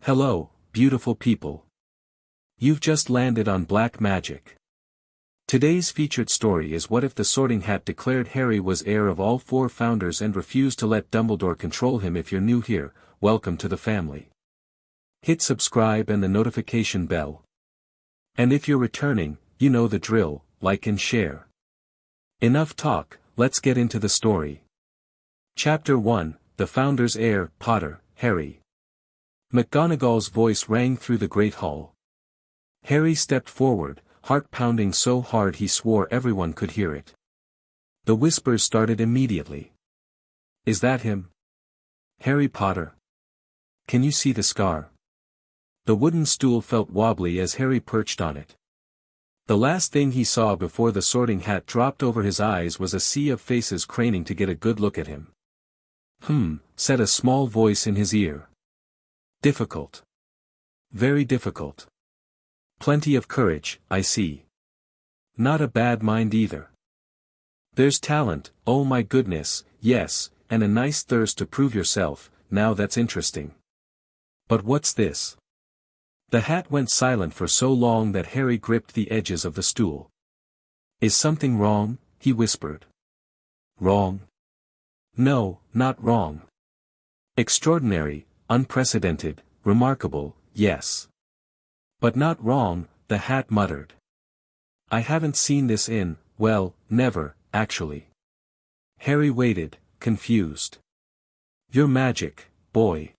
Hello, beautiful people. You've just landed on Black Magic. Today's featured story is what if the Sorting Hat declared Harry was heir of all four founders and refused to let Dumbledore control him. If you're new here, welcome to the family. Hit subscribe and the notification bell. And if you're returning, you know the drill, like and share. Enough talk, let's get into the story. Chapter 1, The Founder's Heir, Potter, Harry. McGonagall's voice rang through the great hall. Harry stepped forward, heart pounding so hard he swore everyone could hear it. The whispers started immediately. Is that him? Harry Potter? Can you see the scar? The wooden stool felt wobbly as Harry perched on it. The last thing he saw before the Sorting Hat dropped over his eyes was a sea of faces craning to get a good look at him. Said a small voice in his ear. Difficult. Very difficult. Plenty of courage, I see. Not a bad mind either. There's talent, oh my goodness, yes, and a nice thirst to prove yourself, now that's interesting. But what's this? The hat went silent for so long that Harry gripped the edges of the stool. Is something wrong? He whispered. Wrong? No, not wrong. Extraordinary, unprecedented, remarkable, yes. But not wrong, the hat muttered. I haven't seen this in, well, never, actually. Harry waited, confused. Your magic, boy.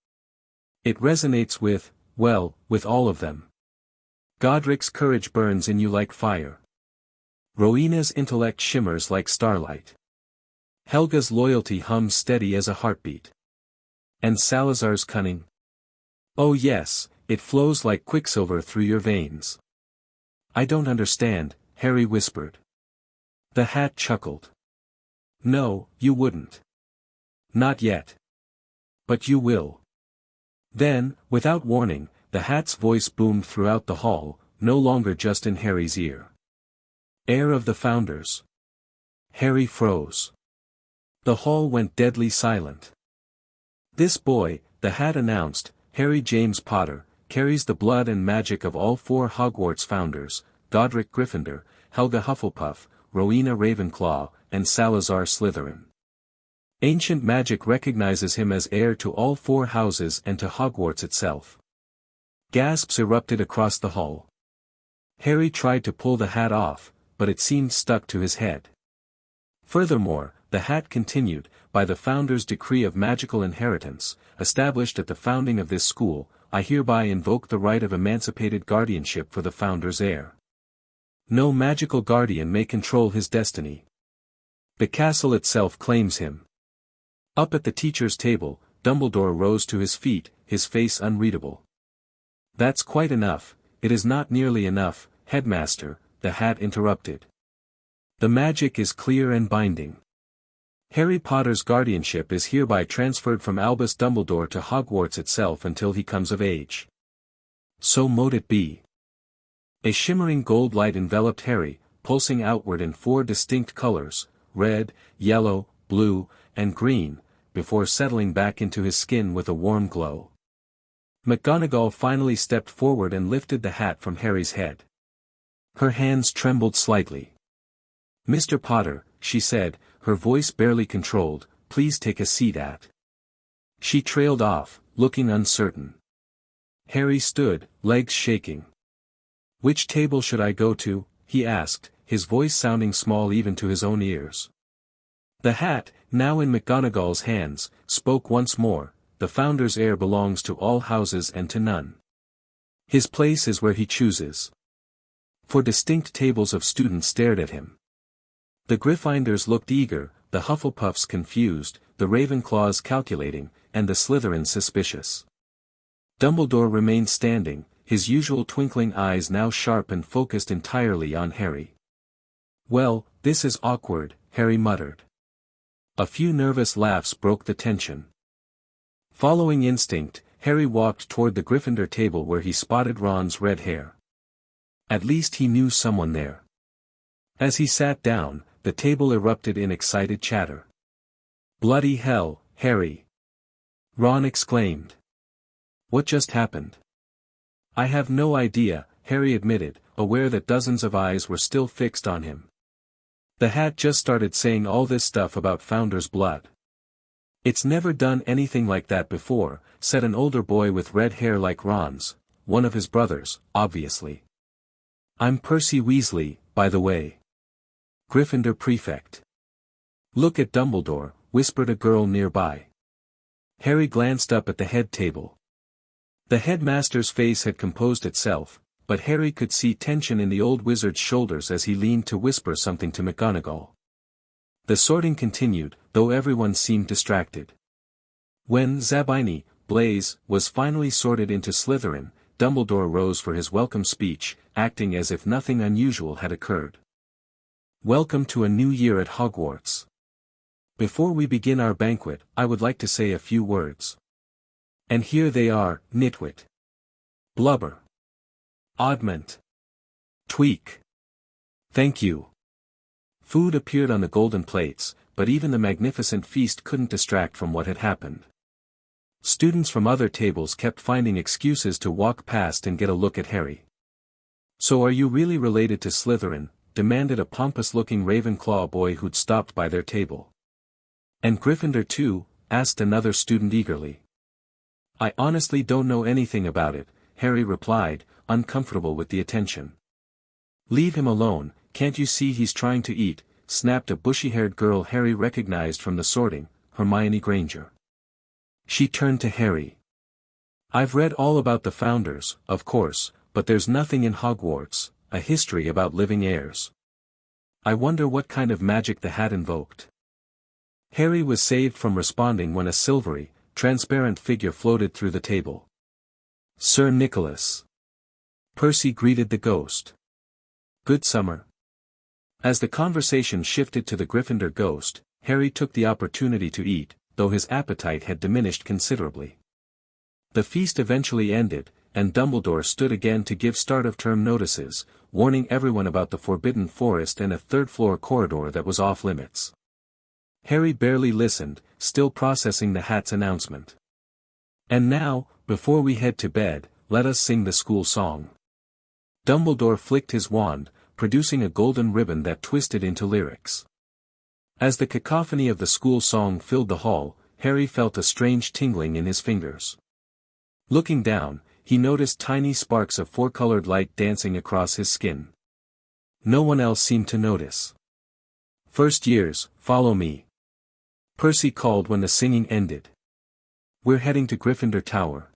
It resonates with, well, with all of them. Godric's courage burns in you like fire. Rowena's intellect shimmers like starlight. Helga's loyalty hums steady as a heartbeat. And Salazar's cunning? Oh yes, it flows like quicksilver through your veins. I don't understand, Harry whispered. The hat chuckled. No, you wouldn't. Not yet. But you will. Then, without warning, the hat's voice boomed throughout the hall, no longer just in Harry's ear. Heir of the Founders. Harry froze. The hall went deadly silent. This boy, the hat announced, Harry James Potter, carries the blood and magic of all four Hogwarts founders, Godric Gryffindor, Helga Hufflepuff, Rowena Ravenclaw, and Salazar Slytherin. Ancient magic recognizes him as heir to all four houses and to Hogwarts itself. Gasps erupted across the hall. Harry tried to pull the hat off, but it seemed stuck to his head. Furthermore, the hat continued, by the Founder's decree of magical inheritance, established at the founding of this school, I hereby invoke the right of emancipated guardianship for the Founder's heir. No magical guardian may control his destiny. The castle itself claims him. Up at the teacher's table, Dumbledore rose to his feet, his face unreadable. That's quite enough, it is not nearly enough, Headmaster, the hat interrupted. The magic is clear and binding. Harry Potter's guardianship is hereby transferred from Albus Dumbledore to Hogwarts itself until he comes of age. So mote it be. A shimmering gold light enveloped Harry, pulsing outward in four distinct colors, red, yellow, blue, and green, before settling back into his skin with a warm glow. McGonagall finally stepped forward and lifted the hat from Harry's head. Her hands trembled slightly. Mr. Potter, she said, her voice barely controlled, please take a seat at. She trailed off, looking uncertain. Harry stood, legs shaking. Which table should I go to? He asked, his voice sounding small even to his own ears. The hat, now in McGonagall's hands, spoke once more, the Founder's heir belongs to all houses and to none. His place is where he chooses. Four distinct tables of students stared at him. The Gryffindors looked eager, the Hufflepuffs confused, the Ravenclaws calculating, and the Slytherins suspicious. Dumbledore remained standing, his usual twinkling eyes now sharp and focused entirely on Harry. Well, this is awkward, Harry muttered. A few nervous laughs broke the tension. Following instinct, Harry walked toward the Gryffindor table where he spotted Ron's red hair. At least he knew someone there. As he sat down, the table erupted in excited chatter. Bloody hell, Harry! Ron exclaimed. What just happened? I have no idea, Harry admitted, aware that dozens of eyes were still fixed on him. The hat just started saying all this stuff about Founder's blood. It's never done anything like that before, said an older boy with red hair like Ron's, one of his brothers, obviously. I'm Percy Weasley, by the way. Gryffindor prefect. Look at Dumbledore, whispered a girl nearby. Harry glanced up at the head table. The headmaster's face had composed itself, but Harry could see tension in the old wizard's shoulders as he leaned to whisper something to McGonagall. The sorting continued, though everyone seemed distracted. When Zabini, Blaise, was finally sorted into Slytherin, Dumbledore rose for his welcome speech, acting as if nothing unusual had occurred. Welcome to a new year at Hogwarts. Before we begin our banquet, I would like to say a few words. And here they are, nitwit. Blubber. Oddment. Tweak. Thank you. Food appeared on the golden plates, but even the magnificent feast couldn't distract from what had happened. Students from other tables kept finding excuses to walk past and get a look at Harry. So are you really related to Slytherin? Demanded a pompous-looking Ravenclaw boy who'd stopped by their table. And Gryffindor too? Asked another student eagerly. I honestly don't know anything about it, Harry replied, uncomfortable with the attention. Leave him alone, can't you see he's trying to eat? Snapped a bushy-haired girl Harry recognized from the sorting, Hermione Granger. She turned to Harry. I've read all about the Founders, of course, but there's nothing in Hogwarts, a history about living heirs. I wonder what kind of magic the hat invoked. Harry was saved from responding when a silvery, transparent figure floated through the table. Sir Nicholas. Percy greeted the ghost. Good summer. As the conversation shifted to the Gryffindor ghost, Harry took the opportunity to eat, though his appetite had diminished considerably. The feast eventually ended, and Dumbledore stood again to give start-of-term notices, warning everyone about the Forbidden Forest and a third-floor corridor that was off-limits. Harry barely listened, still processing the hat's announcement. And now, before we head to bed, let us sing the school song. Dumbledore flicked his wand, producing a golden ribbon that twisted into lyrics. As the cacophony of the school song filled the hall, Harry felt a strange tingling in his fingers. Looking down, he noticed tiny sparks of four-colored light dancing across his skin. No one else seemed to notice. First years, follow me. Percy called when the singing ended. We're heading to Gryffindor Tower.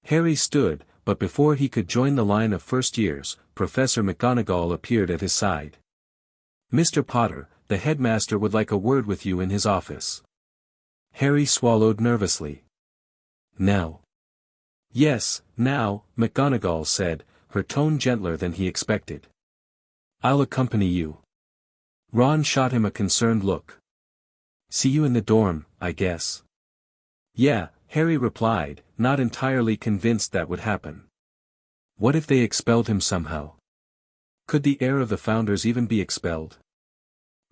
Harry stood, but before he could join the line of first years, Professor McGonagall appeared at his side. Mr. Potter, the headmaster would like a word with you in his office. Harry swallowed nervously. Now. Yes, now, McGonagall said, her tone gentler than he expected. I'll accompany you. Ron shot him a concerned look. See you in the dorm, I guess. Yeah, Harry replied, not entirely convinced that would happen. What if they expelled him somehow? Could the heir of the Founders even be expelled?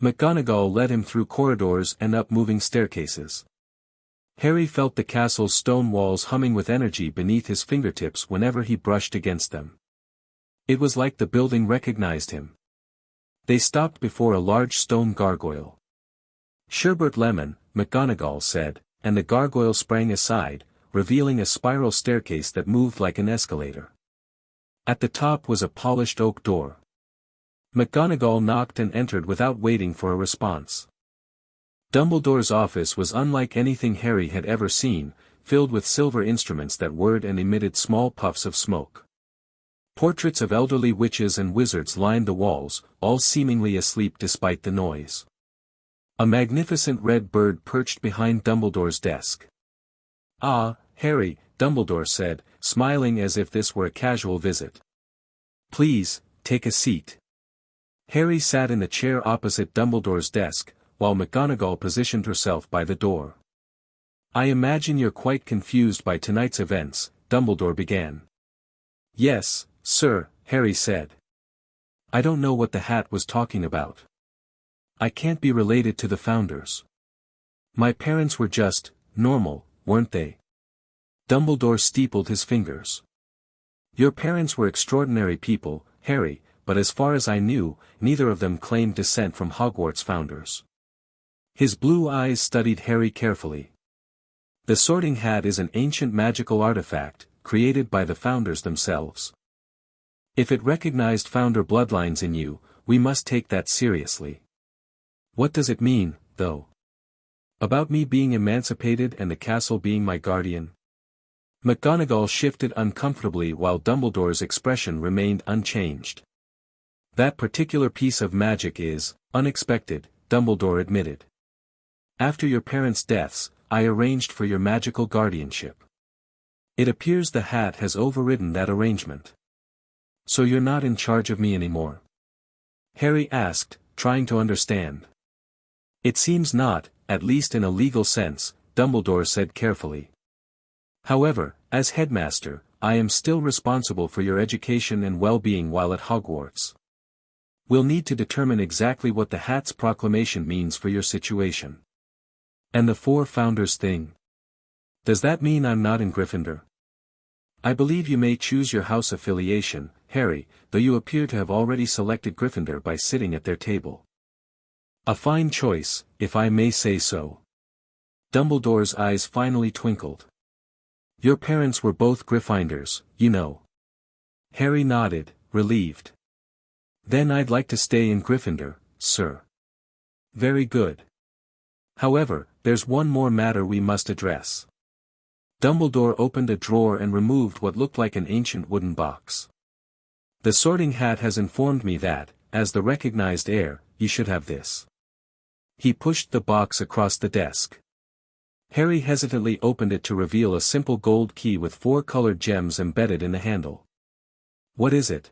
McGonagall led him through corridors and up moving staircases. Harry felt the castle's stone walls humming with energy beneath his fingertips whenever he brushed against them. It was like the building recognized him. They stopped before a large stone gargoyle. Sherbert Lemon, McGonagall said, and the gargoyle sprang aside, revealing a spiral staircase that moved like an escalator. At the top was a polished oak door. McGonagall knocked and entered without waiting for a response. Dumbledore's office was unlike anything Harry had ever seen, filled with silver instruments that whirred and emitted small puffs of smoke. Portraits of elderly witches and wizards lined the walls, all seemingly asleep despite the noise. A magnificent red bird perched behind Dumbledore's desk. Ah, Harry, Dumbledore said, smiling as if this were a casual visit. Please, take a seat. Harry sat in the chair opposite Dumbledore's desk, while McGonagall positioned herself by the door. I imagine you're quite confused by tonight's events, Dumbledore began. Yes, sir, Harry said. I don't know what the hat was talking about. I can't be related to the Founders. My parents were just, normal, weren't they? Dumbledore steepled his fingers. Your parents were extraordinary people, Harry, but as far as I knew, neither of them claimed descent from Hogwarts founders. His blue eyes studied Harry carefully. The Sorting Hat is an ancient magical artifact, created by the founders themselves. If it recognized founder bloodlines in you, we must take that seriously. What does it mean, though? About me being emancipated and the castle being my guardian? McGonagall shifted uncomfortably while Dumbledore's expression remained unchanged. That particular piece of magic is unexpected, Dumbledore admitted. After your parents' deaths, I arranged for your magical guardianship. It appears the hat has overridden that arrangement. So you're not in charge of me anymore? Harry asked, trying to understand. It seems not, at least in a legal sense, Dumbledore said carefully. However, as headmaster, I am still responsible for your education and well-being while at Hogwarts. We'll need to determine exactly what the hat's proclamation means for your situation. And the four founders thing? Does that mean I'm not in Gryffindor? I believe you may choose your house affiliation, Harry, though you appear to have already selected Gryffindor by sitting at their table. A fine choice, if I may say so. Dumbledore's eyes finally twinkled. Your parents were both Gryffindors, you know. Harry nodded, relieved. Then I'd like to stay in Gryffindor, sir. Very good. However, there's one more matter we must address. Dumbledore opened a drawer and removed what looked like an ancient wooden box. The Sorting Hat has informed me that, as the recognized heir, you should have this. He pushed the box across the desk. Harry hesitantly opened it to reveal a simple gold key with 4 colored gems embedded in the handle. What is it?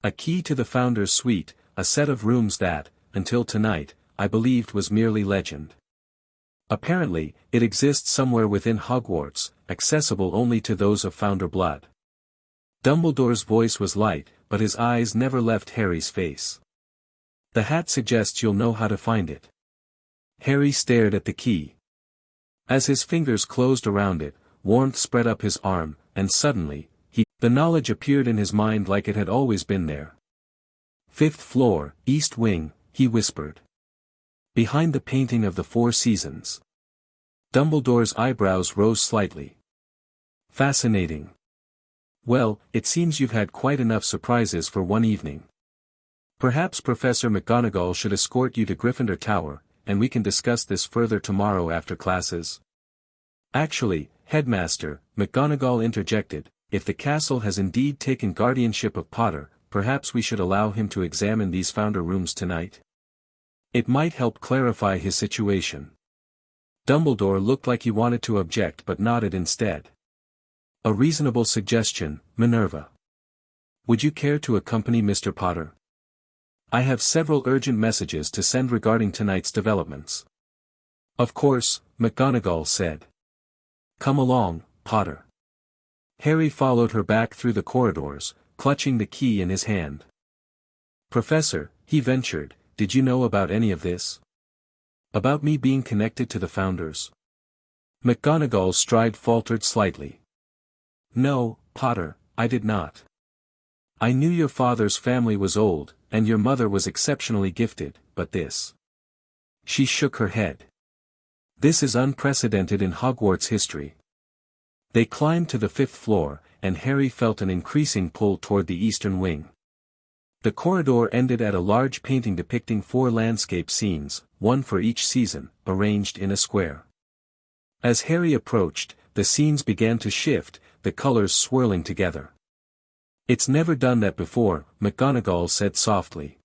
A key to the Founder's Suite, a set of rooms that, until tonight, I believed was merely legend. Apparently, it exists somewhere within Hogwarts, accessible only to those of Founder blood. Dumbledore's voice was light, but his eyes never left Harry's face. The hat suggests you'll know how to find it. Harry stared at the key. As his fingers closed around it, warmth spread up his arm, and suddenly, the knowledge appeared in his mind like it had always been there. 5th floor, East Wing, he whispered. Behind the painting of the 4 seasons. Dumbledore's eyebrows rose slightly. Fascinating. Well, it seems you've had quite enough surprises for one evening. Perhaps Professor McGonagall should escort you to Gryffindor Tower, and we can discuss this further tomorrow after classes. Actually, Headmaster, McGonagall interjected, if the castle has indeed taken guardianship of Potter, perhaps we should allow him to examine these founder rooms tonight. It might help clarify his situation. Dumbledore looked like he wanted to object but nodded instead. A reasonable suggestion, Minerva. Would you care to accompany Mr. Potter? I have several urgent messages to send regarding tonight's developments. Of course, McGonagall said. Come along, Potter. Harry followed her back through the corridors, clutching the key in his hand. Professor, he ventured, did you know about any of this? About me being connected to the founders? McGonagall's stride faltered slightly. No, Potter, I did not. I knew your father's family was old, and your mother was exceptionally gifted, but this. She shook her head. This is unprecedented in Hogwarts history. They climbed to the 5th floor, and Harry felt an increasing pull toward the eastern wing. The corridor ended at a large painting depicting 4 landscape scenes, one for each season, arranged in a square. As Harry approached, the scenes began to shift, the colors swirling together. It's never done that before, McGonagall said softly.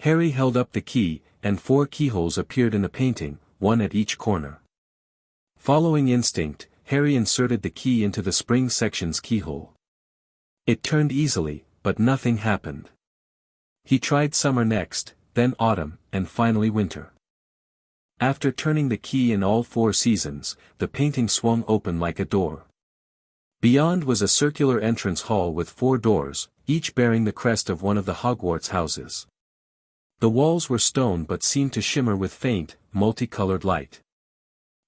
Harry held up the key, and 4 keyholes appeared in the painting, one at each corner. Following instinct, Harry inserted the key into the spring section's keyhole. It turned easily, but nothing happened. He tried summer next, then autumn, and finally winter. After turning the key in all 4 seasons, the painting swung open like a door. Beyond was a circular entrance hall with 4 doors, each bearing the crest of one of the Hogwarts houses. The walls were stone but seemed to shimmer with faint, multicolored light.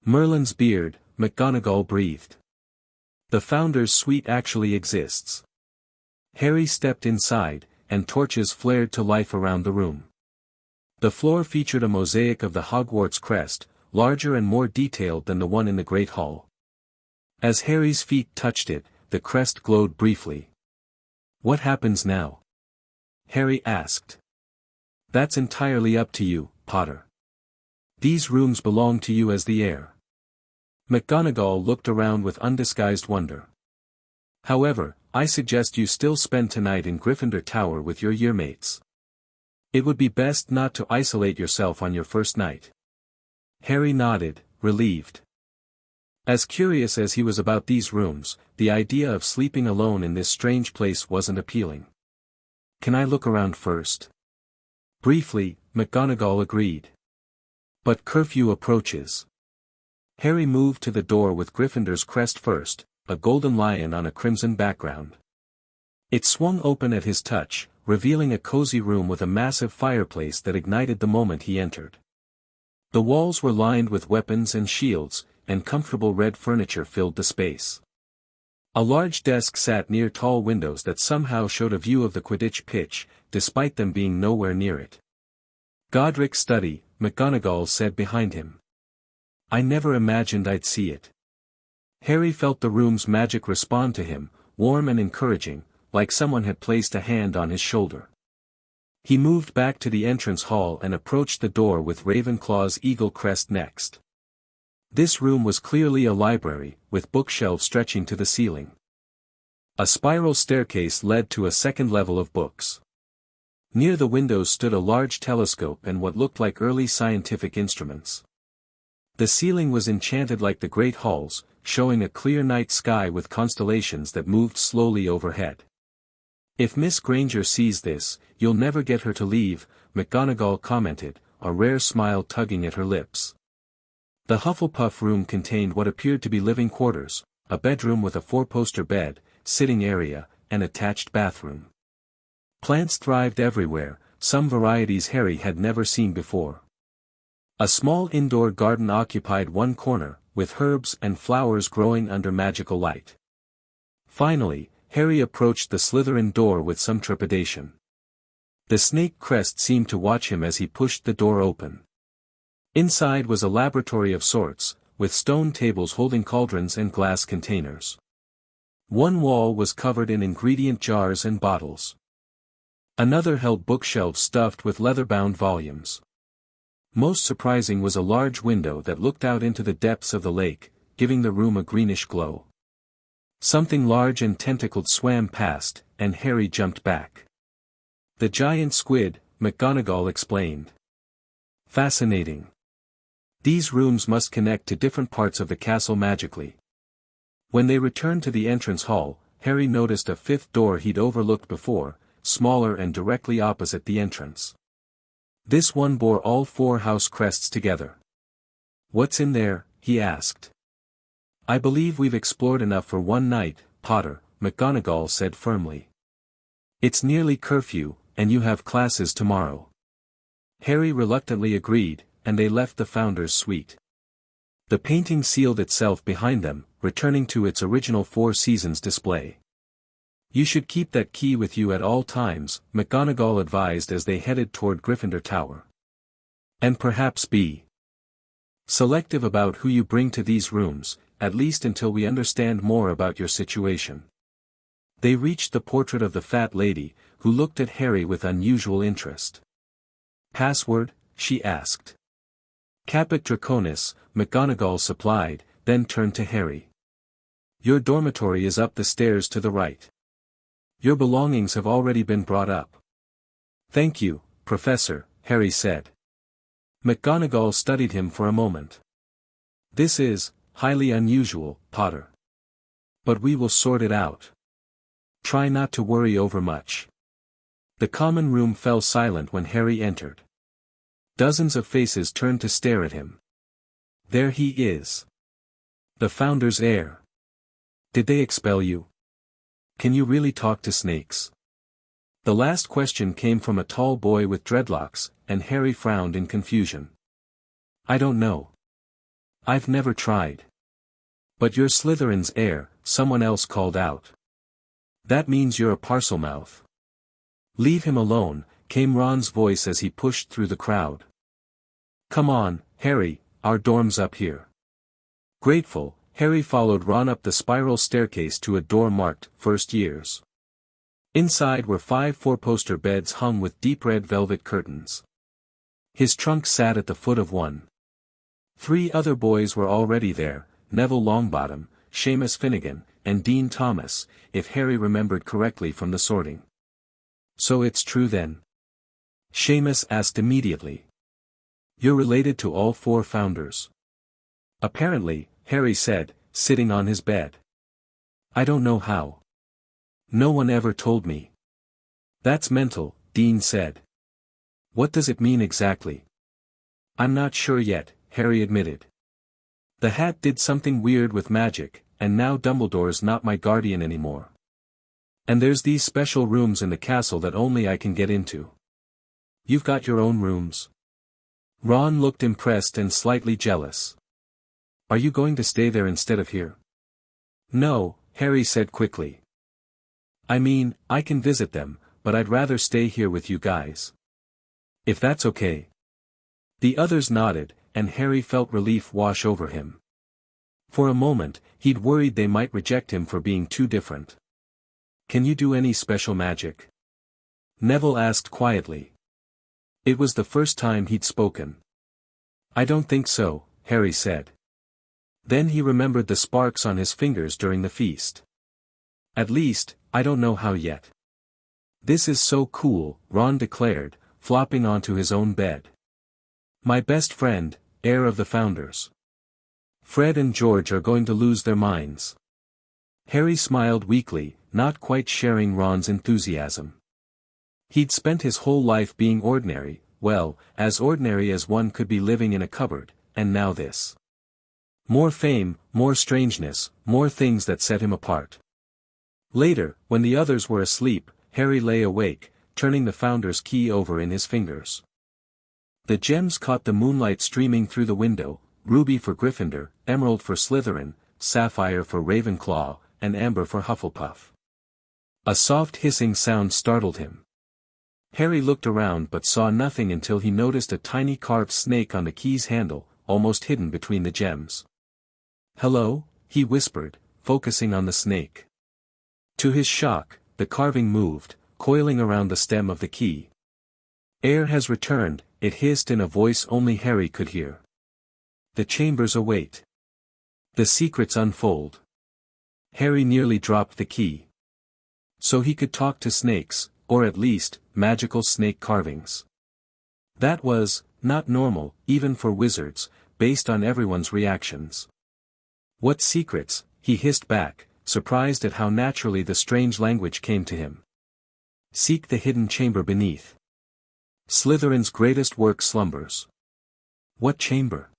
Merlin's beard, McGonagall breathed. The Founder's Suite actually exists. Harry stepped inside, and torches flared to life around the room. The floor featured a mosaic of the Hogwarts crest, larger and more detailed than the one in the Great Hall. As Harry's feet touched it, the crest glowed briefly. "What happens now?" Harry asked. "That's entirely up to you, Potter. These rooms belong to you as the heir." McGonagall looked around with undisguised wonder. "However, I suggest you still spend tonight in Gryffindor Tower with your yearmates. It would be best not to isolate yourself on your first night." Harry nodded, relieved. As curious as he was about these rooms, the idea of sleeping alone in this strange place wasn't appealing. "Can I look around first?" Briefly, McGonagall agreed. "But curfew approaches." Harry moved to the door with Gryffindor's crest first, a golden lion on a crimson background. It swung open at his touch, revealing a cozy room with a massive fireplace that ignited the moment he entered. The walls were lined with weapons and shields, and comfortable red furniture filled the space. A large desk sat near tall windows that somehow showed a view of the Quidditch pitch, despite them being nowhere near it. "Godric's study," McGonagall said behind him. "I never imagined I'd see it." Harry felt the room's magic respond to him, warm and encouraging, like someone had placed a hand on his shoulder. He moved back to the entrance hall and approached the door with Ravenclaw's eagle crest next. This room was clearly a library, with bookshelves stretching to the ceiling. A spiral staircase led to a second level of books. Near the windows stood a large telescope and what looked like early scientific instruments. The ceiling was enchanted like the great halls, showing a clear night sky with constellations that moved slowly overhead. "If Miss Granger sees this, you'll never get her to leave," McGonagall commented, a rare smile tugging at her lips. The Hufflepuff room contained what appeared to be living quarters, a bedroom with a four-poster bed, sitting area, and attached bathroom. Plants thrived everywhere, some varieties Harry had never seen before. A small indoor garden occupied one corner, with herbs and flowers growing under magical light. Finally, Harry approached the Slytherin door with some trepidation. The snake crest seemed to watch him as he pushed the door open. Inside was a laboratory of sorts, with stone tables holding cauldrons and glass containers. One wall was covered in ingredient jars and bottles. Another held bookshelves stuffed with leather-bound volumes. Most surprising was a large window that looked out into the depths of the lake, giving the room a greenish glow. Something large and tentacled swam past, and Harry jumped back. "The giant squid," McGonagall explained. "Fascinating. These rooms must connect to different parts of the castle magically." When they returned to the entrance hall, Harry noticed a fifth door he'd overlooked before, smaller and directly opposite the entrance. This one bore all four house crests together. "What's in there?" he asked. "I believe we've explored enough for one night, Potter," McGonagall said firmly. "It's nearly curfew, and you have classes tomorrow." Harry reluctantly agreed, and they left the Founder's Suite. The painting sealed itself behind them, returning to its original Four Seasons display. "You should keep that key with you at all times," McGonagall advised as they headed toward Gryffindor Tower. "And perhaps be selective about who you bring to these rooms, at least until we understand more about your situation." They reached the portrait of the fat lady, who looked at Harry with unusual interest. "Password?" she asked. "Caput Draconis," McGonagall supplied, then turned to Harry. "Your dormitory is up the stairs to the right. Your belongings have already been brought up." "Thank you, Professor," Harry said. McGonagall studied him for a moment. "This is highly unusual, Potter. But we will sort it out. Try not to worry over much." The common room fell silent when Harry entered. Dozens of faces turned to stare at him. "There he is. The Founder's heir. Did they expel you? Can you really talk to snakes?" The last question came from a tall boy with dreadlocks, and Harry frowned in confusion. "I don't know. I've never tried." But you're Slytherin's heir, someone else called out. That means you're a Parselmouth. Leave him alone, came Ron's voice as he pushed through the crowd. Come on, Harry, our dorm's up here. Grateful, Harry followed Ron up the spiral staircase to a door marked, First Years. Inside were 5 four-poster beds hung with deep red velvet curtains. His trunk sat at the foot of one. 3 other boys were already there, Neville Longbottom, Seamus Finnegan, and Dean Thomas, if Harry remembered correctly from the sorting. So it's true then? Seamus asked immediately. You're related to all 4 founders. Apparently, Harry said, sitting on his bed. I don't know how. No one ever told me. That's mental, Dean said. What does it mean exactly? I'm not sure yet, Harry admitted. The hat did something weird with magic, and now Dumbledore's not my guardian anymore. And there's these special rooms in the castle that only I can get into. You've got your own rooms? Ron looked impressed and slightly jealous. Are you going to stay there instead of here? No, Harry said quickly. I mean, I can visit them, but I'd rather stay here with you guys. If that's okay. The others nodded, and Harry felt relief wash over him. For a moment, he'd worried they might reject him for being too different. Can you do any special magic? Neville asked quietly. It was the first time he'd spoken. I don't think so, Harry said. Then he remembered the sparks on his fingers during the feast. At least, I don't know how yet. This is so cool, Ron declared, flopping onto his own bed. My best friend, heir of the founders. Fred and George are going to lose their minds. Harry smiled weakly, not quite sharing Ron's enthusiasm. He'd spent his whole life being ordinary, well, as ordinary as one could be living in a cupboard, and now this. More fame, more strangeness, more things that set him apart. Later, when the others were asleep, Harry lay awake, turning the founder's key over in his fingers. The gems caught the moonlight streaming through the window, ruby for Gryffindor, emerald for Slytherin, sapphire for Ravenclaw, and amber for Hufflepuff. A soft hissing sound startled him. Harry looked around but saw nothing until he noticed a tiny carved snake on the key's handle, almost hidden between the gems. Hello, he whispered, focusing on the snake. To his shock, the carving moved, coiling around the stem of the key. Heir has returned, it hissed in a voice only Harry could hear. The chambers await. The secrets unfold. Harry nearly dropped the key. So he could talk to snakes, or at least, magical snake carvings. That was, not normal, even for wizards, based on everyone's reactions. What secrets, he hissed back, surprised at how naturally the strange language came to him. Seek the hidden chamber beneath. Slytherin's greatest work slumbers. What chamber?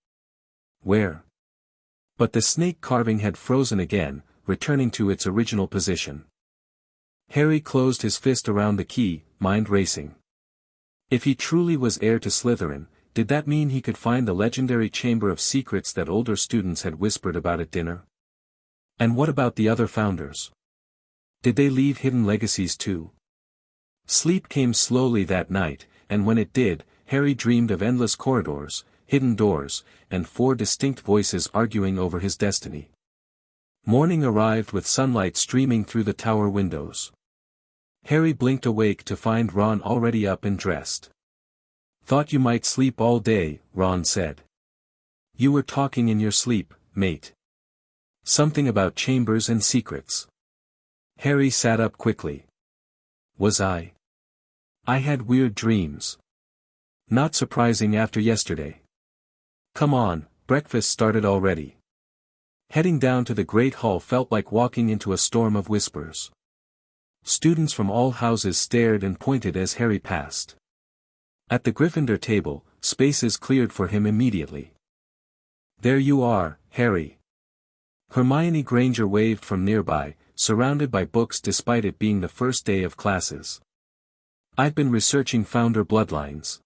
Where? But the snake carving had frozen again, returning to its original position. Harry closed his fist around the key, mind racing. If he truly was heir to Slytherin, did that mean he could find the legendary Chamber of Secrets that older students had whispered about at dinner? And what about the other founders? Did they leave hidden legacies too? Sleep came slowly that night, and when it did, Harry dreamed of endless corridors, hidden doors, and 4 distinct voices arguing over his destiny. Morning arrived with sunlight streaming through the tower windows. Harry blinked awake to find Ron already up and dressed. Thought you might sleep all day, Ron said. You were talking in your sleep, mate. Something about chambers and secrets. Harry sat up quickly. Was I? I had weird dreams. Not surprising after yesterday. Come on, breakfast started already. Heading down to the great hall felt like walking into a storm of whispers. Students from all houses stared and pointed as Harry passed. At the Gryffindor table, spaces cleared for him immediately. There you are, Harry. Hermione Granger waved from nearby, surrounded by books despite it being the first day of classes. I've been researching founder bloodlines.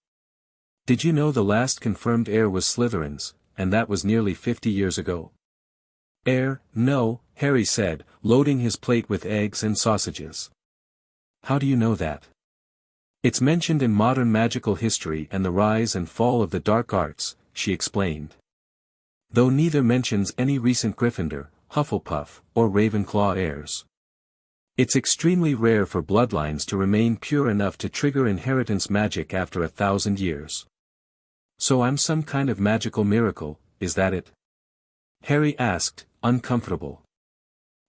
Did you know the last confirmed heir was Slytherin's, and that was nearly 50 years ago? Heir, no, Harry said, loading his plate with eggs and sausages. How do you know that? It's mentioned in modern magical history and the rise and fall of the dark arts, she explained. Though neither mentions any recent Gryffindor, Hufflepuff, or Ravenclaw heirs. It's extremely rare for bloodlines to remain pure enough to trigger inheritance magic after 1,000 years. So I'm some kind of magical miracle, is that it? Harry asked, uncomfortable.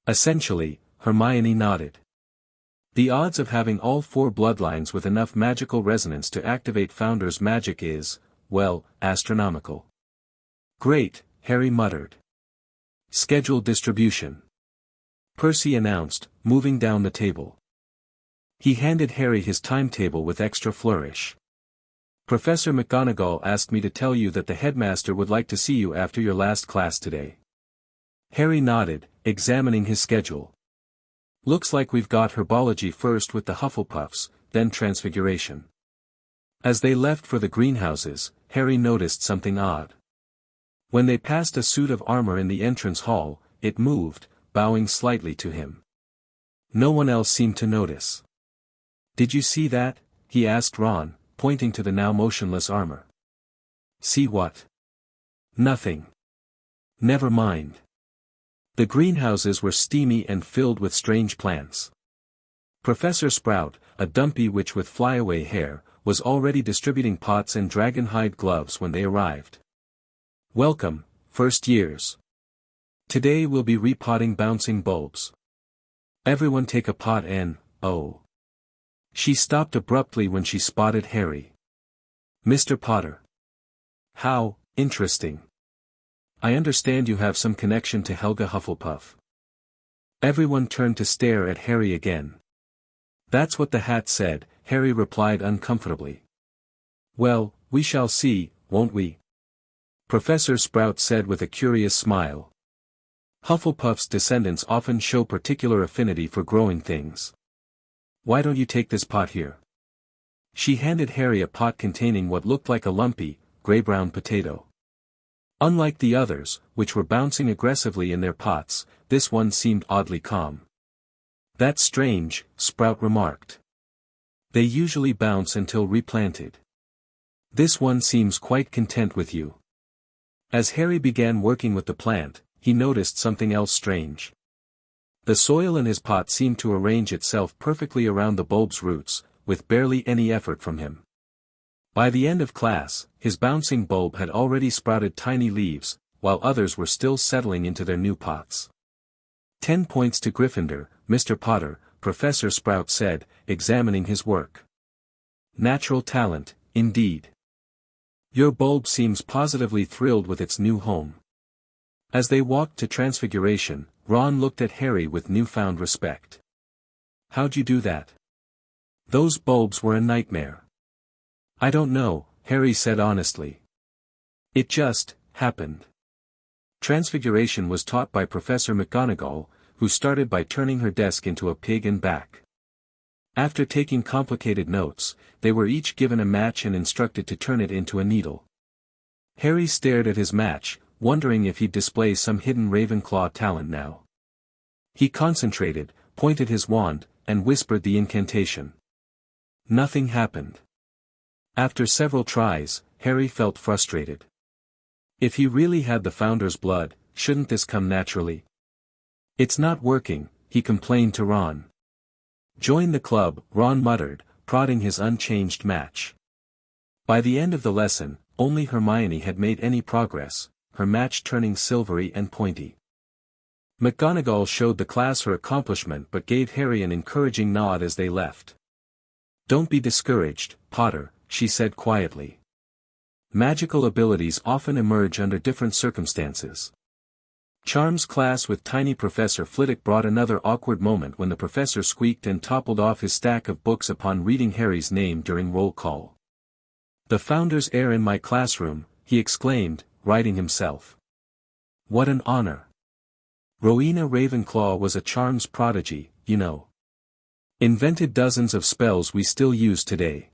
Essentially, Hermione nodded. The odds of having all 4 bloodlines with enough magical resonance to activate Founder's magic is, well, astronomical. Great, Harry muttered. Schedule distribution. Percy announced, moving down the table. He handed Harry his timetable with extra flourish. Professor McGonagall asked me to tell you that the headmaster would like to see you after your last class today. Harry nodded, examining his schedule. Looks like we've got herbology first with the Hufflepuffs, then transfiguration. As they left for the greenhouses, Harry noticed something odd. When they passed a suit of armor in the entrance hall, it moved, bowing slightly to him. No one else seemed to notice. Did you see that? He asked Ron, pointing to the now motionless armor. See what? Nothing. Never mind. The greenhouses were steamy and filled with strange plants. Professor Sprout, a dumpy witch with flyaway hair, was already distributing pots and dragonhide gloves when they arrived. Welcome, first years. Today we'll be repotting bouncing bulbs. Everyone take a pot and, oh. She stopped abruptly when she spotted Harry. Mr. Potter. How, interesting. I understand you have some connection to Helga Hufflepuff. Everyone turned to stare at Harry again. That's what the hat said, Harry replied uncomfortably. Well, we shall see, won't we? Professor Sprout said with a curious smile. Hufflepuff's descendants often show particular affinity for growing things. Why don't you take this pot here? She handed Harry a pot containing what looked like a lumpy, gray-brown potato. Unlike the others, which were bouncing aggressively in their pots, this one seemed oddly calm. That's strange, Sprout remarked. They usually bounce until replanted. This one seems quite content with you. As Harry began working with the plant, he noticed something else strange. The soil in his pot seemed to arrange itself perfectly around the bulb's roots, with barely any effort from him. By the end of class, his bouncing bulb had already sprouted tiny leaves, while others were still settling into their new pots. 10 points to Gryffindor, Mr. Potter, Professor Sprout said, examining his work. Natural talent, indeed. Your bulb seems positively thrilled with its new home. As they walked to Transfiguration, Ron looked at Harry with newfound respect. How'd you do that? Those bulbs were a nightmare. I don't know, Harry said honestly. It just happened. Transfiguration was taught by Professor McGonagall, who started by turning her desk into a pig and back. After taking complicated notes, they were each given a match and instructed to turn it into a needle. Harry stared at his match, wondering if he'd display some hidden Ravenclaw talent now. He concentrated, pointed his wand, and whispered the incantation. Nothing happened. After several tries, Harry felt frustrated. If he really had the Founder's blood, shouldn't this come naturally? It's not working, he complained to Ron. Join the club, Ron muttered, prodding his unchanged match. By the end of the lesson, only Hermione had made any progress, her match turning silvery and pointy. McGonagall showed the class her accomplishment but gave Harry an encouraging nod as they left. Don't be discouraged, Potter, she said quietly. Magical abilities often emerge under different circumstances. Charms class with tiny Professor Flitwick brought another awkward moment when the professor squeaked and toppled off his stack of books upon reading Harry's name during roll call. The Founder's heir in my classroom, he exclaimed, writing himself. What an honor. Rowena Ravenclaw was a charms prodigy, you know. Invented dozens of spells we still use today.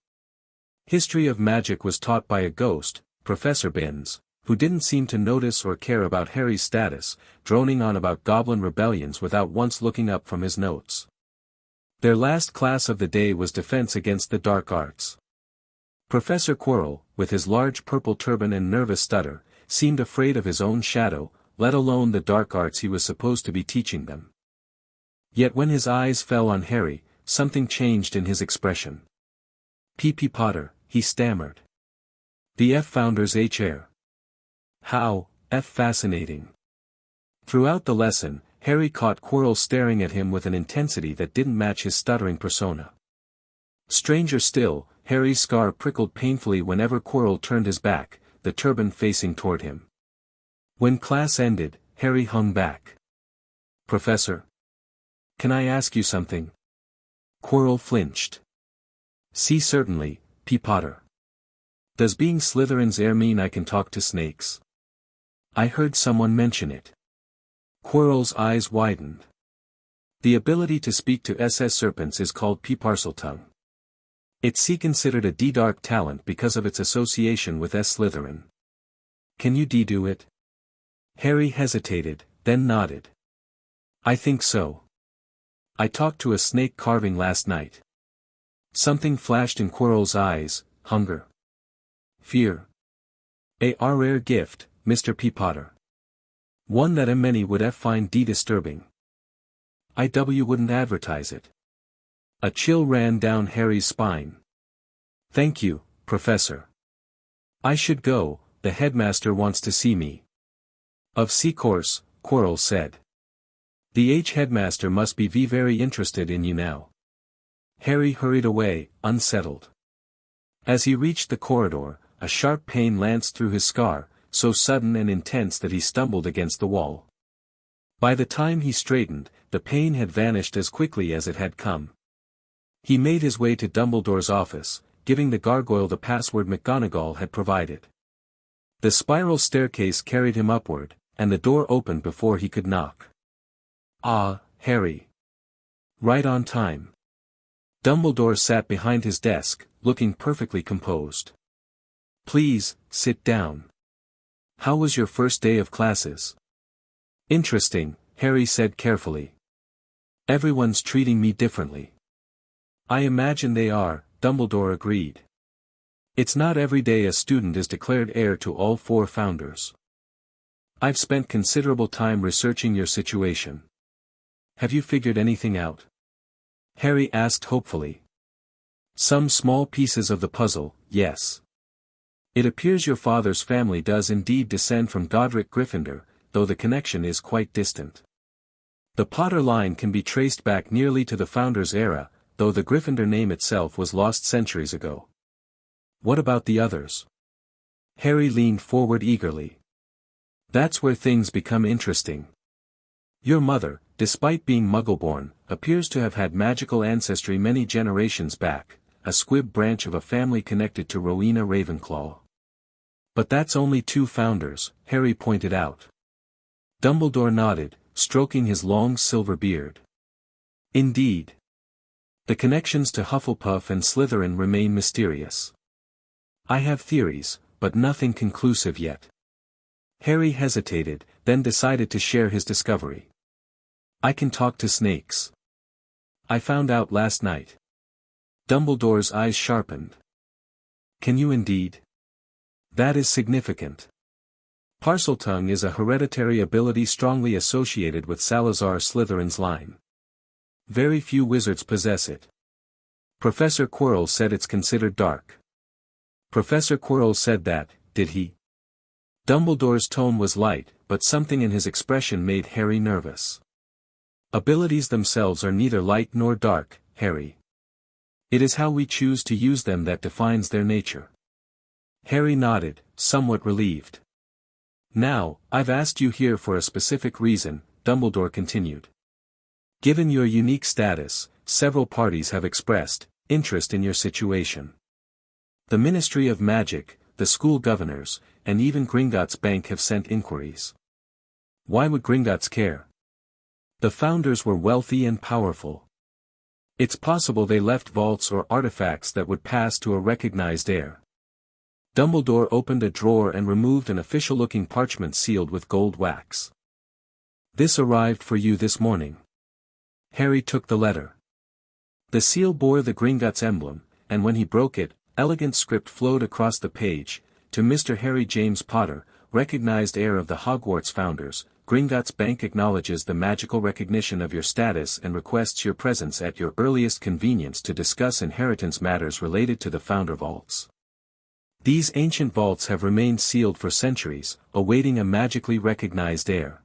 History of magic was taught by a ghost, Professor Binns, who didn't seem to notice or care about Harry's status, droning on about goblin rebellions without once looking up from his notes. Their last class of the day was Defense Against the Dark Arts. Professor Quirrell, with his large purple turban and nervous stutter, seemed afraid of his own shadow, let alone the dark arts he was supposed to be teaching them. Yet when his eyes fell on Harry, something changed in his expression. "P.P. Potter," he stammered. "The F Founders Heir. How, F fascinating." Throughout the lesson, Harry caught Quirrell staring at him with an intensity that didn't match his stuttering persona. Stranger still, Harry's scar prickled painfully whenever Quirrell turned his back, the turban facing toward him. When class ended, Harry hung back. "Professor? Can I ask you something?" Quirrell flinched. "See, certainly, P. Potter. Does being Slytherin's heir mean I can talk to snakes? I heard someone mention it." Quirrell's eyes widened. "The ability to speak to SS serpents is called P-Parseltongue. It's considered a D-Dark talent because of its association with S. Slytherin. Can you do it?" Harry hesitated, then nodded. "I think so. I talked to a snake carving last night." Something flashed in Quirrell's eyes: hunger. Fear. "A rare gift, Mr. P. Potter. One that many would find disturbing. I wouldn't advertise it." A chill ran down Harry's spine. "Thank you, Professor. I should go, the headmaster wants to see me." "Of course," Quirrell said. "The headmaster must be very interested in you now." Harry hurried away, unsettled. As he reached the corridor, a sharp pain lanced through his scar, so sudden and intense that he stumbled against the wall. By the time he straightened, the pain had vanished as quickly as it had come. He made his way to Dumbledore's office, giving the gargoyle the password McGonagall had provided. The spiral staircase carried him upward, and the door opened before he could knock. "Ah, Harry. Right on time." Dumbledore sat behind his desk, looking perfectly composed. "Please, sit down. How was your first day of classes?" "Interesting," Harry said carefully. "Everyone's treating me differently." "I imagine they are," Dumbledore agreed. "It's not every day a student is declared heir to all 4 founders. I've spent considerable time researching your situation. Have you figured anything out?" Harry asked hopefully. "Some small pieces of the puzzle, yes. It appears your father's family does indeed descend from Godric Gryffindor, though the connection is quite distant. The Potter line can be traced back nearly to the Founders' era, though the Gryffindor name itself was lost centuries ago." "What about the others?" Harry leaned forward eagerly. "That's where things become interesting. Your mother, despite being Muggle-born, appears to have had magical ancestry many generations back, a squib branch of a family connected to Rowena Ravenclaw. But that's only 2 founders," Harry pointed out. Dumbledore nodded, stroking his long silver beard. "Indeed. The connections to Hufflepuff and Slytherin remain mysterious. I have theories, but nothing conclusive yet." Harry hesitated, then decided to share his discovery. "I can talk to snakes. I found out last night." Dumbledore's eyes sharpened. "Can you indeed? That is significant. Parseltongue is a hereditary ability strongly associated with Salazar Slytherin's line. Very few wizards possess it. Professor Quirrell said it's considered dark." "Professor Quirrell said that, did he?" Dumbledore's tone was light, but something in his expression made Harry nervous. "Abilities themselves are neither light nor dark, Harry. It is how we choose to use them that defines their nature." Harry nodded, somewhat relieved. "Now, I've asked you here for a specific reason," Dumbledore continued. "Given your unique status, several parties have expressed interest in your situation. The Ministry of Magic, the school governors, and even Gringotts Bank have sent inquiries. Why would Gringotts care? The founders were wealthy and powerful. It's possible they left vaults or artifacts that would pass to a recognized heir. Dumbledore opened a drawer and removed an official-looking parchment sealed with gold wax. "This arrived for you this morning." Harry took the letter. The seal bore the Gringotts emblem, and when he broke it, elegant script flowed across the page. "To Mr. Harry James Potter, recognized heir of the Hogwarts founders, Gringotts Bank acknowledges the magical recognition of your status and requests your presence at your earliest convenience to discuss inheritance matters related to the founder vaults. These ancient vaults have remained sealed for centuries, awaiting a magically recognized heir.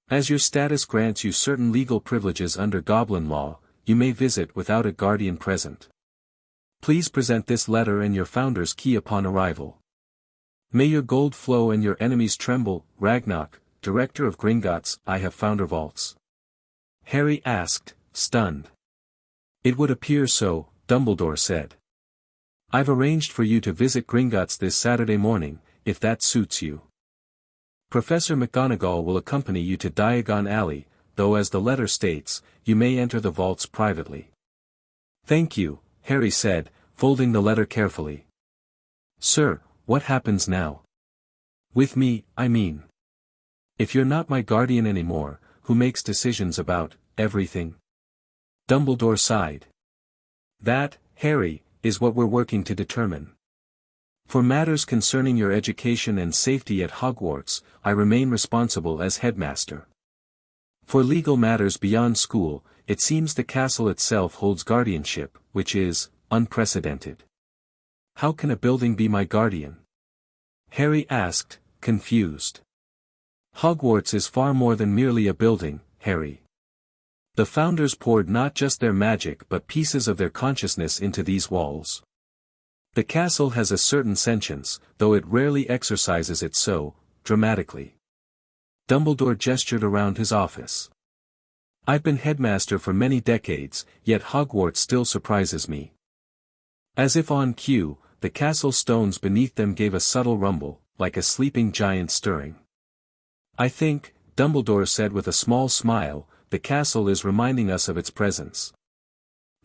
As your status grants you certain legal privileges under Goblin law, you may visit without a guardian present. Please present this letter and your founder's key upon arrival. May your gold flow and your enemies tremble. Ragnarok, Director of Gringotts, I have founder vaults." Harry asked, stunned. "It would appear so," Dumbledore said. "I've arranged for you to visit Gringotts this Saturday morning, if that suits you. Professor McGonagall will accompany you to Diagon Alley, though as the letter states, you may enter the vaults privately." "Thank you," Harry said, folding the letter carefully. "Sir, what happens now?" "With me, I mean. If you're not my guardian anymore, who makes decisions about everything?" Dumbledore sighed. "That, Harry, is what we're working to determine. For matters concerning your education and safety at Hogwarts, I remain responsible as headmaster. For legal matters beyond school, it seems the castle itself holds guardianship, which is unprecedented." "How can a building be my guardian?" Harry asked, confused. "Hogwarts is far more than merely a building, Harry. The founders poured not just their magic but pieces of their consciousness into these walls. The castle has a certain sentience, though it rarely exercises it so dramatically." Dumbledore gestured around his office. "I've been headmaster for many decades, yet Hogwarts still surprises me." As if on cue, the castle stones beneath them gave a subtle rumble, like a sleeping giant stirring. "I think," Dumbledore said with a small smile, "the castle is reminding us of its presence.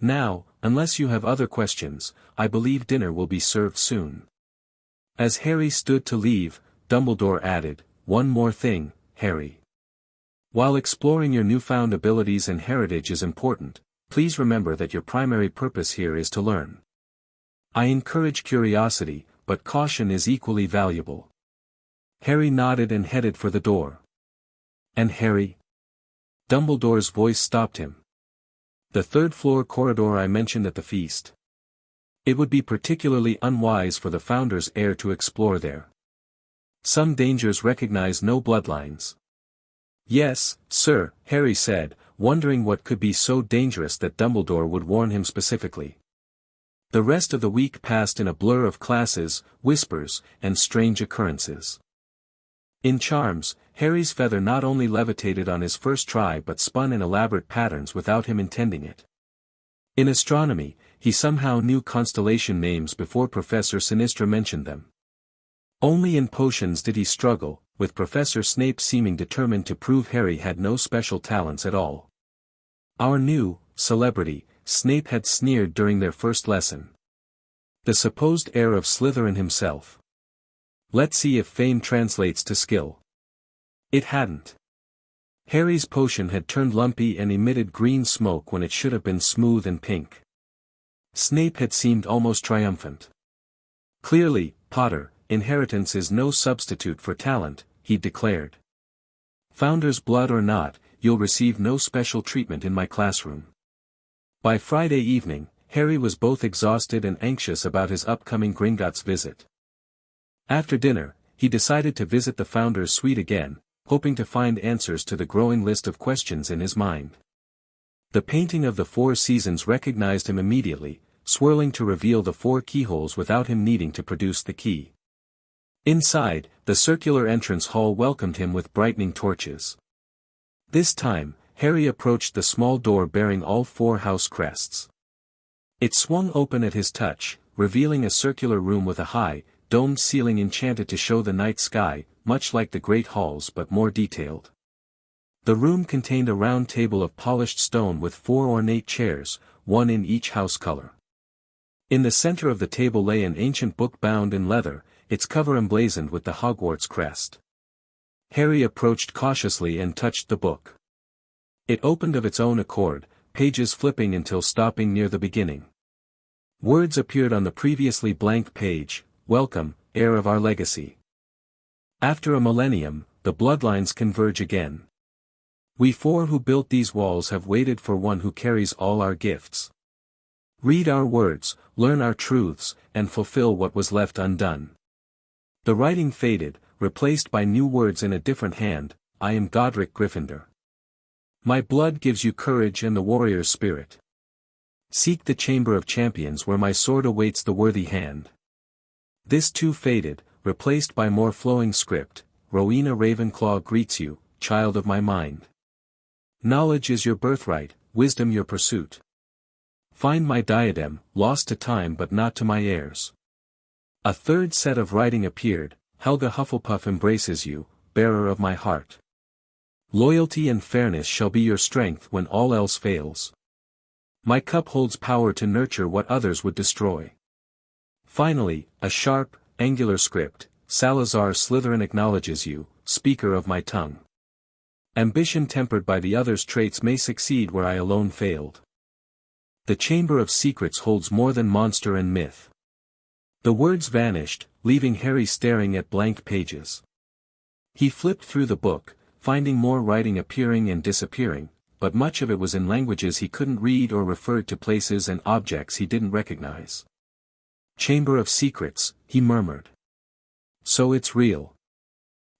Now, unless you have other questions, I believe dinner will be served soon." As Harry stood to leave, Dumbledore added, "One more thing, Harry. While exploring your newfound abilities and heritage is important, please remember that your primary purpose here is to learn. I encourage curiosity, but caution is equally valuable." Harry nodded and headed for the door. "And Harry?" Dumbledore's voice stopped him. "The third-floor corridor I mentioned at the feast. It would be particularly unwise for the founder's heir to explore there. Some dangers recognize no bloodlines." "Yes, sir," Harry said, wondering what could be so dangerous that Dumbledore would warn him specifically. The rest of the week passed in a blur of classes, whispers, and strange occurrences. In charms, Harry's feather not only levitated on his first try but spun in elaborate patterns without him intending it. In astronomy, he somehow knew constellation names before Professor Sinistra mentioned them. Only in potions did he struggle, with Professor Snape seeming determined to prove Harry had no special talents at all. Our new celebrity, Snape had sneered during their first lesson. The supposed heir of Slytherin himself. Let's see if fame translates to skill. It hadn't. Harry's potion had turned lumpy and emitted green smoke when it should have been smooth and pink. Snape had seemed almost triumphant. "Clearly, Potter, inheritance is no substitute for talent," he declared. "Founder's blood or not, you'll receive no special treatment in my classroom." By Friday evening, Harry was both exhausted and anxious about his upcoming Gringotts visit. After dinner, he decided to visit the founder's suite again, hoping to find answers to the growing list of questions in his mind. The painting of the Four Seasons recognized him immediately, swirling to reveal the four keyholes without him needing to produce the key. Inside, the circular entrance hall welcomed him with brightening torches. This time, Harry approached the small door bearing all four house crests. It swung open at his touch, revealing a circular room with a high, domed ceiling enchanted to show the night sky, much like the great halls but more detailed. The room contained a round table of polished stone with four ornate chairs, one in each house color. In the center of the table lay an ancient book bound in leather, its cover emblazoned with the Hogwarts crest. Harry approached cautiously and touched the book. It opened of its own accord, pages flipping until stopping near the beginning. Words appeared on the previously blank page: "Welcome, heir of our legacy. After a millennium, the bloodlines converge again. We four who built these walls have waited for one who carries all our gifts. Read our words, learn our truths, and fulfill what was left undone." The writing faded, replaced by new words in a different hand: "I am Godric Gryffindor. My blood gives you courage and the warrior's spirit. Seek the Chamber of Champions where my sword awaits the worthy hand." This too faded, replaced by more flowing script: "Rowena Ravenclaw greets you, child of my mind. Knowledge is your birthright, wisdom your pursuit. Find my diadem, lost to time but not to my heirs." A third set of writing appeared: "Helga Hufflepuff embraces you, bearer of my heart. Loyalty and fairness shall be your strength when all else fails. My cup holds power to nurture what others would destroy." Finally, a sharp, angular script: "Salazar Slytherin acknowledges you, speaker of my tongue. Ambition tempered by the other's traits may succeed where I alone failed. The Chamber of Secrets holds more than monster and myth." The words vanished, leaving Harry staring at blank pages. He flipped through the book, finding more writing appearing and disappearing, but much of it was in languages he couldn't read or referred to places and objects he didn't recognize. "Chamber of Secrets," he murmured. "So it's real."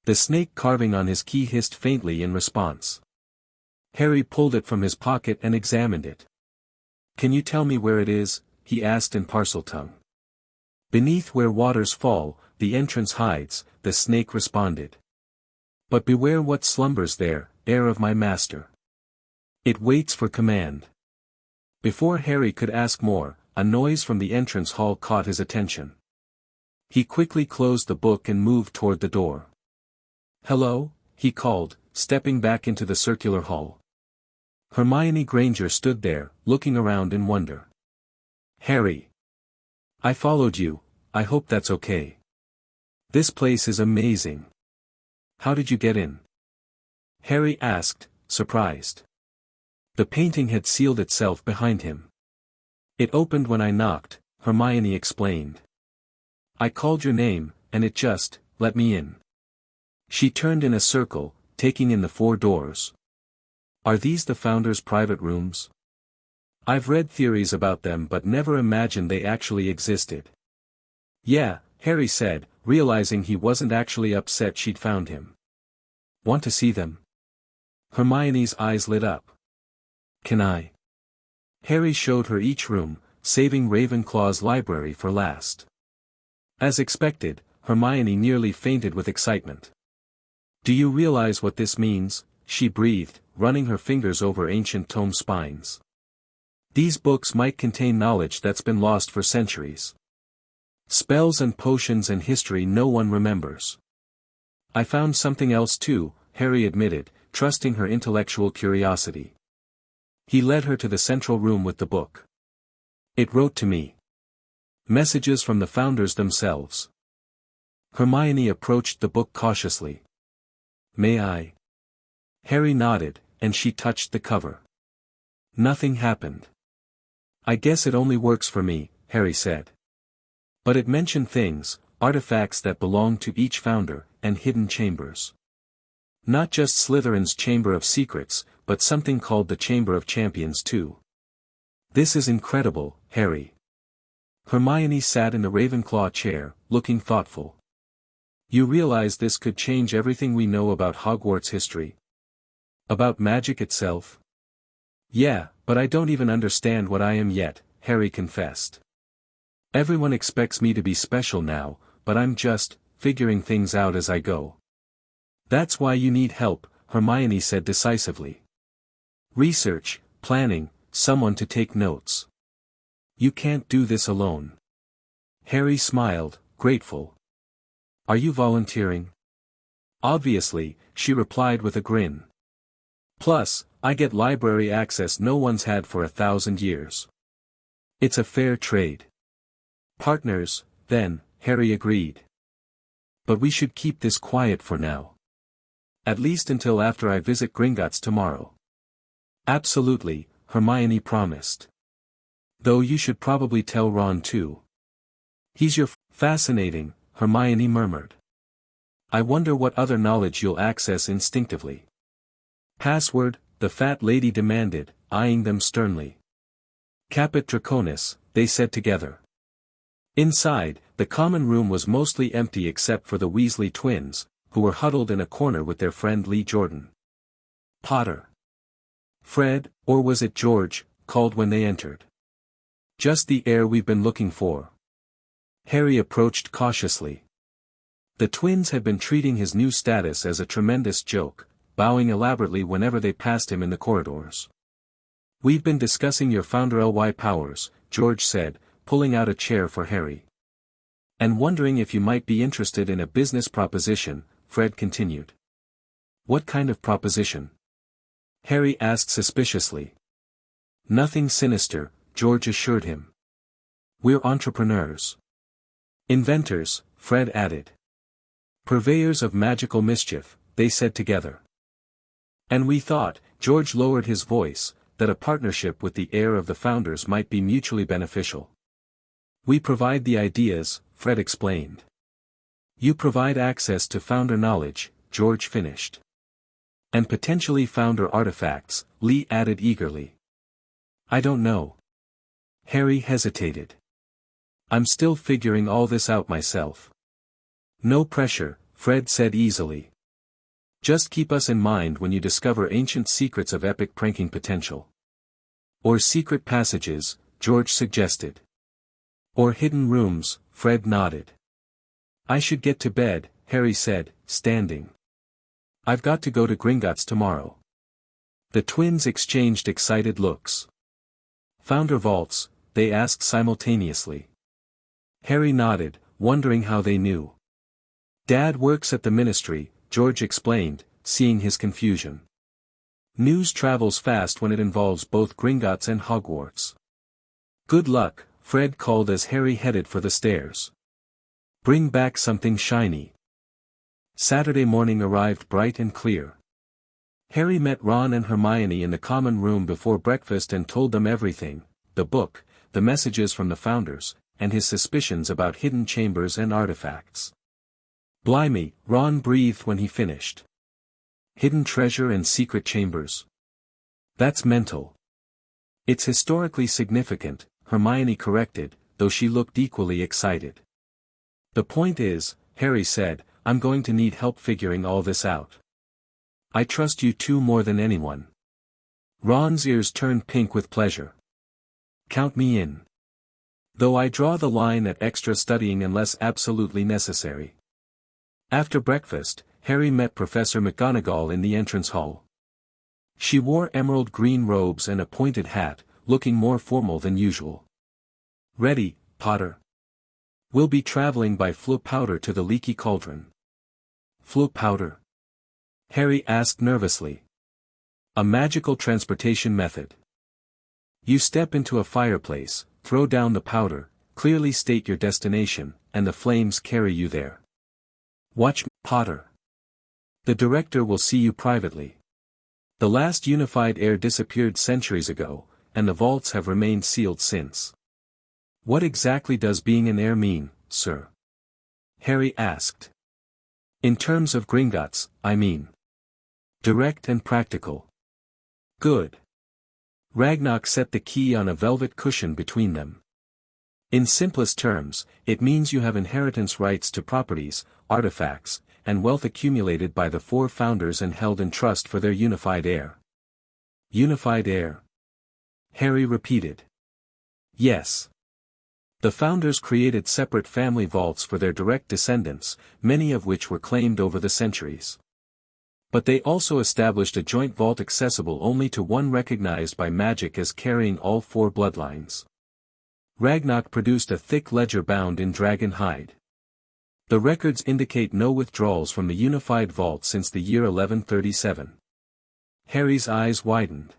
The snake carving on his key hissed faintly in response. Harry pulled it from his pocket and examined it. "Can you tell me where it is?" he asked in Parseltongue. "Beneath where waters fall, the entrance hides," the snake responded. "But beware what slumbers there, heir of my master. It waits for command." Before Harry could ask more, a noise from the entrance hall caught his attention. He quickly closed the book and moved toward the door. "Hello," he called, stepping back into the circular hall. Hermione Granger stood there, looking around in wonder. "Harry. I followed you, I hope that's okay. This place is amazing. How did you get in?" Harry asked, surprised. The painting had sealed itself behind him. "It opened when I knocked," Hermione explained. "I called your name, and it just let me in." She turned in a circle, taking in the 4 doors. "Are these the Founder's private rooms? I've read theories about them but never imagined they actually existed." "Yeah," Harry said, realizing he wasn't actually upset she'd found him. "Want to see them?" Hermione's eyes lit up. "Can I?" Harry showed her each room, saving Ravenclaw's library for last. As expected, Hermione nearly fainted with excitement. "Do you realize what this means?" she breathed, running her fingers over ancient tome spines. "These books might contain knowledge that's been lost for centuries. Spells and potions and history no one remembers." "I found something else too," Harry admitted, trusting her intellectual curiosity. He led her to the central room with the book. "It wrote to me. Messages from the Founders themselves." Hermione approached the book cautiously. "May I?" Harry nodded, and she touched the cover. Nothing happened. "I guess it only works for me," Harry said. But it mentioned things, artifacts that belonged to each Founder, and hidden chambers. Not just Slytherin's Chamber of Secrets, but something called the Chamber of Champions too. "This is incredible, Harry." Hermione sat in the Ravenclaw chair, looking thoughtful. "You realize this could change everything we know about Hogwarts history? About magic itself?" "Yeah, but I don't even understand what I am yet," Harry confessed. "Everyone expects me to be special now, but I'm just figuring things out as I go." "That's why you need help," Hermione said decisively. "Research, planning, someone to take notes. You can't do this alone." Harry smiled, grateful. "Are you volunteering?" "Obviously," she replied with a grin. "Plus, I get library access no one's had for 1,000 years. It's a fair trade." Partners, then, Harry agreed. But we should keep this quiet for now. At least until after I visit Gringotts tomorrow. Absolutely, Hermione promised. Though you should probably tell Ron too. He's your fascinating, Hermione murmured. I wonder what other knowledge you'll access instinctively. Password, the fat lady demanded, eyeing them sternly. Caput Draconis, they said together. Inside, the common room was mostly empty except for the Weasley twins, who were huddled in a corner with their friend Lee Jordan. Potter. Fred, or was it George, called when they entered. Just the heir we've been looking for. Harry approached cautiously. The twins had been treating his new status as a tremendous joke, bowing elaborately whenever they passed him in the corridors. We've been discussing your founder Ly powers, George said, pulling out a chair for Harry. And wondering if you might be interested in a business proposition, Fred continued. What kind of proposition? Harry asked suspiciously. Nothing sinister, George assured him. We're entrepreneurs. Inventors, Fred added. Purveyors of magical mischief, they said together. And we thought, George lowered his voice, that a partnership with the heir of the founders might be mutually beneficial. We provide the ideas, Fred explained. You provide access to founder knowledge, George finished. And potentially founder artifacts, Lee added eagerly. I don't know. Harry hesitated. I'm still figuring all this out myself. No pressure, Fred said easily. Just keep us in mind when you discover ancient secrets of epic pranking potential. Or secret passages, George suggested. Or hidden rooms, Fred nodded. I should get to bed, Harry said, standing. I've got to go to Gringotts tomorrow. The twins exchanged excited looks. Founder vaults, they asked simultaneously. Harry nodded, wondering how they knew. Dad works at the ministry, George explained, seeing his confusion. News travels fast when it involves both Gringotts and Hogwarts. Good luck, Fred called as Harry headed for the stairs. Bring back something shiny. Saturday morning arrived bright and clear. Harry met Ron and Hermione in the common room before breakfast and told them everything, the book, the messages from the founders, and his suspicions about hidden chambers and artifacts. Blimey, Ron breathed when he finished. Hidden treasure and secret chambers. That's mental. It's historically significant, Hermione corrected, though she looked equally excited. The point is, Harry said, I'm going to need help figuring all this out. I trust you two more than anyone. Ron's ears turned pink with pleasure. Count me in. Though I draw the line at extra studying unless absolutely necessary. After breakfast, Harry met Professor McGonagall in the entrance hall. She wore emerald green robes and a pointed hat, looking more formal than usual. Ready, Potter? We'll be traveling by Floo powder to the Leaky Cauldron. Floo powder? Harry asked nervously. A magical transportation method. You step into a fireplace, throw down the powder, clearly state your destination, and the flames carry you there. Watch, Potter. The director will see you privately. The last unified heir disappeared centuries ago, and the vaults have remained sealed since. What exactly does being an heir mean, sir? Harry asked. In terms of Gringotts, I mean. Direct and practical. Good. Ragnarok set the key on a velvet cushion between them. In simplest terms, it means you have inheritance rights to properties, artifacts, and wealth accumulated by the four founders and held in trust for their unified heir. Unified heir? Harry repeated. Yes. The founders created separate family vaults for their direct descendants, many of which were claimed over the centuries. But they also established a joint vault accessible only to one recognized by magic as carrying all four bloodlines. Ragnarok produced a thick ledger bound in dragon hide. The records indicate no withdrawals from the unified vault since the year 1137. Harry's eyes widened.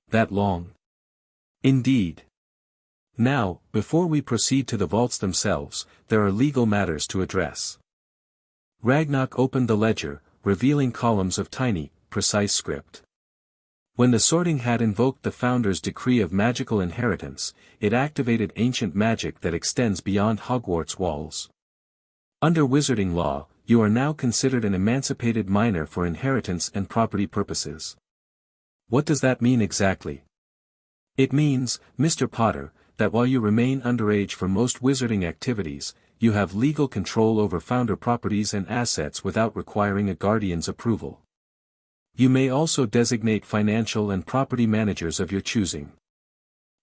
That long? Indeed. Now, before we proceed to the vaults themselves, there are legal matters to address. Ragnar opened the ledger, revealing columns of tiny, precise script. When the Sorting Hat invoked the Founder's decree of magical inheritance, it activated ancient magic that extends beyond Hogwarts walls. Under wizarding law, you are now considered an emancipated minor for inheritance and property purposes. What does that mean exactly? It means, Mr. Potter, that while you remain underage for most wizarding activities, you have legal control over Founder properties and assets without requiring a guardian's approval. You may also designate financial and property managers of your choosing.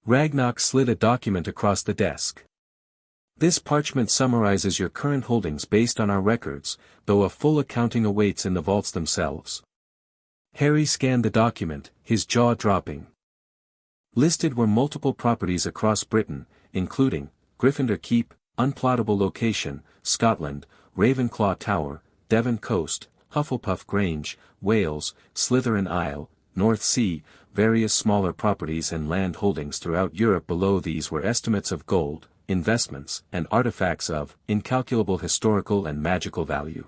Ragnar slid a document across the desk. This parchment summarizes your current holdings based on our records, though a full accounting awaits in the vaults themselves. Harry scanned the document, his jaw dropping. Listed were multiple properties across Britain, including Gryffindor Keep, Unplottable Location, Scotland, Ravenclaw Tower, Devon Coast, Hufflepuff Grange, Wales, Slytherin Isle, North Sea, various smaller properties and land holdings throughout Europe. Below these were estimates of gold, investments, and artifacts of incalculable historical and magical value.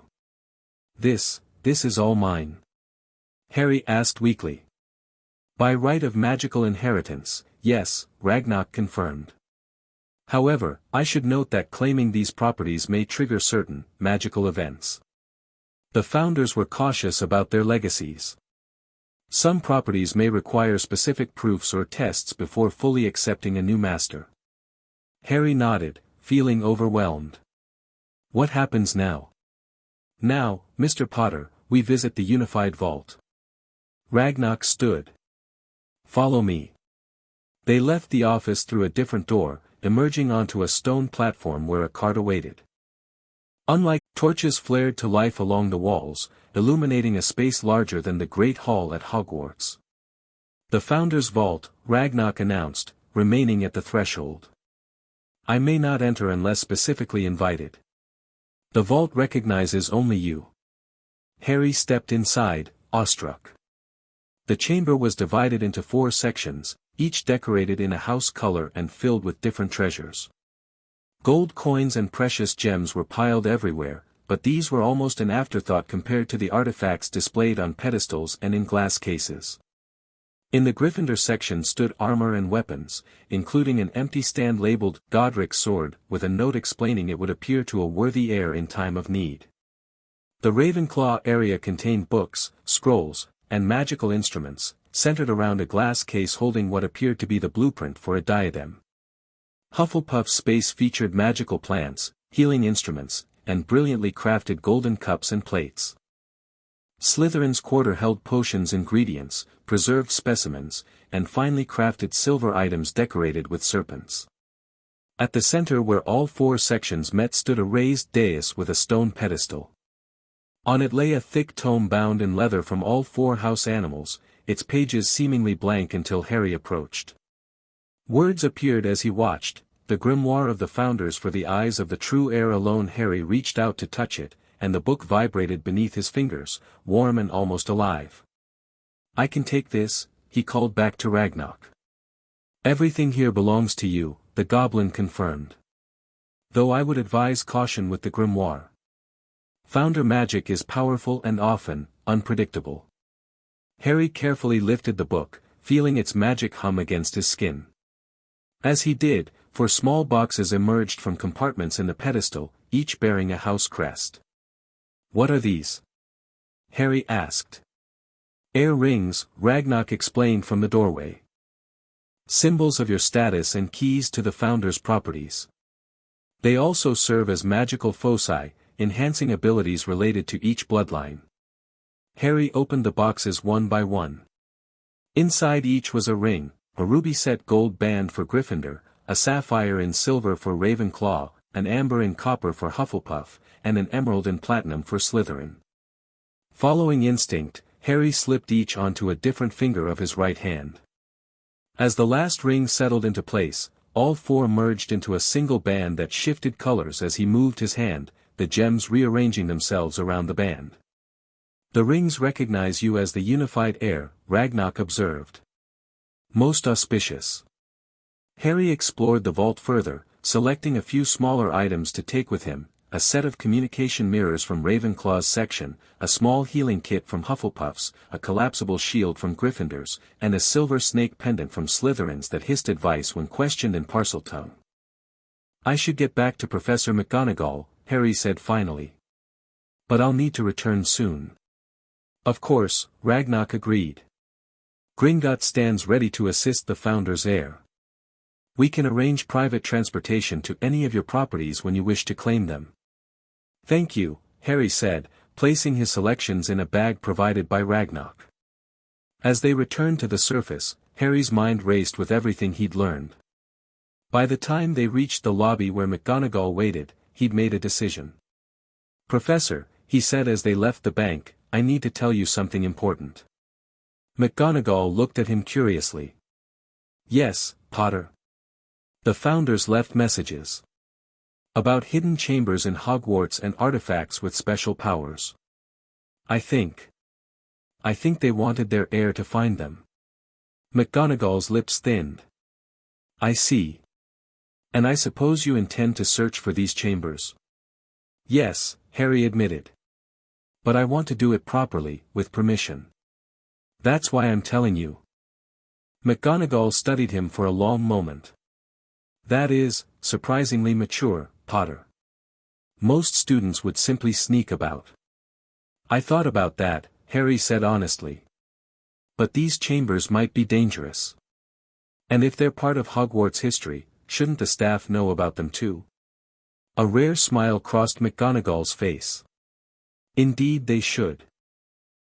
This is all mine?" Harry asked weakly. "By right of magical inheritance, yes," Ragnar confirmed. "However, I should note that claiming these properties may trigger certain magical events. The Founders were cautious about their legacies. Some properties may require specific proofs or tests before fully accepting a new master." Harry nodded, feeling overwhelmed. "What happens now?" "Now, Mr. Potter, we visit the Unified Vault." Ragnar stood. "Follow me." They left the office through a different door, emerging onto a stone platform where a cart awaited. Unlike, torches flared to life along the walls, illuminating a space larger than the Great Hall at Hogwarts. "The Founder's Vault," Ragnar announced, remaining at the threshold. "I may not enter unless specifically invited. The vault recognizes only you." Harry stepped inside, awestruck. The chamber was divided into 4 sections, each decorated in a house color and filled with different treasures. Gold coins and precious gems were piled everywhere, but these were almost an afterthought compared to the artifacts displayed on pedestals and in glass cases. In the Gryffindor section stood armor and weapons, including an empty stand labeled Godric's Sword, with a note explaining it would appear to a worthy heir in time of need. The Ravenclaw area contained books, scrolls, and magical instruments, centered around a glass case holding what appeared to be the blueprint for a diadem. Hufflepuff's space featured magical plants, healing instruments, and brilliantly crafted golden cups and plates. Slytherin's quarter held potions, ingredients, preserved specimens, and finely crafted silver items decorated with serpents. At the center where all 4 sections met stood a raised dais with a stone pedestal. On it lay a thick tome bound in leather from all 4 house animals, its pages seemingly blank until Harry approached. Words appeared as he watched, the grimoire of the Founders for the eyes of the true heir alone. Harry reached out to touch it, and the book vibrated beneath his fingers, warm and almost alive. "I can take this," he called back to Ragnar. "Everything here belongs to you," the goblin confirmed. "Though I would advise caution with the grimoire. Founder magic is powerful and often unpredictable." Harry carefully lifted the book, feeling its magic hum against his skin. As he did, 4 small boxes emerged from compartments in the pedestal, each bearing a house crest. "What are these?" Harry asked. "Heir rings," Ragnar explained from the doorway. "Symbols of your status and keys to the Founder's properties. They also serve as magical foci, enhancing abilities related to each bloodline." Harry opened the boxes one by one. Inside each was a ring, a ruby-set gold band for Gryffindor, a sapphire in silver for Ravenclaw, an amber in copper for Hufflepuff, and an emerald in platinum for Slytherin. Following instinct, Harry slipped each onto a different finger of his right hand. As the last ring settled into place, all 4 merged into a single band that shifted colors as he moved his hand, the gems rearranging themselves around the band. "The rings recognize you as the unified heir," Ragnar observed. "Most auspicious." Harry explored the vault further, selecting a few smaller items to take with him, a set of communication mirrors from Ravenclaw's section, a small healing kit from Hufflepuff's, a collapsible shield from Gryffindor's, and a silver snake pendant from Slytherin's that hissed advice when questioned in Parseltongue. "I should get back to Professor McGonagall," Harry said finally. "But I'll need to return soon." "Of course," Ragnarok agreed. "Gringotts stands ready to assist the Founder's heir. We can arrange private transportation to any of your properties when you wish to claim them." "Thank you," Harry said, placing his selections in a bag provided by Ragnarok. As they returned to the surface, Harry's mind raced with everything he'd learned. By the time they reached the lobby where McGonagall waited, he'd made a decision. "Professor," he said as they left the bank, "I need to tell you something important." McGonagall looked at him curiously. "Yes, Potter." "The Founders left messages. About hidden chambers in Hogwarts and artifacts with special powers. I think they wanted their heir to find them." McGonagall's lips thinned. "I see. And I suppose you intend to search for these chambers?" "Yes," Harry admitted. "But I want to do it properly, with permission. That's why I'm telling you." McGonagall studied him for a long moment. "That is, surprisingly mature, Potter. Most students would simply sneak about." "I thought about that," Harry said honestly. "But these chambers might be dangerous. And if they're part of Hogwarts history, shouldn't the staff know about them too?" A rare smile crossed McGonagall's face. "Indeed they should."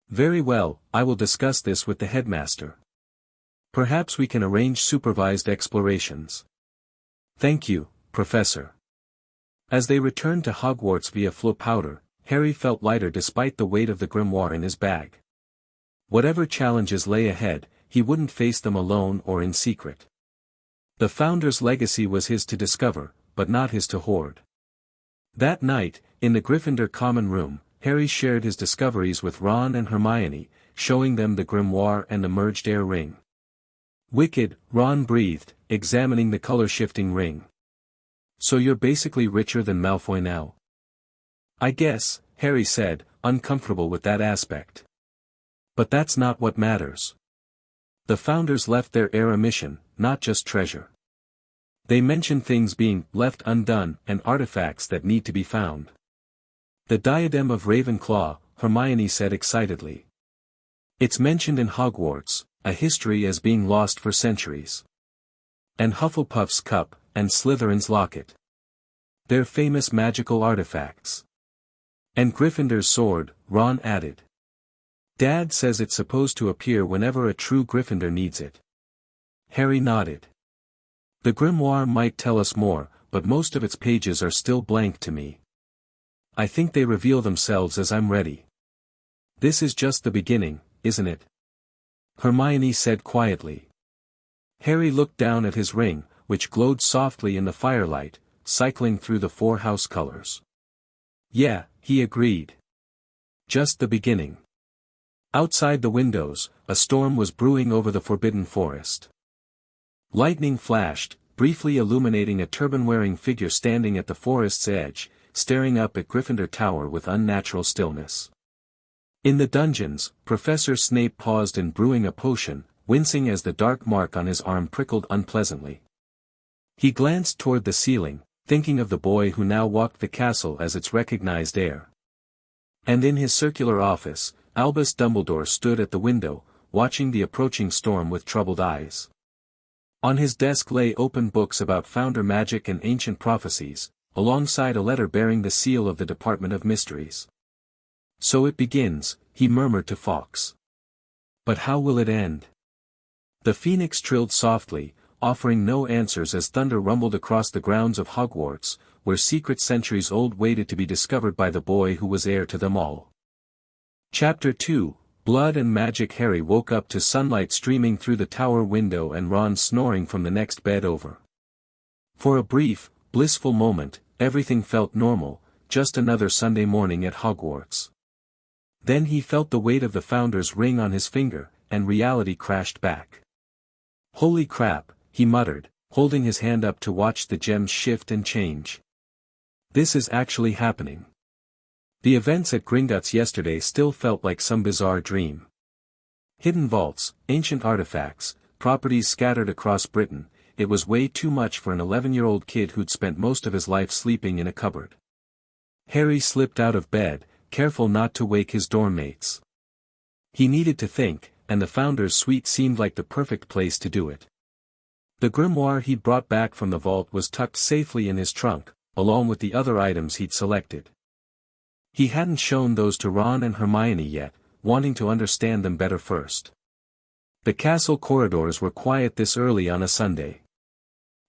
"Very well, I will discuss this with the headmaster. Perhaps we can arrange supervised explorations." "Thank you, Professor." As they returned to Hogwarts via Flo Powder, Harry felt lighter despite the weight of the grimoire in his bag. Whatever challenges lay ahead, he wouldn't face them alone or in secret. The Founder's legacy was his to discover, but not his to hoard. That night, in the Gryffindor common room, Harry shared his discoveries with Ron and Hermione, showing them the grimoire and the merged heir ring. "Wicked," Ron breathed, examining the color-shifting ring. "So you're basically richer than Malfoy now?" "I guess," Harry said, uncomfortable with that aspect. "But that's not what matters. The Founders left their heir a mission, not just treasure. They mention things being left undone and artifacts that need to be found." "The diadem of Ravenclaw," Hermione said excitedly. "It's mentioned in Hogwarts, a history as being lost for centuries. And Hufflepuff's cup, and Slytherin's locket. They're famous magical artifacts. And Gryffindor's sword," Ron added. "Dad says it's supposed to appear whenever a true Gryffindor needs it." Harry nodded. "The grimoire might tell us more, but most of its pages are still blank to me. I think they reveal themselves as I'm ready." "This is just the beginning, isn't it?" Hermione said quietly. Harry looked down at his ring, which glowed softly in the firelight, cycling through the 4 house colors. "Yeah," he agreed. "Just the beginning." Outside the windows, a storm was brewing over the Forbidden Forest. Lightning flashed, briefly illuminating a turban-wearing figure standing at the forest's edge, staring up at Gryffindor Tower with unnatural stillness. In the dungeons, Professor Snape paused in brewing a potion, wincing as the dark mark on his arm prickled unpleasantly. He glanced toward the ceiling, thinking of the boy who now walked the castle as its recognized heir. And in his circular office, Albus Dumbledore stood at the window, watching the approaching storm with troubled eyes. On his desk lay open books about Founder magic and ancient prophecies, alongside a letter bearing the seal of the Department of Mysteries. "So it begins," he murmured to Fawkes. "But how will it end?" The phoenix trilled softly, offering no answers as thunder rumbled across the grounds of Hogwarts, where secret centuries old waited to be discovered by the boy who was heir to them all. Chapter 2, Blood and Magic. Harry woke up to sunlight streaming through the tower window and Ron snoring from the next bed over. For a brief, blissful moment, everything felt normal, just another Sunday morning at Hogwarts. Then he felt the weight of the Founder's ring on his finger, and reality crashed back. "Holy crap," he muttered, holding his hand up to watch the gems shift and change. This is actually happening. The events at Gringotts yesterday still felt like some bizarre dream. Hidden vaults, ancient artifacts, properties scattered across Britain, it was way too much for an 11-year-old kid who'd spent most of his life sleeping in a cupboard. Harry slipped out of bed, careful not to wake his dorm mates. He needed to think, and the Founder's Suite seemed like the perfect place to do it. The grimoire he'd brought back from the vault was tucked safely in his trunk, along with the other items he'd selected. He hadn't shown those to Ron and Hermione yet, wanting to understand them better first. The castle corridors were quiet this early on a Sunday.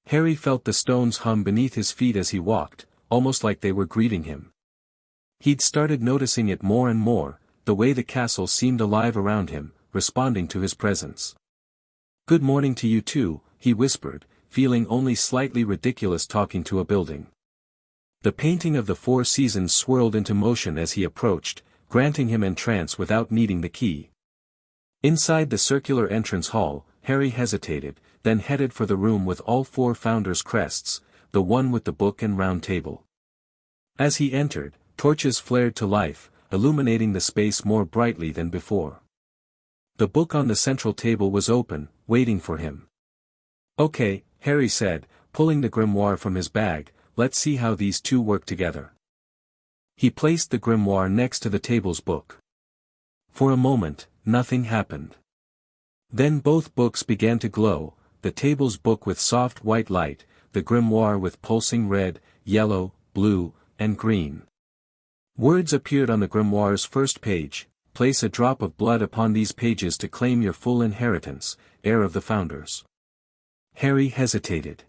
Harry felt the stones hum beneath his feet as he walked, almost like they were greeting him. He'd started noticing it more and more, the way the castle seemed alive around him, responding to his presence. "Good morning to you too," he whispered, feeling only slightly ridiculous talking to a building. The painting of the Four Seasons swirled into motion as he approached, granting him entrance without needing the key. Inside the circular entrance hall, Harry hesitated, then headed for the room with all four founders' crests, the one with the book and round table. As he entered, torches flared to life, illuminating the space more brightly than before. The book on the central table was open, waiting for him. "Okay," Harry said, pulling the grimoire from his bag, "let's see how these two work together." He placed the grimoire next to the table's book. For a moment, nothing happened. Then both books began to glow, the table's book with soft white light, the grimoire with pulsing red, yellow, blue, and green. Words appeared on the grimoire's first page: "Place a drop of blood upon these pages to claim your full inheritance, heir of the founders." Harry hesitated.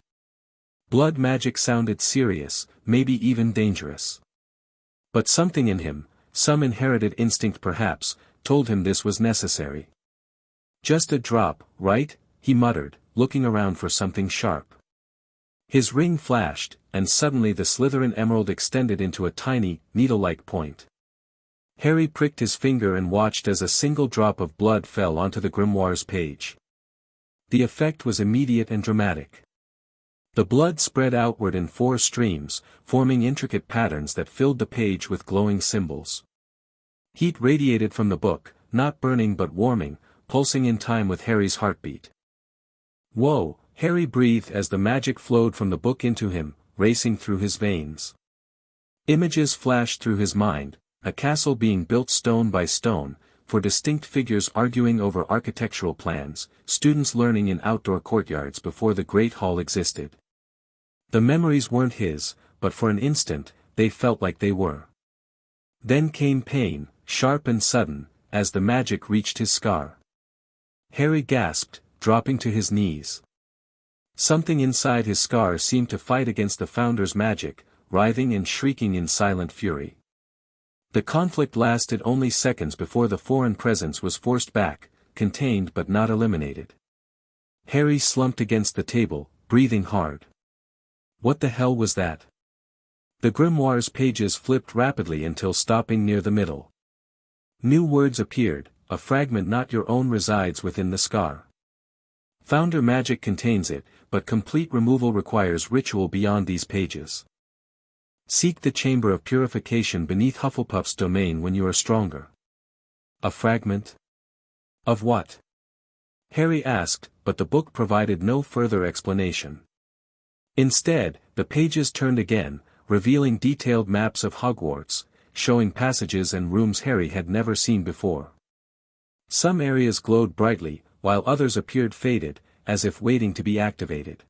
Blood magic sounded serious, maybe even dangerous. But something in him, some inherited instinct perhaps, told him this was necessary. "Just a drop, right?" he muttered, looking around for something sharp. His ring flashed, and suddenly the Slytherin emerald extended into a tiny, needle-like point. Harry pricked his finger and watched as a single drop of blood fell onto the grimoire's page. The effect was immediate and dramatic. The blood spread outward in 4 streams, forming intricate patterns that filled the page with glowing symbols. Heat radiated from the book, not burning but warming, pulsing in time with Harry's heartbeat. "Whoa," Harry breathed as the magic flowed from the book into him, racing through his veins. Images flashed through his mind, a castle being built stone by stone, for distinct figures arguing over architectural plans, students learning in outdoor courtyards before the Great Hall existed. The memories weren't his, but for an instant, they felt like they were. Then came pain, sharp and sudden, as the magic reached his scar. Harry gasped, dropping to his knees. Something inside his scar seemed to fight against the Founder's magic, writhing and shrieking in silent fury. The conflict lasted only seconds before the foreign presence was forced back, contained but not eliminated. Harry slumped against the table, breathing hard. What the hell was that? The grimoire's pages flipped rapidly until stopping near the middle. New words appeared: "A fragment not your own resides within the scar. Founder magic contains it, but complete removal requires ritual beyond these pages. Seek the chamber of purification beneath Hufflepuff's domain when you are stronger." A fragment? Of what? Harry asked, but the book provided no further explanation. Instead, the pages turned again, revealing detailed maps of Hogwarts, showing passages and rooms Harry had never seen before. Some areas glowed brightly, while others appeared faded, as if waiting to be activated.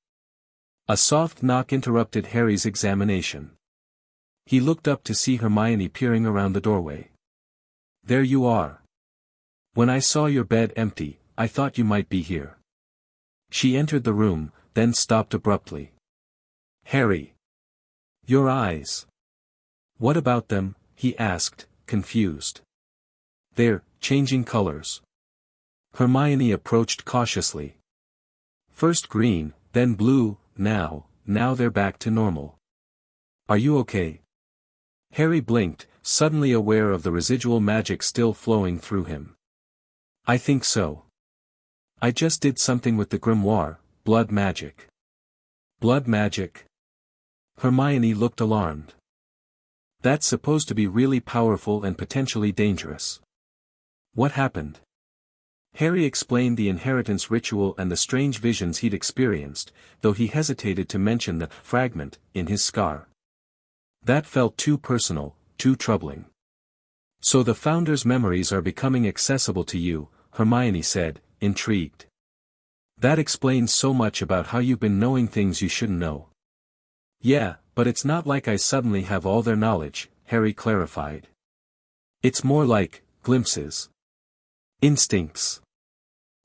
A soft knock interrupted Harry's examination. He looked up to see Hermione peering around the doorway. "There you are. When I saw your bed empty, I thought you might be here." She entered the room, then stopped abruptly. "Harry. Your eyes. What about them?" he asked, confused. "They're changing colors." Hermione approached cautiously. "First green, then blue, now they're back to normal. Are you okay?" Harry blinked, suddenly aware of the residual magic still flowing through him. "I think so. I just did something with the grimoire, blood magic." Blood magic? Hermione looked alarmed. That's supposed to be really powerful and potentially dangerous. What happened? Harry explained the inheritance ritual and the strange visions he'd experienced, though he hesitated to mention the fragment in his scar. That felt too personal, too troubling. So the Founder's memories are becoming accessible to you, Hermione said, intrigued. That explains so much about how you've been knowing things you shouldn't know. Yeah, but it's not like I suddenly have all their knowledge, Harry clarified. It's more like glimpses. Instincts.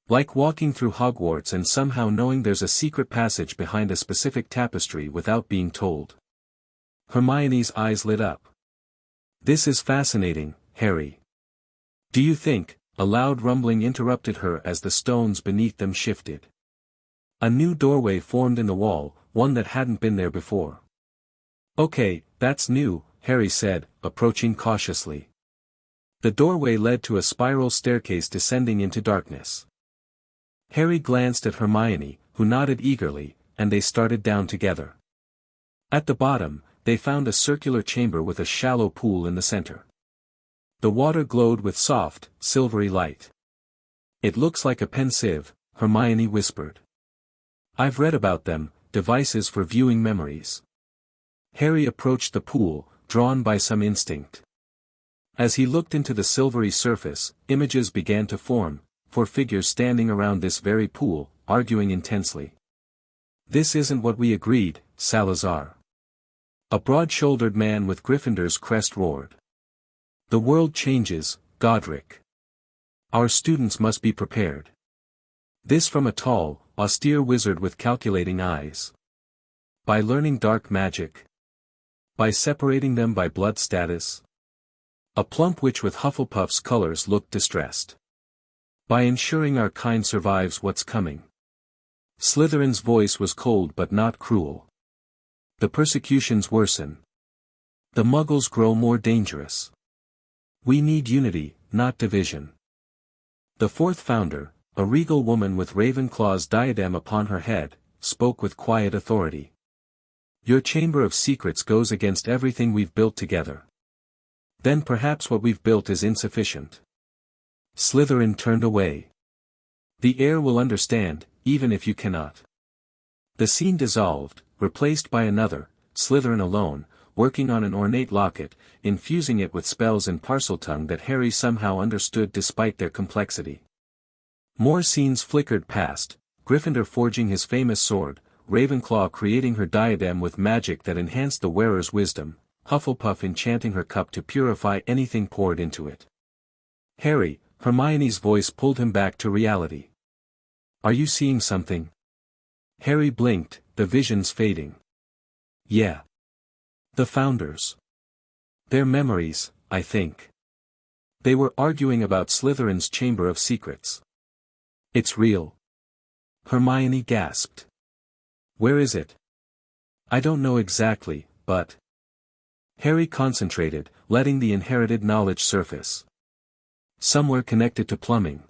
Like walking through Hogwarts and somehow knowing there's a secret passage behind a specific tapestry without being told. Hermione's eyes lit up. This is fascinating, Harry. Do you think? A loud rumbling interrupted her as the stones beneath them shifted. A new doorway formed in the wall, one that hadn't been there before. Okay, that's new, Harry said, approaching cautiously. The doorway led to a spiral staircase descending into darkness. Harry glanced at Hermione, who nodded eagerly, and they started down together. At the bottom, they found a circular chamber with a shallow pool in the center. The water glowed with soft, silvery light. It looks like a pensieve, Hermione whispered. I've read about them, devices for viewing memories. Harry approached the pool, drawn by some instinct. As he looked into the silvery surface, images began to form, for figures standing around this very pool, arguing intensely. This isn't what we agreed, Salazar. A broad-shouldered man with Gryffindor's crest roared. The world changes, Godric. Our students must be prepared. This from a tall, austere wizard with calculating eyes. By learning dark magic. By separating them by blood status. A plump witch with Hufflepuff's colors looked distressed. By ensuring our kind survives what's coming. Slytherin's voice was cold but not cruel. The persecutions worsen. The Muggles grow more dangerous. We need unity, not division. The fourth founder, a regal woman with Ravenclaw's diadem upon her head, spoke with quiet authority. Your Chamber of Secrets goes against everything we've built together. Then perhaps what we've built is insufficient. Slytherin turned away. The heir will understand, even if you cannot. The scene dissolved, replaced by another, Slytherin alone, working on an ornate locket, infusing it with spells in Parseltongue that Harry somehow understood despite their complexity. More scenes flickered past, Gryffindor forging his famous sword, Ravenclaw creating her diadem with magic that enhanced the wearer's wisdom, Hufflepuff enchanting her cup to purify anything poured into it. Harry, Hermione's voice pulled him back to reality. Are you seeing something? Harry blinked, the visions fading. Yeah. The Founders. Their memories, I think. They were arguing about Slytherin's Chamber of Secrets. It's real. Hermione gasped. Where is it? I don't know exactly, but... Harry concentrated, letting the inherited knowledge surface. Somewhere connected to plumbing.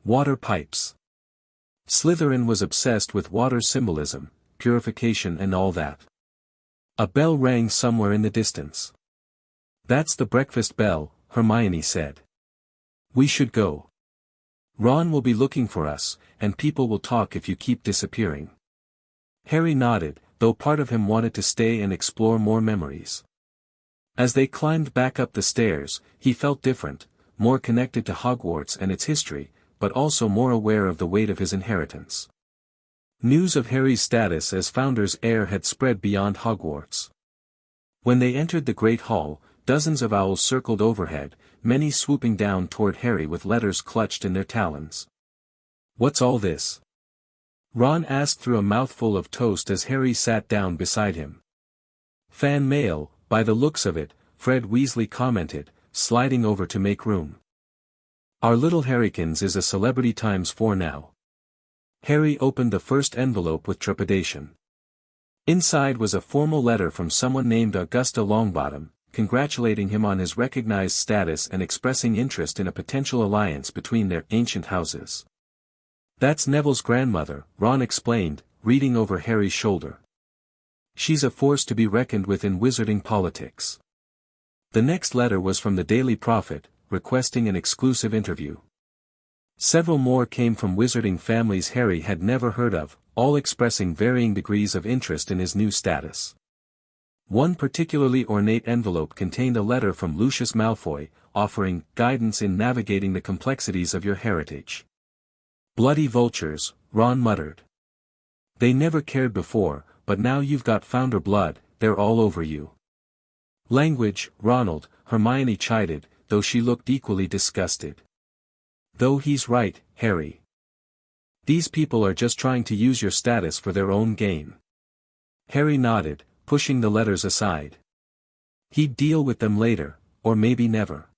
Water pipes. Slytherin was obsessed with water symbolism, purification and all that. A bell rang somewhere in the distance. That's the breakfast bell, Hermione said. We should go. Ron will be looking for us, and people will talk if you keep disappearing. Harry nodded, though part of him wanted to stay and explore more memories. As they climbed back up the stairs, he felt different, more connected to Hogwarts and its history, but also more aware of the weight of his inheritance. News of Harry's status as Founder's heir had spread beyond Hogwarts. When they entered the Great Hall, dozens of owls circled overhead, many swooping down toward Harry with letters clutched in their talons. What's all this? Ron asked through a mouthful of toast as Harry sat down beside him. Fan mail, by the looks of it, Fred Weasley commented, sliding over to make room. Our little Harrykins is a celebrity ×4 now. Harry opened the first envelope with trepidation. Inside was a formal letter from someone named Augusta Longbottom, congratulating him on his recognized status and expressing interest in a potential alliance between their ancient houses. That's Neville's grandmother, Ron explained, reading over Harry's shoulder. "She's a force to be reckoned with in wizarding politics." The next letter was from the Daily Prophet, requesting an exclusive interview. Several more came from wizarding families Harry had never heard of, all expressing varying degrees of interest in his new status. One particularly ornate envelope contained a letter from Lucius Malfoy, offering guidance in navigating the complexities of your heritage. "Bloody vultures," Ron muttered. "They never cared before, but now you've got founder blood, they're all over you." "Language, Ronald," Hermione chided, though she looked equally disgusted. "Though he's right, Harry. These people are just trying to use your status for their own gain." Harry nodded, pushing the letters aside. He'd deal with them later, or maybe never.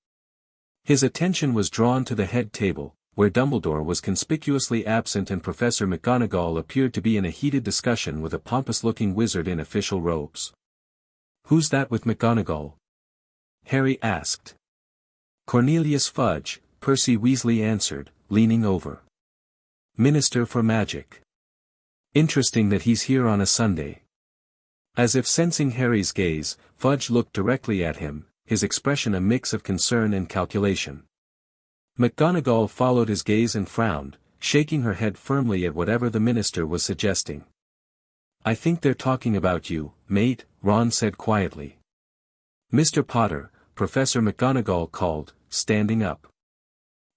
His attention was drawn to the head table, where Dumbledore was conspicuously absent and Professor McGonagall appeared to be in a heated discussion with a pompous-looking wizard in official robes. "Who's that with McGonagall?" Harry asked. "Cornelius Fudge," Percy Weasley answered, leaning over. "Minister for Magic. Interesting that he's here on a Sunday." As if sensing Harry's gaze, Fudge looked directly at him, his expression a mix of concern and calculation. McGonagall followed his gaze and frowned, shaking her head firmly at whatever the minister was suggesting. "I think they're talking about you, mate," Ron said quietly. "Mr. Potter," Professor McGonagall called, standing up.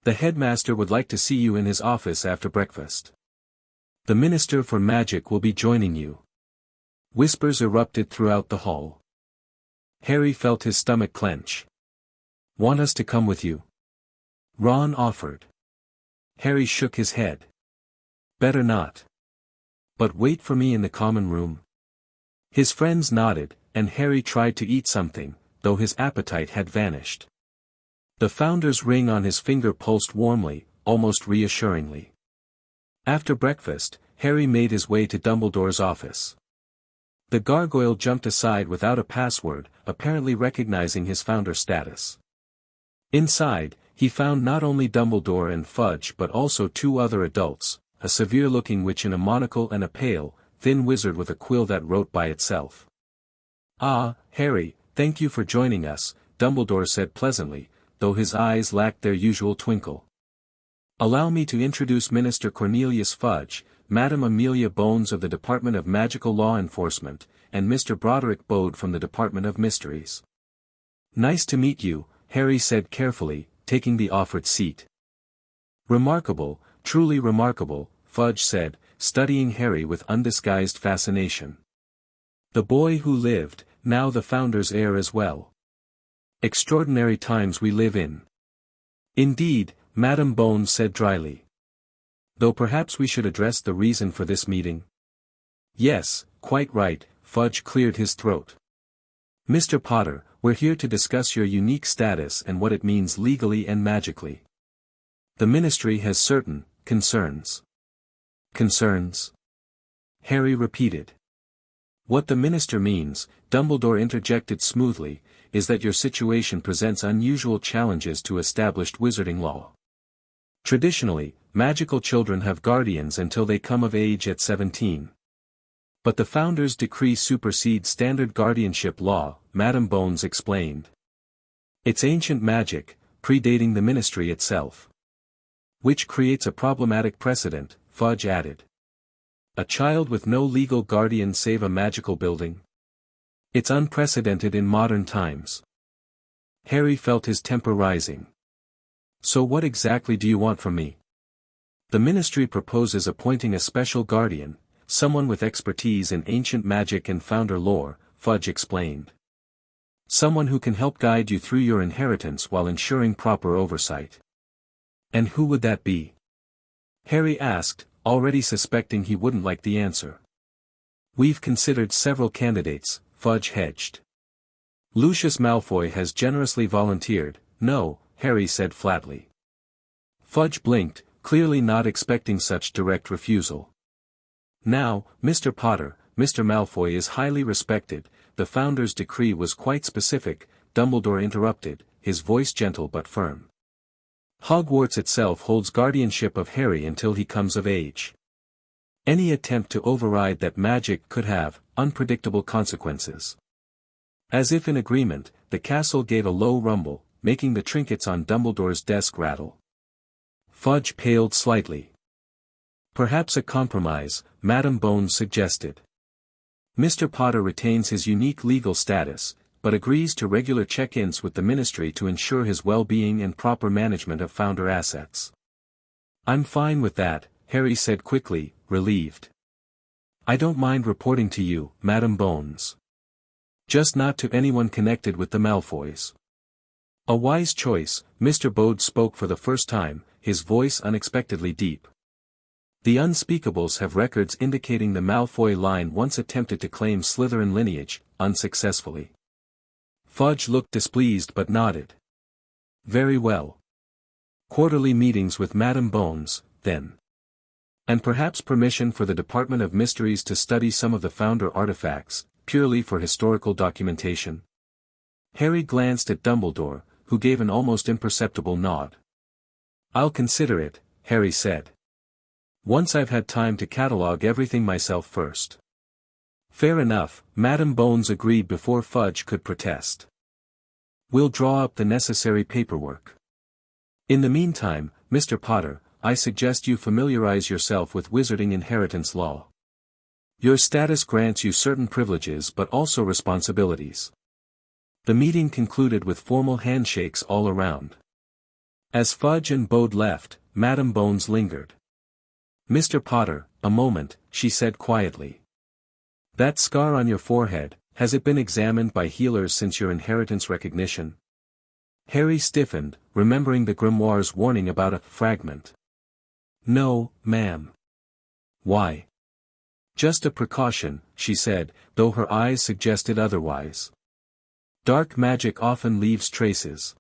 "The headmaster would like to see you in his office after breakfast. The Minister for Magic will be joining you." Whispers erupted throughout the hall. Harry felt his stomach clench. "Want us to come with you?" Ron offered. Harry shook his head. "Better not. But wait for me in the common room." His friends nodded, and Harry tried to eat something, though his appetite had vanished. The Founder's ring on his finger pulsed warmly, almost reassuringly. After breakfast, Harry made his way to Dumbledore's office. The gargoyle jumped aside without a password, apparently recognizing his founder status. Inside, he found not only Dumbledore and Fudge but also two other adults, a severe-looking witch in a monocle and a pale, thin wizard with a quill that wrote by itself. "Ah, Harry, thank you for joining us," Dumbledore said pleasantly, though his eyes lacked their usual twinkle. "Allow me to introduce Minister Cornelius Fudge, Madame Amelia Bones of the Department of Magical Law Enforcement, and Mr. Broderick Bode from the Department of Mysteries." "Nice to meet you," Harry said carefully, taking the offered seat. "Remarkable, truly remarkable," Fudge said, studying Harry with undisguised fascination. "The boy who lived, now the Founder's heir as well. Extraordinary times we live in." "Indeed," Madame Bones said dryly. "Though perhaps we should address the reason for this meeting." "Yes, quite right," Fudge cleared his throat. "Mr. Potter, we're here to discuss your unique status and what it means legally and magically. The Ministry has certain concerns." "Concerns?" Harry repeated. "What the Minister means," Dumbledore interjected smoothly, "is that your situation presents unusual challenges to established wizarding law. Traditionally, magical children have guardians until they come of age at 17. But the Founder's decree supersedes standard guardianship law," Madame Bones explained. "It's ancient magic, predating the Ministry itself. Which creates a problematic precedent," Fudge added. "A child with no legal guardian save a magical building? It's unprecedented in modern times." Harry felt his temper rising. "So what exactly do you want from me?" "The Ministry proposes appointing a special guardian, someone with expertise in ancient magic and Founder lore," Fudge explained. "Someone who can help guide you through your inheritance while ensuring proper oversight." "And who would that be?" Harry asked, already suspecting he wouldn't like the answer. "We've considered several candidates," Fudge hedged. "Lucius Malfoy has generously volunteered." "No," Harry said flatly. Fudge blinked, clearly not expecting such direct refusal. "Now, Mr. Potter, Mr. Malfoy is highly respected, the Founder's decree was quite specific," Dumbledore interrupted, his voice gentle but firm. "Hogwarts itself holds guardianship of Harry until he comes of age. Any attempt to override that magic could have unpredictable consequences. As if in agreement, the castle gave a low rumble, making the trinkets on Dumbledore's desk rattle. Fudge paled slightly. Perhaps a compromise, Madam Bones suggested. Mr. Potter retains his unique legal status, but agrees to regular check-ins with the Ministry to ensure his well-being and proper management of Founder assets. I'm fine with that, Harry said quickly, relieved. I don't mind reporting to you, Madam Bones. Just not to anyone connected with the Malfoys. A wise choice, Mr. Bode spoke for the first time, his voice unexpectedly deep. The Unspeakables have records indicating the Malfoy line once attempted to claim Slytherin lineage, unsuccessfully. Fudge looked displeased but nodded. Very well. Quarterly meetings with Madam Bones, then. And perhaps permission for the Department of Mysteries to study some of the Founder artifacts, purely for historical documentation. Harry glanced at Dumbledore, who gave an almost imperceptible nod. I'll consider it, Harry said. Once I've had time to catalogue everything myself first. Fair enough, Madam Bones agreed before Fudge could protest. We'll draw up the necessary paperwork. In the meantime, Mr. Potter, I suggest you familiarize yourself with wizarding inheritance law. Your status grants you certain privileges but also responsibilities. The meeting concluded with formal handshakes all around. As Fudge and Bode left, Madam Bones lingered. Mr. Potter, a moment, she said quietly. That scar on your forehead, has it been examined by healers since your inheritance recognition? Harry stiffened, remembering the grimoire's warning about a fragment. No, ma'am. Why? Just a precaution, she said, though her eyes suggested otherwise. Dark magic often leaves traces.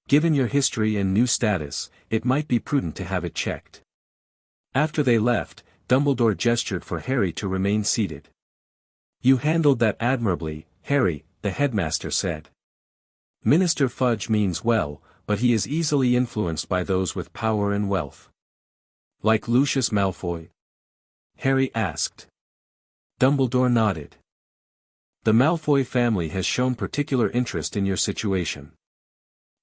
Given your history and new status, it might be prudent to have it checked. After they left, Dumbledore gestured for Harry to remain seated. You handled that admirably, Harry, the headmaster said. Minister Fudge means well, but he is easily influenced by those with power and wealth. Like Lucius Malfoy? Harry asked. Dumbledore nodded. The Malfoy family has shown particular interest in your situation.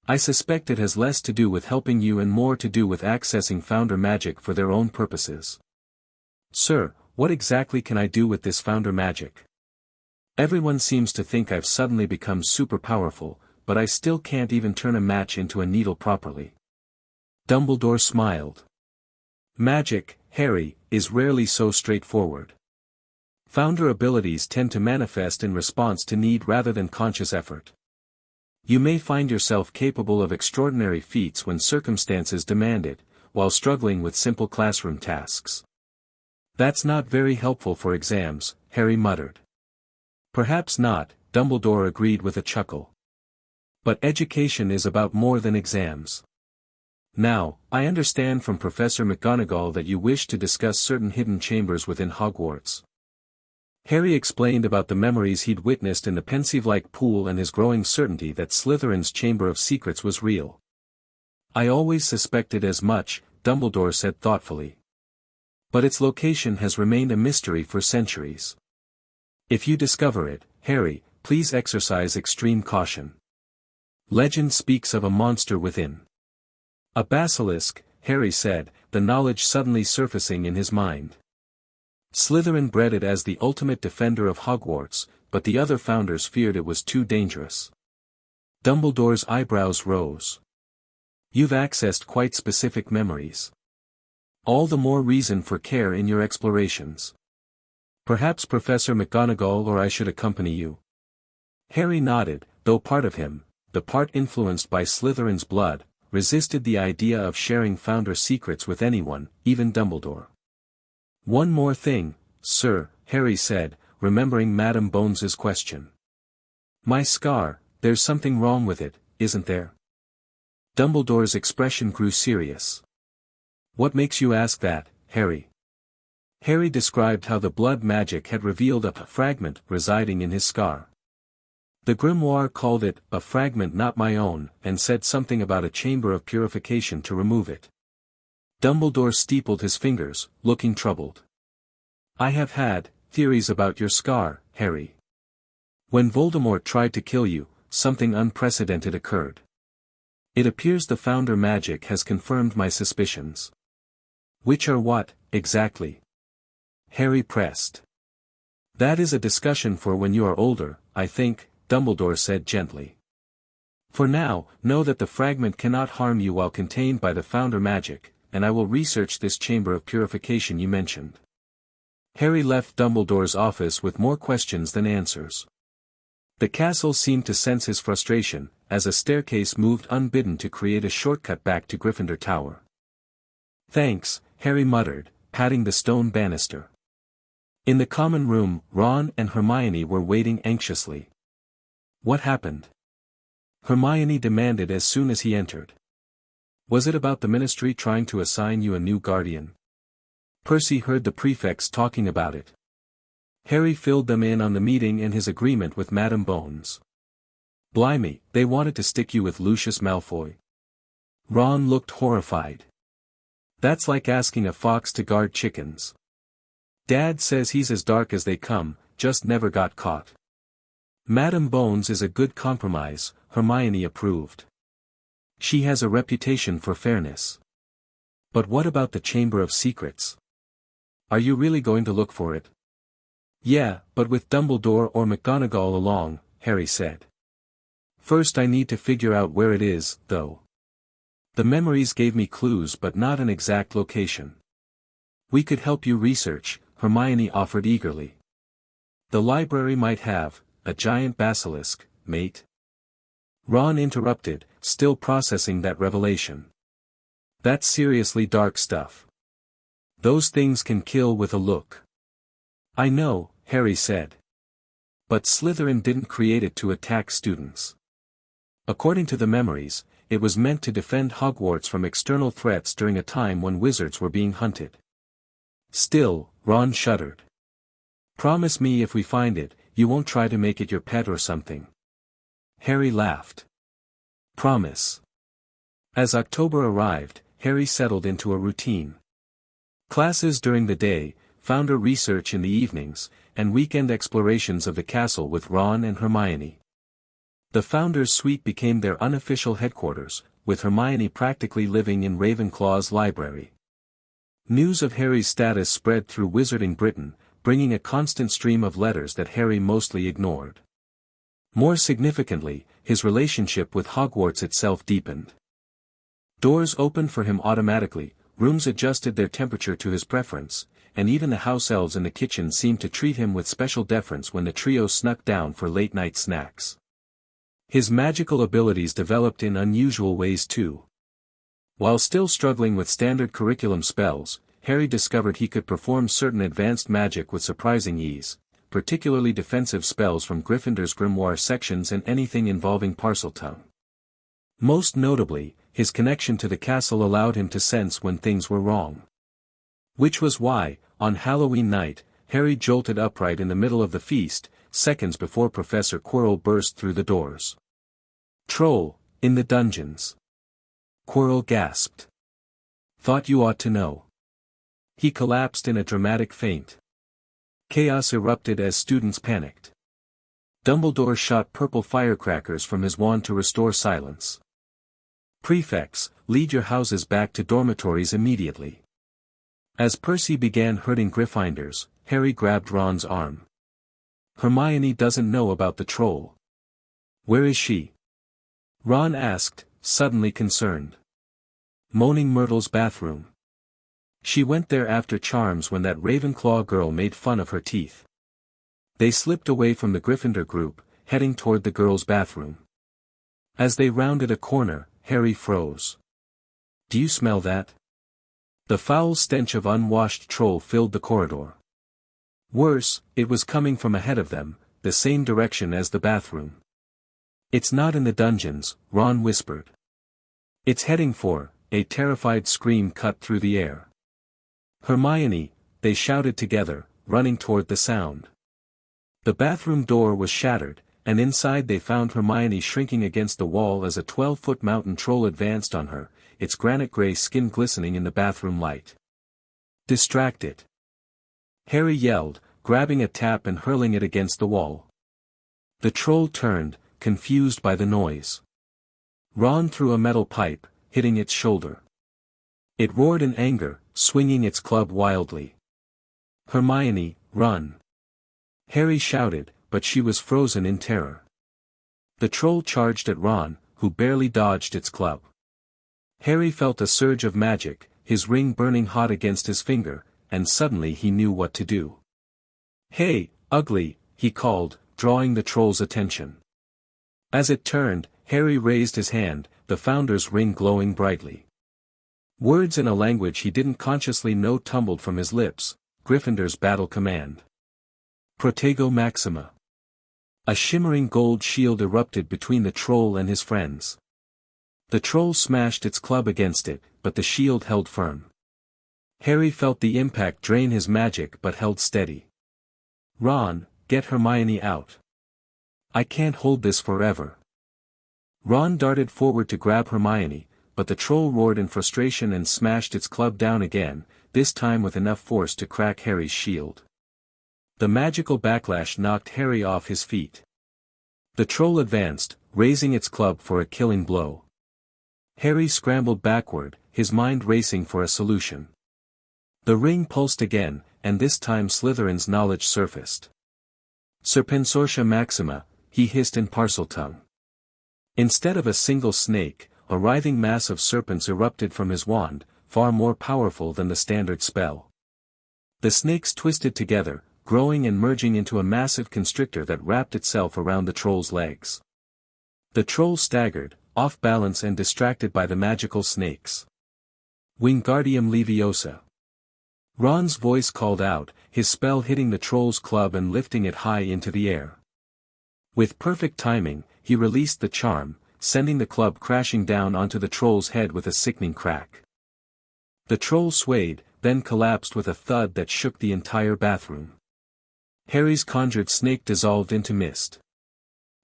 I suspect it has less to do with helping you and more to do with accessing Founder magic for their own purposes. Sir, what exactly can I do with this Founder magic? Everyone seems to think I've suddenly become super powerful, but I still can't even turn a match into a needle properly. Dumbledore smiled. Magic, Harry, is rarely so straightforward. Founder abilities tend to manifest in response to need rather than conscious effort. You may find yourself capable of extraordinary feats when circumstances demand it, while struggling with simple classroom tasks. That's not very helpful for exams, Harry muttered. Perhaps not, Dumbledore agreed with a chuckle. But education is about more than exams. Now, I understand from Professor McGonagall that you wish to discuss certain hidden chambers within Hogwarts. Harry explained about the memories he'd witnessed in the Pensieve-like pool and his growing certainty that Slytherin's Chamber of Secrets was real. I always suspected as much, Dumbledore said thoughtfully. But its location has remained a mystery for centuries. If you discover it, Harry, please exercise extreme caution. Legend speaks of a monster within. A basilisk, Harry said, the knowledge suddenly surfacing in his mind. Slytherin bred it as the ultimate defender of Hogwarts, but the other founders feared it was too dangerous. Dumbledore's eyebrows rose. You've accessed quite specific memories. All the more reason for care in your explorations. Perhaps Professor McGonagall or I should accompany you. Harry nodded, though part of him, the part influenced by Slytherin's blood, resisted the idea of sharing Founder secrets with anyone, even Dumbledore. One more thing, sir, Harry said, remembering Madam Bones's question. My scar, there's something wrong with it, isn't there? Dumbledore's expression grew serious. What makes you ask that, Harry? Harry described how the blood magic had revealed a fragment residing in his scar. The grimoire called it a fragment not my own, and said something about a chamber of purification to remove it. Dumbledore steepled his fingers, looking troubled. I have had theories about your scar, Harry. When Voldemort tried to kill you, something unprecedented occurred. It appears the founder magic has confirmed my suspicions. Which are what, exactly? Harry pressed. That is a discussion for when you are older, I think, Dumbledore said gently. For now, know that the fragment cannot harm you while contained by the founder magic, and I will research this chamber of purification you mentioned. Harry left Dumbledore's office with more questions than answers. The castle seemed to sense his frustration, as a staircase moved unbidden to create a shortcut back to Gryffindor Tower. Thanks, Harry muttered, patting the stone banister. In the common room, Ron and Hermione were waiting anxiously. What happened? Hermione demanded as soon as he entered. Was it about the ministry trying to assign you a new guardian? Percy heard the prefects talking about it. Harry filled them in on the meeting and his agreement with Madame Bones. Blimey, they wanted to stick you with Lucius Malfoy. Ron looked horrified. That's like asking a fox to guard chickens. Dad says he's as dark as they come, just never got caught. Madame Bones is a good compromise, Hermione approved. She has a reputation for fairness. But what about the Chamber of Secrets? Are you really going to look for it? Yeah, but with Dumbledore or McGonagall along, Harry said. First I need to figure out where it is, though. The memories gave me clues but not an exact location. We could help you research, Hermione offered eagerly. The library might have a giant basilisk, mate. Ron interrupted, still processing that revelation. That's seriously dark stuff. Those things can kill with a look. I know, Harry said. But Slytherin didn't create it to attack students. According to the memories, it was meant to defend Hogwarts from external threats during a time when wizards were being hunted. Still, Ron shuddered. Promise me if we find it, you won't try to make it your pet or something. Harry laughed. Promise. As October arrived, Harry settled into a routine. Classes during the day, founder research in the evenings, and weekend explorations of the castle with Ron and Hermione. The founder's suite became their unofficial headquarters, with Hermione practically living in Ravenclaw's library. News of Harry's status spread through Wizarding Britain, bringing a constant stream of letters that Harry mostly ignored. More significantly, his relationship with Hogwarts itself deepened. Doors opened for him automatically, rooms adjusted their temperature to his preference, and even the house elves in the kitchen seemed to treat him with special deference when the trio snuck down for late-night snacks. His magical abilities developed in unusual ways too. While still struggling with standard curriculum spells, Harry discovered he could perform certain advanced magic with surprising ease, particularly defensive spells from Gryffindor's grimoire sections and anything involving Parseltongue. Most notably, his connection to the castle allowed him to sense when things were wrong. Which was why, on Halloween night, Harry jolted upright in the middle of the feast, seconds before Professor Quirrell burst through the doors. Troll, in the dungeons. Quirrell gasped. Thought you ought to know. He collapsed in a dramatic faint. Chaos erupted as students panicked. Dumbledore shot purple firecrackers from his wand to restore silence. Prefects, lead your houses back to dormitories immediately. As Percy began herding Gryffindors, Harry grabbed Ron's arm. Hermione doesn't know about the troll. Where is she? Ron asked, suddenly concerned. Moaning Myrtle's bathroom. She went there after Charms when that Ravenclaw girl made fun of her teeth. They slipped away from the Gryffindor group, heading toward the girls' bathroom. As they rounded a corner, Harry froze. Do you smell that? The foul stench of unwashed troll filled the corridor. Worse, it was coming from ahead of them, the same direction as the bathroom. It's not in the dungeons, Ron whispered. It's heading for, a terrified scream cut through the air. Hermione, they shouted together, running toward the sound. The bathroom door was shattered, and inside they found Hermione shrinking against the wall as a 12-foot mountain troll advanced on her, its granite-gray skin glistening in the bathroom light. Distract it. Harry yelled, grabbing a tap and hurling it against the wall. The troll turned, confused by the noise. Ron threw a metal pipe, hitting its shoulder. It roared in anger, swinging its club wildly. "Hermione, run!" Harry shouted, but she was frozen in terror. The troll charged at Ron, who barely dodged its club. Harry felt a surge of magic, his ring burning hot against his finger, and suddenly he knew what to do. "Hey, ugly," he called, drawing the troll's attention. As it turned, Harry raised his hand, the Founder's ring glowing brightly. Words in a language he didn't consciously know tumbled from his lips, Gryffindor's battle command. Protego Maxima. A shimmering gold shield erupted between the troll and his friends. The troll smashed its club against it, but the shield held firm. Harry felt the impact drain his magic but held steady. "Ron, get Hermione out. I can't hold this forever." Ron darted forward to grab Hermione, but the troll roared in frustration and smashed its club down again, this time with enough force to crack Harry's shield. The magical backlash knocked Harry off his feet. The troll advanced, raising its club for a killing blow. Harry scrambled backward, his mind racing for a solution. The ring pulsed again, and this time Slytherin's knowledge surfaced. "Serpensortia Maxima," he hissed in Parseltongue. Instead of a single snake, a writhing mass of serpents erupted from his wand, far more powerful than the standard spell. The snakes twisted together, growing and merging into a massive constrictor that wrapped itself around the troll's legs. The troll staggered, off balance and distracted by the magical snakes. "Wingardium Leviosa." Ron's voice called out, his spell hitting the troll's club and lifting it high into the air. With perfect timing, he released the charm, sending the club crashing down onto the troll's head with a sickening crack. The troll swayed, then collapsed with a thud that shook the entire bathroom. Harry's conjured snake dissolved into mist.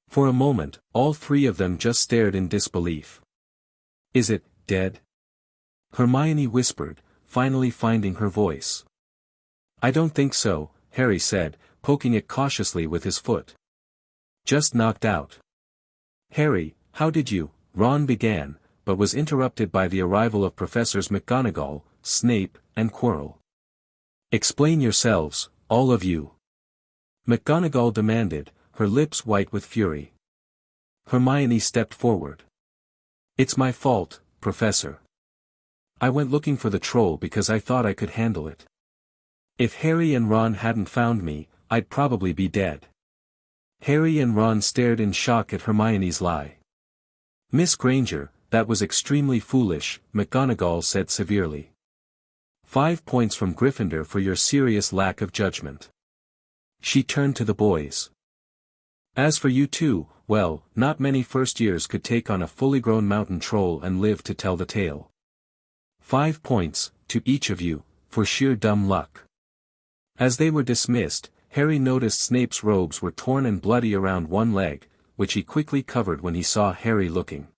For a moment, all three of them just stared in disbelief. "Is it dead?" Hermione whispered, finally finding her voice. "I don't think so," Harry said, poking it cautiously with his foot. "Just knocked out." "Harry, how did you?" Ron began, but was interrupted by the arrival of Professors McGonagall, Snape, and Quirrell. "Explain yourselves, all of you," McGonagall demanded, her lips white with fury. Hermione stepped forward. "It's my fault, Professor. I went looking for the troll because I thought I could handle it. If Harry and Ron hadn't found me, I'd probably be dead." Harry and Ron stared in shock at Hermione's lie. "Miss Granger, that was extremely foolish," McGonagall said severely. 5 points from Gryffindor for your serious lack of judgment." She turned to the boys. "As for you two, well, not many first-years could take on a fully grown mountain troll and live to tell the tale. 5 points, to each of you, for sheer dumb luck." As they were dismissed, Harry noticed Snape's robes were torn and bloody around one leg, which he quickly covered when he saw Harry looking.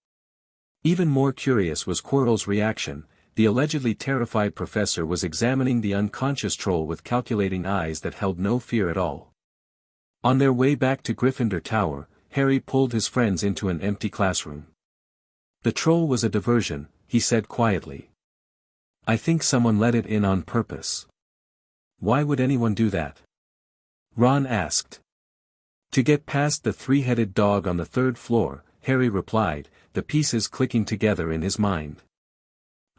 Even more curious was Quirrell's reaction. The allegedly terrified professor was examining the unconscious troll with calculating eyes that held no fear at all. On their way back to Gryffindor Tower, Harry pulled his friends into an empty classroom. "The troll was a diversion," he said quietly. "I think someone let it in on purpose." "Why would anyone do that?" Ron asked. "To get past the three-headed dog on the 3rd floor," Harry replied, the pieces clicking together in his mind.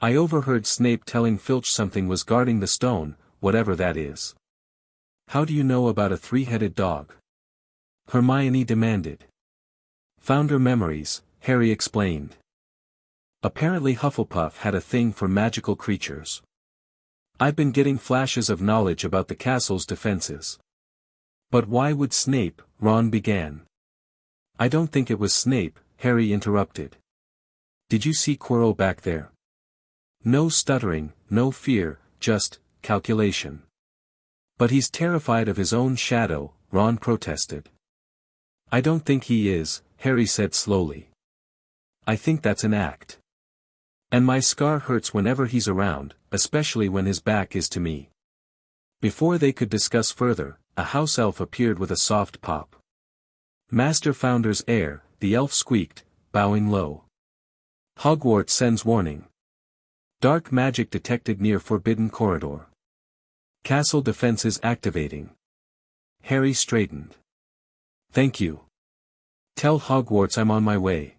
"I overheard Snape telling Filch something was guarding the stone, whatever that is." "How do you know about a three-headed dog?" Hermione demanded. "Founder memories," Harry explained. "Apparently Hufflepuff had a thing for magical creatures. I've been getting flashes of knowledge about the castle's defenses." "But why would Snape?" Ron began. "I don't think it was Snape," Harry interrupted. "Did you see Quirrell back there?" "No stuttering, no fear, just calculation." "But he's terrified of his own shadow," Ron protested. "I don't think he is," Harry said slowly. "I think that's an act. And my scar hurts whenever he's around, especially when his back is to me." Before they could discuss further, a house elf appeared with a soft pop. "Master Founder's heir," the elf squeaked, bowing low. "Hogwarts sends warning. Dark magic detected near forbidden corridor. Castle defenses activating." Harry straightened. "Thank you. Tell Hogwarts I'm on my way."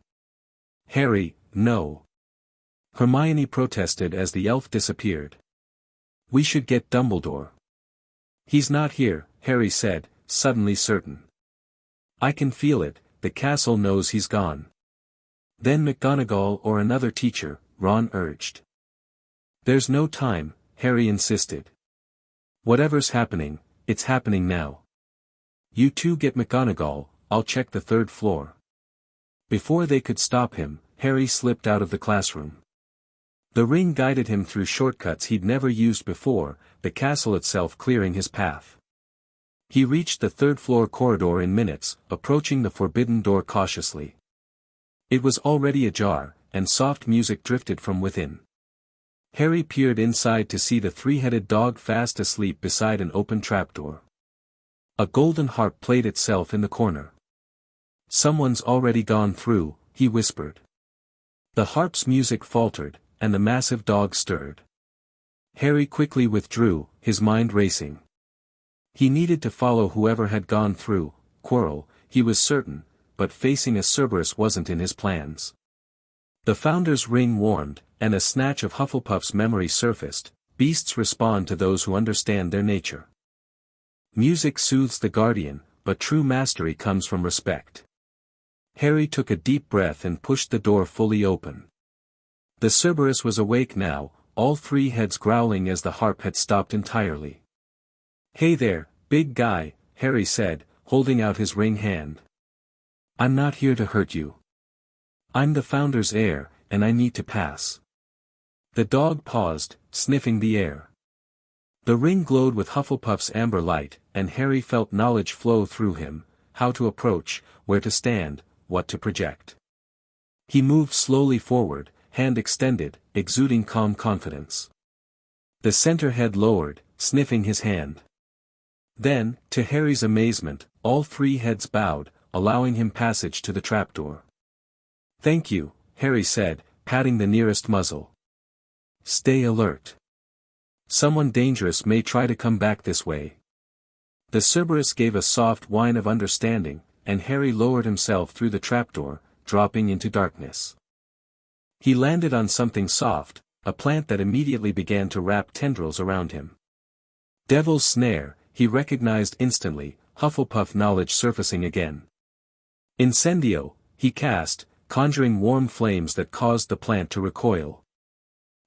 "Harry, no." Hermione protested as the elf disappeared. "We should get Dumbledore." "He's not here," Harry said, suddenly certain. "I can feel it, the castle knows he's gone." "Then McGonagall or another teacher," Ron urged. "There's no time," Harry insisted. "Whatever's happening, it's happening now. You two get McGonagall, I'll check the third floor." Before they could stop him, Harry slipped out of the classroom. The ring guided him through shortcuts he'd never used before, the castle itself clearing his path. He reached the third-floor corridor in minutes, approaching the forbidden door cautiously. It was already ajar, and soft music drifted from within. Harry peered inside to see the three-headed dog fast asleep beside an open trapdoor. A golden harp played itself in the corner. "Someone's already gone through," he whispered. The harp's music faltered, and the massive dog stirred. Harry quickly withdrew, his mind racing. He needed to follow whoever had gone through, Quirrell, he was certain, but facing a Cerberus wasn't in his plans. The Founder's ring warmed, and a snatch of Hufflepuff's memory surfaced. Beasts respond to those who understand their nature. Music soothes the guardian, but true mastery comes from respect. Harry took a deep breath and pushed the door fully open. The Cerberus was awake now, all three heads growling as the harp had stopped entirely. "Hey there, big guy," Harry said, holding out his ring hand. "I'm not here to hurt you. I'm the Founder's heir, and I need to pass." The dog paused, sniffing the air. The ring glowed with Hufflepuff's amber light, and Harry felt knowledge flow through him, how to approach, where to stand, what to project. He moved slowly forward, hand extended, exuding calm confidence. The center head lowered, sniffing his hand. Then, to Harry's amazement, all three heads bowed, allowing him passage to the trapdoor. "Thank you," Harry said, patting the nearest muzzle. "Stay alert. Someone dangerous may try to come back this way." The Cerberus gave a soft whine of understanding, and Harry lowered himself through the trapdoor, dropping into darkness. He landed on something soft, a plant that immediately began to wrap tendrils around him. Devil's Snare, he recognized instantly, Hufflepuff knowledge surfacing again. Incendio, he cast, conjuring warm flames that caused the plant to recoil.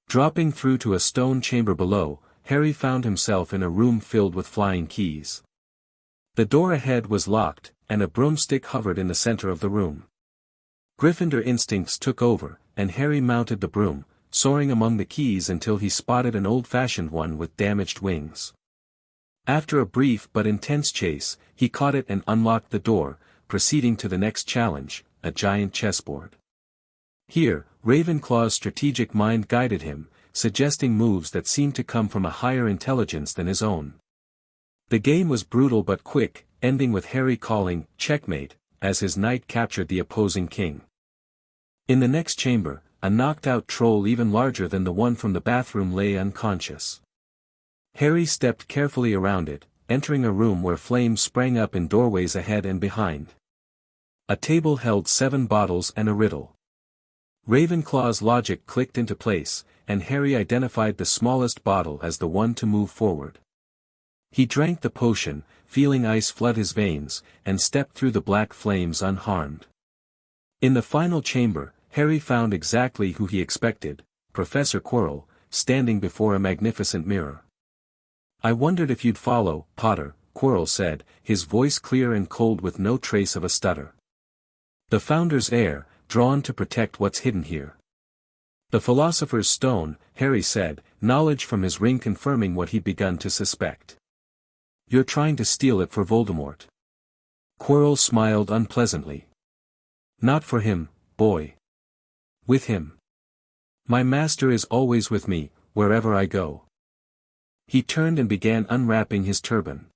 Dropping through to a stone chamber below, Harry found himself in a room filled with flying keys. The door ahead was locked, and a broomstick hovered in the center of the room. Gryffindor instincts took over, and Harry mounted the broom, soaring among the keys until he spotted an old-fashioned one with damaged wings. After a brief but intense chase, he caught it and unlocked the door, proceeding to the next challenge, a giant chessboard. Here, Ravenclaw's strategic mind guided him, suggesting moves that seemed to come from a higher intelligence than his own. The game was brutal but quick, ending with Harry calling, "Checkmate," as his knight captured the opposing king. In the next chamber, a knocked-out troll even larger than the one from the bathroom lay unconscious. Harry stepped carefully around it, entering a room where flames sprang up in doorways ahead and behind. A table held 7 bottles and a riddle. Ravenclaw's logic clicked into place, and Harry identified the smallest bottle as the one to move forward. He drank the potion, feeling ice flood his veins, and stepped through the black flames unharmed. In the final chamber, Harry found exactly who he expected, Professor Quirrell, standing before a magnificent mirror. "I wondered if you'd follow, Potter," Quirrell said, his voice clear and cold with no trace of a stutter. "The Founder's heir, drawn to protect what's hidden here." "The Philosopher's Stone," Harry said, knowledge from his ring confirming what he'd begun to suspect. "You're trying to steal it for Voldemort." Quirrell smiled unpleasantly. "Not for him, boy. With him. My master is always with me, wherever I go." He turned and began unwrapping his turban.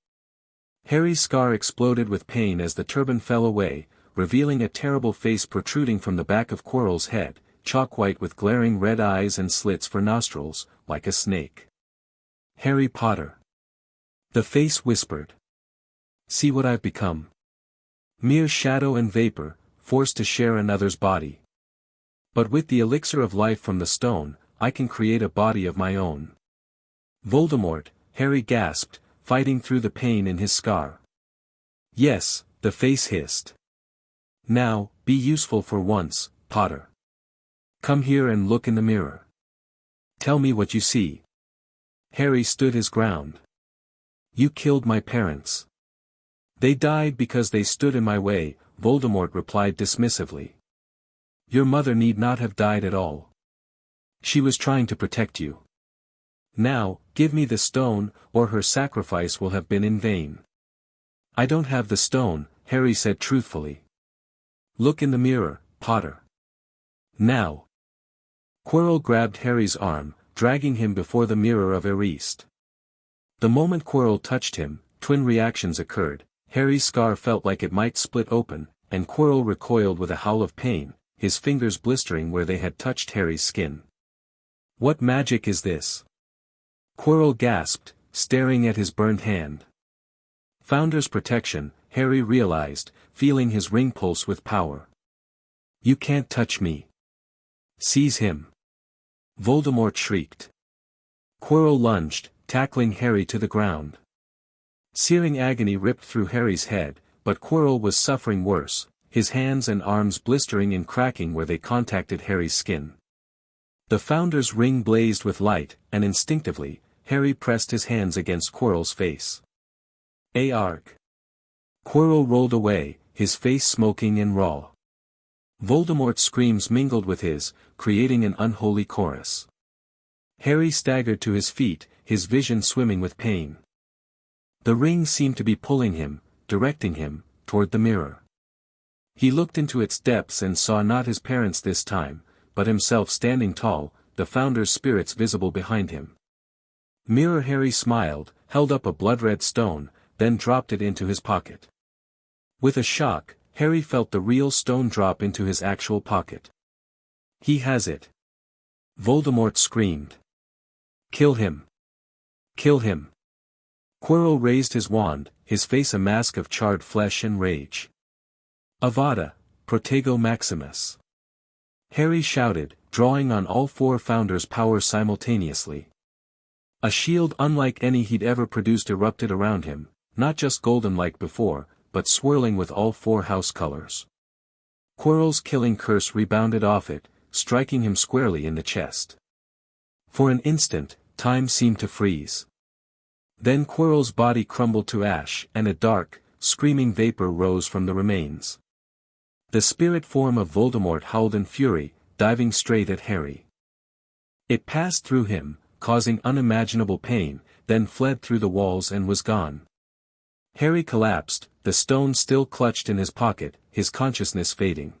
Harry's scar exploded with pain as the turban fell away, revealing a terrible face protruding from the back of Quirrell's head, chalk-white with glaring red eyes and slits for nostrils, like a snake. "Harry Potter." The face whispered. "See what I've become. Mere shadow and vapor, forced to share another's body. But with the elixir of life from the stone, I can create a body of my own." "Voldemort," Harry gasped, fighting through the pain in his scar. "Yes," the face hissed. "Now, be useful for once, Potter. Come here and look in the mirror. Tell me what you see." Harry stood his ground. "You killed my parents. They died because they stood in my way," Voldemort replied dismissively. "Your mother need not have died at all. She was trying to protect you. Now, give me the stone, or her sacrifice will have been in vain." "I don't have the stone," Harry said truthfully. "Look in the mirror, Potter. Now." Quirrell grabbed Harry's arm, dragging him before the mirror of Eriste. The moment Quirrell touched him, twin reactions occurred. Harry's scar felt like it might split open, and Quirrell recoiled with a howl of pain, his fingers blistering where they had touched Harry's skin. "What magic is this?" Quirrell gasped, staring at his burned hand. "Founder's protection," Harry realized, feeling his ring pulse with power. "You can't touch me." "Seize him!" Voldemort shrieked. Quirrell lunged, tackling Harry to the ground. Searing agony ripped through Harry's head, but Quirrell was suffering worse, his hands and arms blistering and cracking where they contacted Harry's skin. The Founder's ring blazed with light, and instinctively, Harry pressed his hands against Quirrell's face. "Arg!" Quirrell rolled away, his face smoking and raw. Voldemort's screams mingled with his, creating an unholy chorus. Harry staggered to his feet, his vision swimming with pain. The ring seemed to be pulling him, directing him, toward the mirror. He looked into its depths and saw not his parents this time, but himself standing tall, the Founder's spirits visible behind him. Mirror Harry smiled, held up a blood-red stone, then dropped it into his pocket. With a shock, Harry felt the real stone drop into his actual pocket. "He has it!" Voldemort screamed. "Kill him! Kill him!" Quirrell raised his wand, his face a mask of charred flesh and rage. "Avada, Protego Maximus!" Harry shouted, drawing on all four Founders' power simultaneously. A shield unlike any he'd ever produced erupted around him, not just golden like before, but swirling with all four house colors. Quirrell's killing curse rebounded off it, striking him squarely in the chest. For an instant, time seemed to freeze. Then Quirrell's body crumbled to ash, and a dark, screaming vapor rose from the remains. The spirit form of Voldemort howled in fury, diving straight at Harry. It passed through him, causing unimaginable pain, then fled through the walls and was gone. Harry collapsed, the stone still clutched in his pocket, his consciousness fading.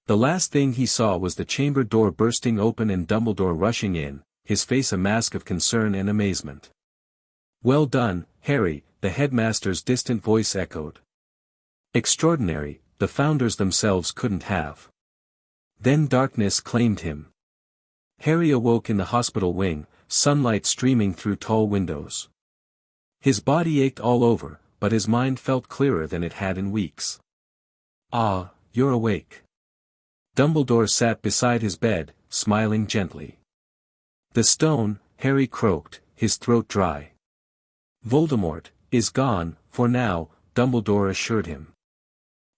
The last thing he saw was the chamber door bursting open and Dumbledore rushing in, his face a mask of concern and amazement. "Well done, Harry," the headmaster's distant voice echoed. "Extraordinary, the Founders themselves couldn't have." Then darkness claimed him. Harry awoke in the hospital wing, sunlight streaming through tall windows. His body ached all over, but his mind felt clearer than it had in weeks. "Ah, you're awake." Dumbledore sat beside his bed, smiling gently. "The stone," Harry croaked, his throat dry. "Voldemort is gone, for now," Dumbledore assured him.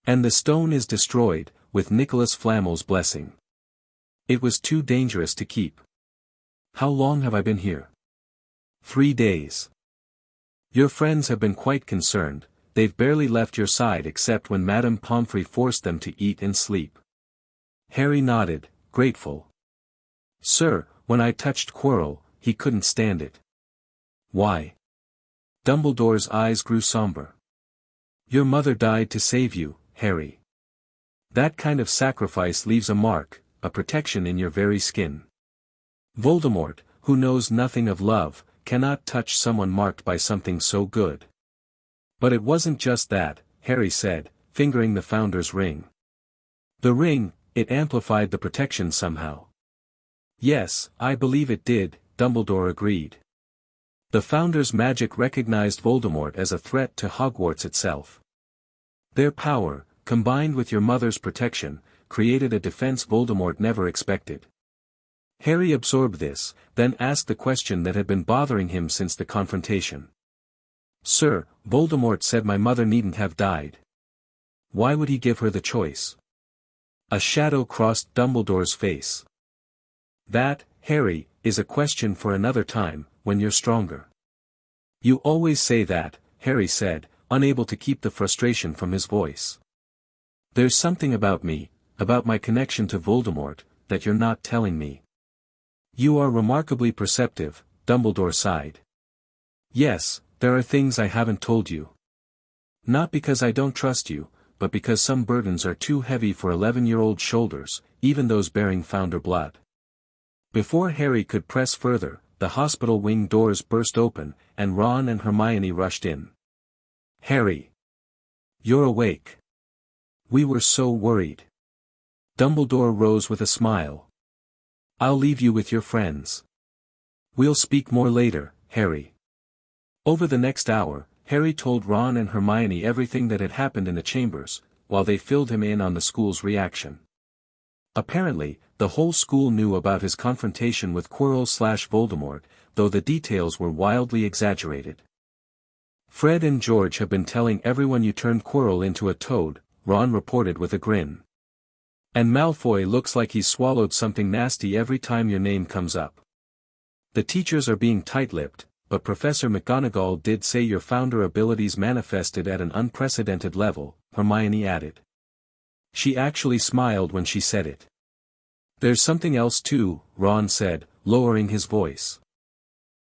"And the stone is destroyed, with Nicholas Flamel's blessing. It was too dangerous to keep." "How long have I been here?" 3 days. "Your friends have been quite concerned, they've barely left your side except when Madame Pomfrey forced them to eat and sleep." Harry nodded, grateful. "Sir, when I touched Quirrell, he couldn't stand it." "Why?" Dumbledore's eyes grew somber. "Your mother died to save you, Harry. That kind of sacrifice leaves a mark, a protection in your very skin. Voldemort, who knows nothing of love, cannot touch someone marked by something so good. But it wasn't just that, Harry said, fingering the Founder's ring. The ring, it amplified the protection somehow. Yes, I believe it did, Dumbledore agreed. The Founder's magic recognized Voldemort as a threat to Hogwarts itself. Their power, combined with your mother's protection, created a defense Voldemort never expected. Harry absorbed this, then asked the question that had been bothering him since the confrontation. Sir, Voldemort said my mother needn't have died. Why would he give her the choice? A shadow crossed Dumbledore's face. That, Harry, is a question for another time, when you're stronger. You always say that, Harry said, unable to keep the frustration from his voice. There's something about me, about my connection to Voldemort, that you're not telling me. You are remarkably perceptive, Dumbledore sighed. Yes, there are things I haven't told you. Not because I don't trust you, but because some burdens are too heavy for 11-year-old shoulders, even those bearing Founder blood. Before Harry could press further, the hospital wing doors burst open, and Ron and Hermione rushed in. Harry! You're awake. We were so worried. Dumbledore rose with a smile. I'll leave you with your friends. We'll speak more later, Harry. Over the next hour, Harry told Ron and Hermione everything that had happened in the chambers, while they filled him in on the school's reaction. Apparently, the whole school knew about his confrontation with Quirrell/Voldemort, though the details were wildly exaggerated. Fred and George have been telling everyone you turned Quirrell into a toad, Ron reported with a grin. And Malfoy looks like he's swallowed something nasty every time your name comes up. The teachers are being tight-lipped, but Professor McGonagall did say your Founder abilities manifested at an unprecedented level, Hermione added. She actually smiled when she said it. There's something else too, Ron said, lowering his voice.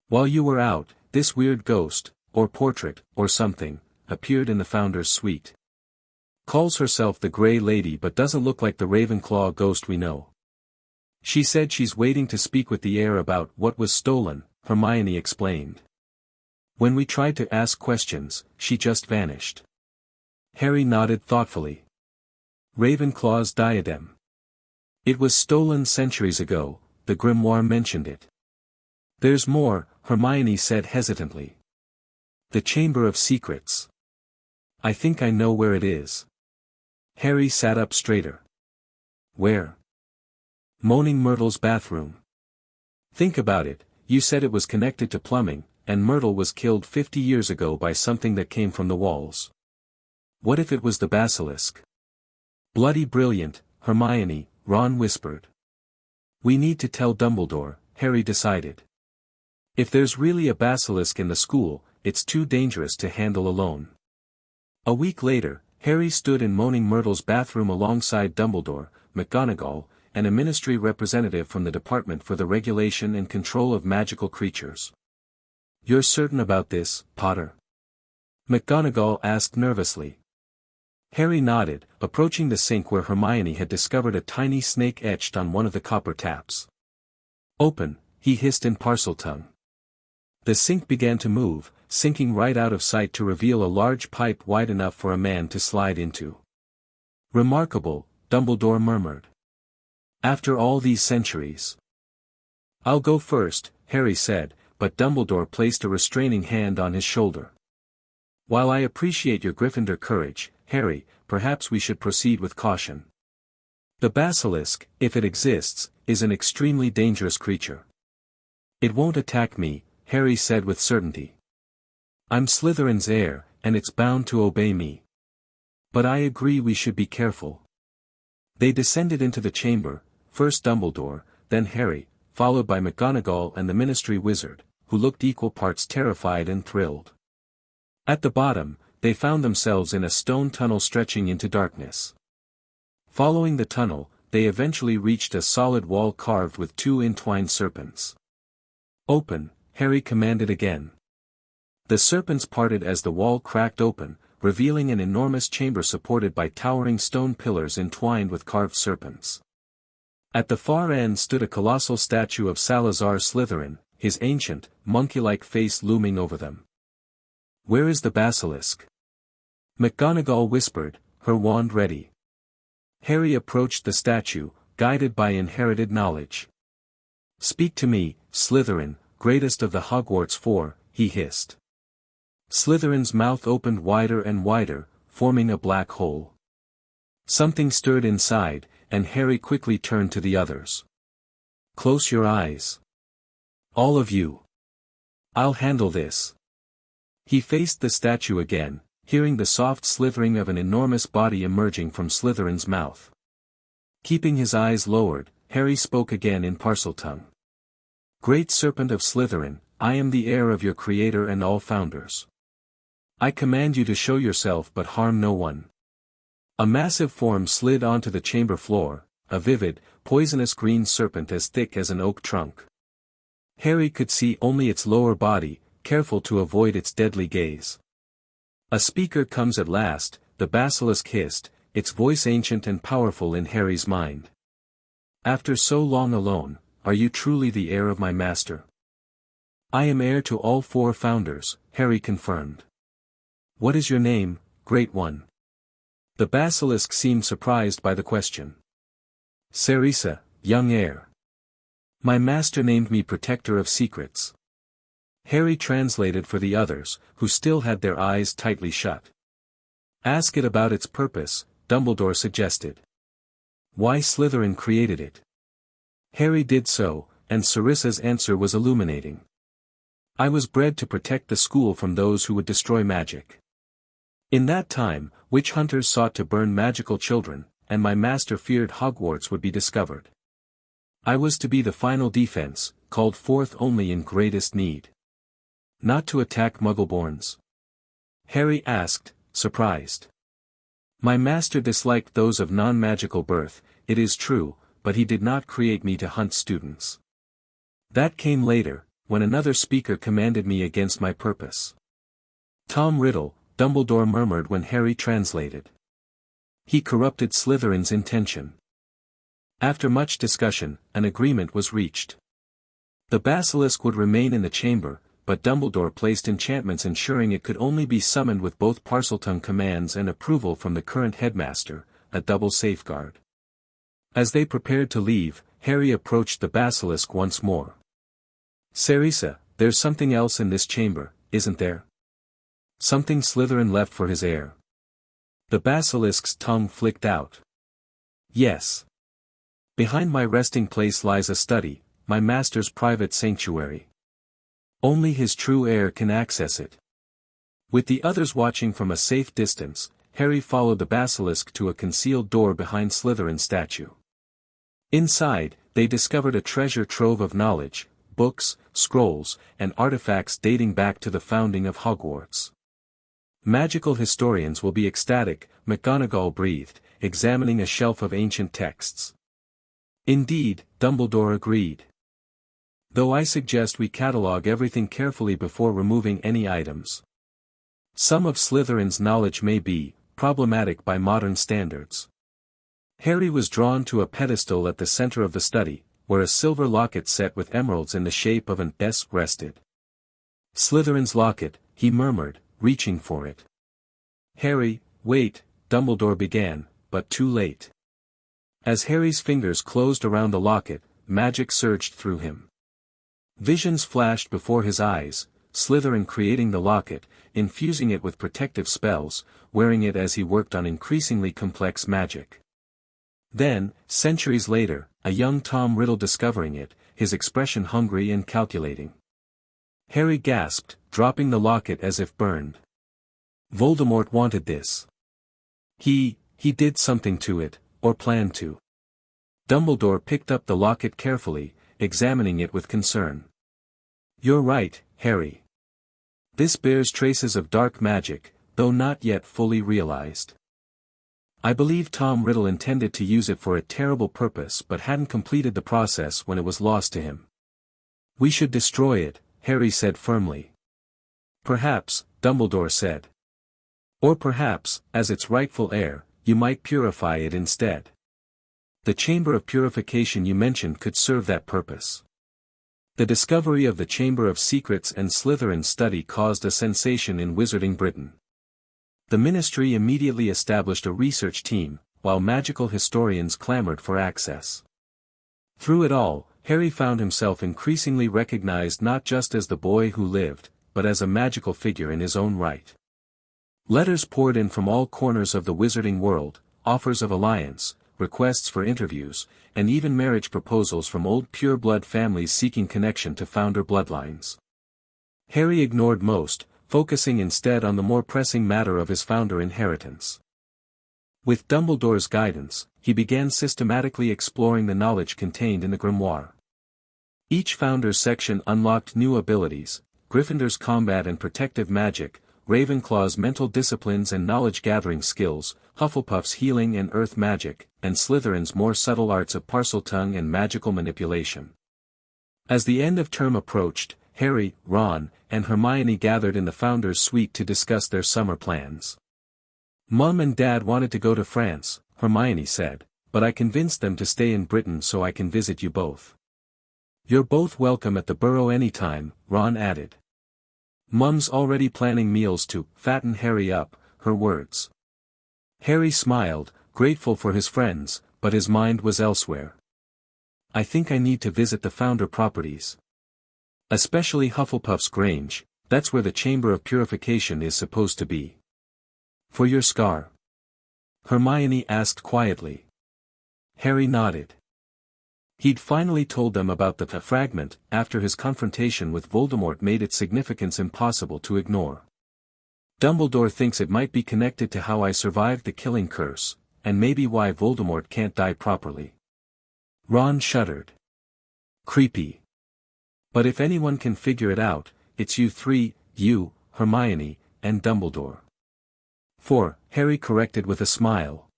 While you were out, this weird ghost, or portrait, or something, appeared in the Founder's suite. Calls herself the Grey Lady but doesn't look like the Ravenclaw ghost we know. She said she's waiting to speak with the heir about what was stolen, Hermione explained. When we tried to ask questions, she just vanished. Harry nodded thoughtfully. Ravenclaw's diadem. It was stolen centuries ago, the grimoire mentioned it. There's more, Hermione said hesitantly. The Chamber of Secrets. I think I know where it is. Harry sat up straighter. Where? Moaning Myrtle's bathroom. Think about it, you said it was connected to plumbing, and Myrtle was killed 50 years ago by something that came from the walls. What if it was the basilisk? Bloody brilliant, Hermione, Ron whispered. We need to tell Dumbledore, Harry decided. If there's really a basilisk in the school, it's too dangerous to handle alone. A week later, Harry stood in Moaning Myrtle's bathroom alongside Dumbledore, McGonagall, and a ministry representative from the Department for the Regulation and Control of Magical Creatures. You're certain about this, Potter? McGonagall asked nervously. Harry nodded, approaching the sink where Hermione had discovered a tiny snake etched on one of the copper taps. Open, he hissed in Parseltongue. The sink began to move, sinking right out of sight to reveal a large pipe wide enough for a man to slide into. Remarkable, Dumbledore murmured. After all these centuries. I'll go first, Harry said, but Dumbledore placed a restraining hand on his shoulder. While I appreciate your Gryffindor courage, Harry, perhaps we should proceed with caution. The basilisk, if it exists, is an extremely dangerous creature. It won't attack me, Harry said with certainty. I'm Slytherin's heir, and it's bound to obey me. But I agree we should be careful. They descended into the chamber, first Dumbledore, then Harry, followed by McGonagall and the Ministry wizard, who looked equal parts terrified and thrilled. At the bottom, they found themselves in a stone tunnel stretching into darkness. Following the tunnel, they eventually reached a solid wall carved with two entwined serpents. Open, Harry commanded again. The serpents parted as the wall cracked open, revealing an enormous chamber supported by towering stone pillars entwined with carved serpents. At the far end stood a colossal statue of Salazar Slytherin, his ancient, monkey-like face looming over them. "Where is the basilisk?" McGonagall whispered, her wand ready. Harry approached the statue, guided by inherited knowledge. "Speak to me, Slytherin, greatest of the Hogwarts Four," he hissed. Slytherin's mouth opened wider and wider, forming a black hole. Something stirred inside, and Harry quickly turned to the others. "Close your eyes. All of you. I'll handle this." He faced the statue again, hearing the soft slithering of an enormous body emerging from Slytherin's mouth. Keeping his eyes lowered, Harry spoke again in Parseltongue. "Great Serpent of Slytherin, I am the heir of your creator and all founders. I command you to show yourself but harm no one." A massive form slid onto the chamber floor, a vivid, poisonous green serpent as thick as an oak trunk. Harry could see only its lower body, careful to avoid its deadly gaze. "A speaker comes at last," the basilisk hissed, its voice ancient and powerful in Harry's mind. "After so long alone, are you truly the heir of my master?" "I am heir to all four founders," Harry confirmed. "What is your name, Great One?" The basilisk seemed surprised by the question. "Cerisa, young heir. My master named me Protector of Secrets." Harry translated for the others, who still had their eyes tightly shut. "Ask it about its purpose," Dumbledore suggested. "Why Slytherin created it." Harry did so, and Cerisa's answer was illuminating. "I was bred to protect the school from those who would destroy magic. In that time, witch hunters sought to burn magical children, and my master feared Hogwarts would be discovered. I was to be the final defense, called forth only in greatest need. Not to attack Muggleborns?" Harry asked, surprised. "My master disliked those of non-magical birth, it is true, but he did not create me to hunt students. That came later, when another speaker commanded me against my purpose." "Tom Riddle," Dumbledore murmured when Harry translated. "He corrupted Slytherin's intention." After much discussion, an agreement was reached. The basilisk would remain in the chamber, but Dumbledore placed enchantments ensuring it could only be summoned with both Parseltongue commands and approval from the current headmaster, a double safeguard. As they prepared to leave, Harry approached the basilisk once more. "Cerisa, there's something else in this chamber, isn't there? Something Slytherin left for his heir." The basilisk's tongue flicked out. "Yes. Behind my resting place lies a study, my master's private sanctuary. Only his true heir can access it." With the others watching from a safe distance, Harry followed the basilisk to a concealed door behind Slytherin's statue. Inside, they discovered a treasure trove of knowledge, books, scrolls, and artifacts dating back to the founding of Hogwarts. "Magical historians will be ecstatic," McGonagall breathed, examining a shelf of ancient texts. "Indeed," Dumbledore agreed. "Though I suggest we catalogue everything carefully before removing any items. Some of Slytherin's knowledge may be problematic by modern standards." Harry was drawn to a pedestal at the center of the study, where a silver locket set with emeralds in the shape of an S rested. "Slytherin's locket," he murmured, reaching for it. "Harry, wait," Dumbledore began, but too late. As Harry's fingers closed around the locket, magic surged through him. Visions flashed before his eyes, Slytherin creating the locket, infusing it with protective spells, wearing it as he worked on increasingly complex magic. Then, centuries later, a young Tom Riddle discovering it, his expression hungry and calculating. Harry gasped, dropping the locket as if burned. Voldemort wanted this. He did something to it, or planned to. Dumbledore picked up the locket carefully, examining it with concern. "You're right, Harry. This bears traces of dark magic, though not yet fully realized. I believe Tom Riddle intended to use it for a terrible purpose but hadn't completed the process when it was lost to him. We should destroy it," Harry said firmly. "Perhaps," Dumbledore said. "Or perhaps, as its rightful heir, you might purify it instead. The chamber of purification you mentioned could serve that purpose." The discovery of the Chamber of Secrets and Slytherin's study caused a sensation in Wizarding Britain. The Ministry immediately established a research team, while magical historians clamored for access. Through it all, Harry found himself increasingly recognized not just as the boy who lived, but as a magical figure in his own right. Letters poured in from all corners of the wizarding world, offers of alliance, requests for interviews, and even marriage proposals from old pure-blood families seeking connection to founder bloodlines. Harry ignored most, focusing instead on the more pressing matter of his founder inheritance. With Dumbledore's guidance, he began systematically exploring the knowledge contained in the grimoire. Each founder's section unlocked new abilities: Gryffindor's combat and protective magic, Ravenclaw's mental disciplines and knowledge-gathering skills, Hufflepuff's healing and earth magic, and Slytherin's more subtle arts of parseltongue and magical manipulation. As the end of term approached, Harry, Ron, and Hermione gathered in the founder's suite to discuss their summer plans. "Mum and Dad wanted to go to France," Hermione said, "but I convinced them to stay in Britain so I can visit you both." "You're both welcome at the Burrow anytime," Ron added. "Mum's already planning meals to fatten Harry up," her words. Harry smiled, grateful for his friends, but his mind was elsewhere. "I think I need to visit the founder properties. Especially Hufflepuff's Grange, that's where the Chamber of Purification is supposed to be." "For your scar?" Hermione asked quietly. Harry nodded. He'd finally told them about the fragment after his confrontation with Voldemort made its significance impossible to ignore. "Dumbledore thinks it might be connected to how I survived the killing curse, and maybe why Voldemort can't die properly." Ron shuddered. "Creepy. But if anyone can figure it out, it's you three, you, Hermione, and Dumbledore." "4," Harry corrected with a smile.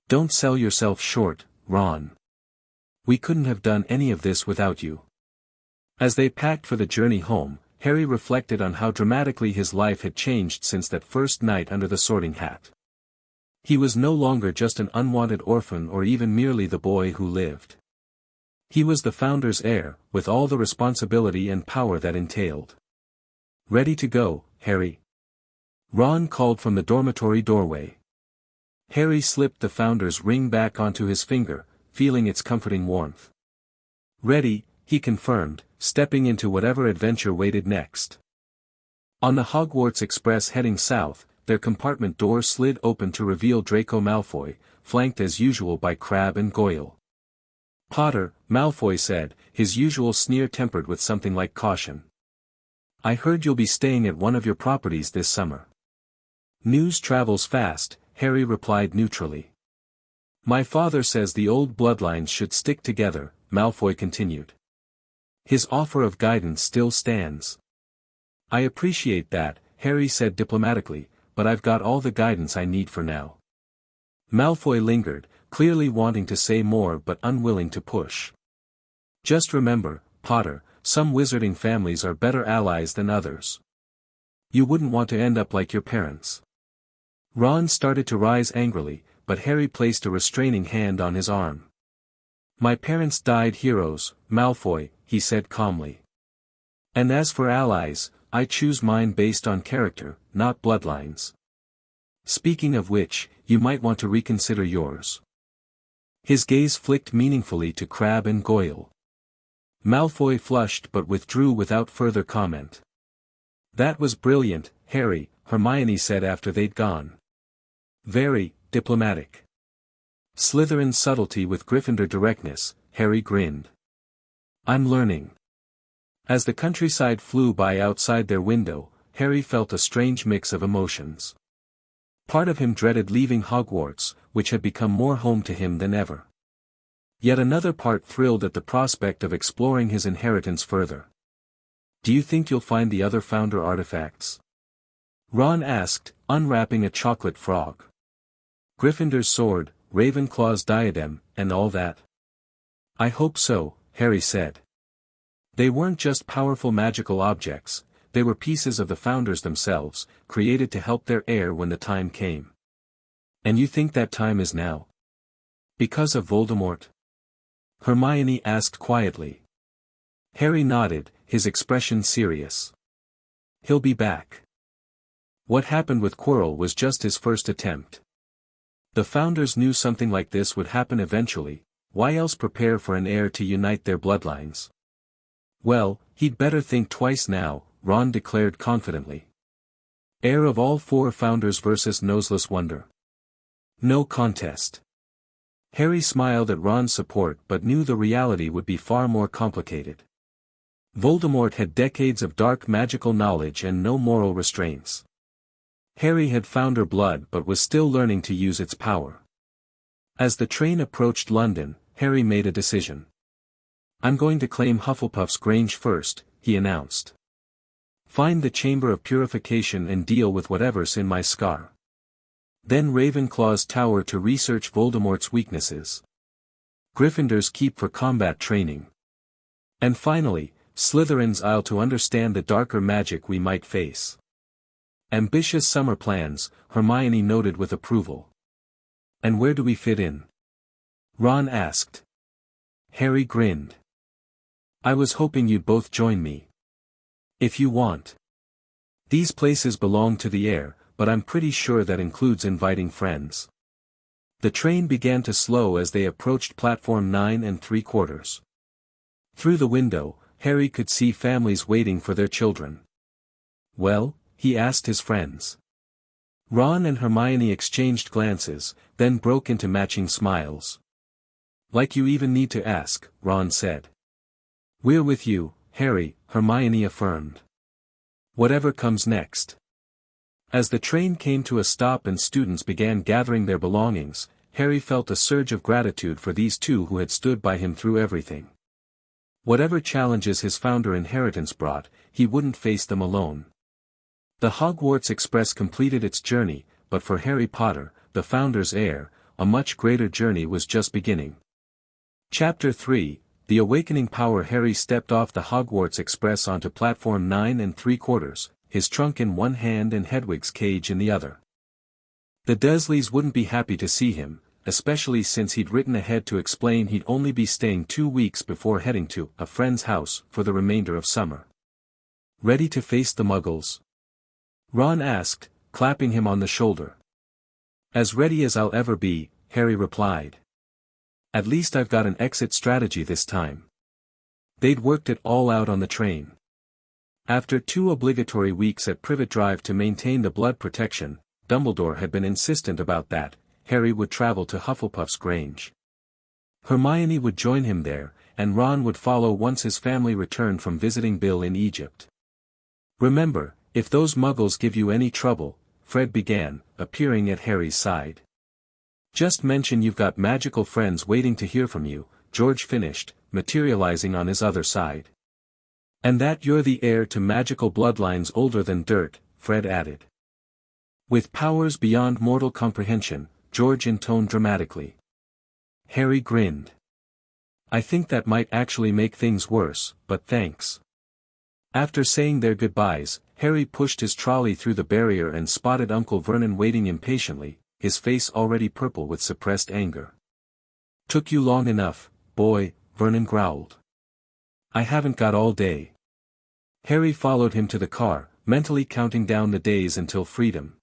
"Don't sell yourself short, Ron. We couldn't have done any of this without you." As they packed for the journey home, Harry reflected on how dramatically his life had changed since that first night under the Sorting Hat. He was no longer just an unwanted orphan or even merely the boy who lived. He was the founder's heir, with all the responsibility and power that entailed. "Ready to go, Harry?" Ron called from the dormitory doorway. Harry slipped the founder's ring back onto his finger, feeling its comforting warmth. "Ready," he confirmed, stepping into whatever adventure waited next. On the Hogwarts Express heading south, their compartment door slid open to reveal Draco Malfoy, flanked as usual by Crabbe and Goyle. "Potter," Malfoy said, his usual sneer tempered with something like caution. "I heard you'll be staying at one of your properties this summer." "News travels fast," Harry replied neutrally. "My father says the old bloodlines should stick together," Malfoy continued. "His offer of guidance still stands." "I appreciate that," Harry said diplomatically, "but I've got all the guidance I need for now." Malfoy lingered, clearly wanting to say more but unwilling to push. "Just remember, Potter, some wizarding families are better allies than others. You wouldn't want to end up like your parents." Ron started to rise angrily, but Harry placed a restraining hand on his arm. "My parents died heroes, Malfoy," he said calmly. "And as for allies, I choose mine based on character, not bloodlines. Speaking of which, you might want to reconsider yours." His gaze flicked meaningfully to Crabbe and Goyle. Malfoy flushed but withdrew without further comment. "That was brilliant, Harry," Hermione said after they'd gone. "Very diplomatic." "Slytherin's subtlety with Gryffindor directness," Harry grinned. "I'm learning." As the countryside flew by outside their window, Harry felt a strange mix of emotions. Part of him dreaded leaving Hogwarts, which had become more home to him than ever. Yet another part thrilled at the prospect of exploring his inheritance further. "Do you think you'll find the other founder artifacts?" Ron asked, unwrapping a chocolate frog. "Gryffindor's sword, Ravenclaw's diadem, and all that?" "I hope so," Harry said. They weren't just powerful magical objects, they were pieces of the founders themselves, created to help their heir when the time came. "And you think that time is now? Because of Voldemort?" Hermione asked quietly. Harry nodded, his expression serious. He'll be back. What happened with Quirrell was just his first attempt. The founders knew something like this would happen eventually, why else prepare for an heir to unite their bloodlines? Well, he'd better think twice now, Ron declared confidently. Heir of all four founders versus Noseless Wonder. No contest. Harry smiled at Ron's support but knew the reality would be far more complicated. Voldemort had decades of dark magical knowledge and no moral restraints. Harry had founder blood but was still learning to use its power. As the train approached London, Harry made a decision. I'm going to claim Hufflepuff's Grange first, he announced. Find the Chamber of Purification and deal with whatever's in my scar. Then Ravenclaw's tower to research Voldemort's weaknesses. Gryffindor's keep for combat training. And finally, Slytherin's Isle to understand the darker magic we might face. Ambitious summer plans, Hermione noted with approval. And where do we fit in? Ron asked. Harry grinned. I was hoping you'd both join me. If you want. These places belong to the heir, but I'm pretty sure that includes inviting friends. The train began to slow as they approached platform 9 3/4. Through the window, Harry could see families waiting for their children. Well? He asked his friends. Ron and Hermione exchanged glances, then broke into matching smiles. Like you even need to ask, Ron said. We're with you, Harry, Hermione affirmed. Whatever comes next. As the train came to a stop and students began gathering their belongings, Harry felt a surge of gratitude for these two who had stood by him through everything. Whatever challenges his founder inheritance brought, he wouldn't face them alone. The Hogwarts Express completed its journey, but for Harry Potter, the founder's heir, a much greater journey was just beginning. Chapter 3, The Awakening Power. Harry stepped off the Hogwarts Express onto platform 9 3/4, his trunk in one hand and Hedwig's cage in the other. The Dursleys wouldn't be happy to see him, especially since he'd written ahead to explain he'd only be staying 2 weeks before heading to a friend's house for the remainder of summer. Ready to face the Muggles? Ron asked, clapping him on the shoulder. As ready as I'll ever be, Harry replied. At least I've got an exit strategy this time. They'd worked it all out on the train. After 2 obligatory weeks at Privet Drive to maintain the blood protection, Dumbledore had been insistent about that. Harry would travel to Hufflepuff's Grange. Hermione would join him there, and Ron would follow once his family returned from visiting Bill in Egypt. Remember, if those Muggles give you any trouble, Fred began, appearing at Harry's side. Just mention you've got magical friends waiting to hear from you, George finished, materializing on his other side. And that you're the heir to magical bloodlines older than dirt, Fred added. With powers beyond mortal comprehension, George intoned dramatically. Harry grinned. I think that might actually make things worse, but thanks. After saying their goodbyes, Harry pushed his trolley through the barrier and spotted Uncle Vernon waiting impatiently, his face already purple with suppressed anger. Took you long enough, boy, Vernon growled. I haven't got all day. Harry followed him to the car, mentally counting down the days until freedom.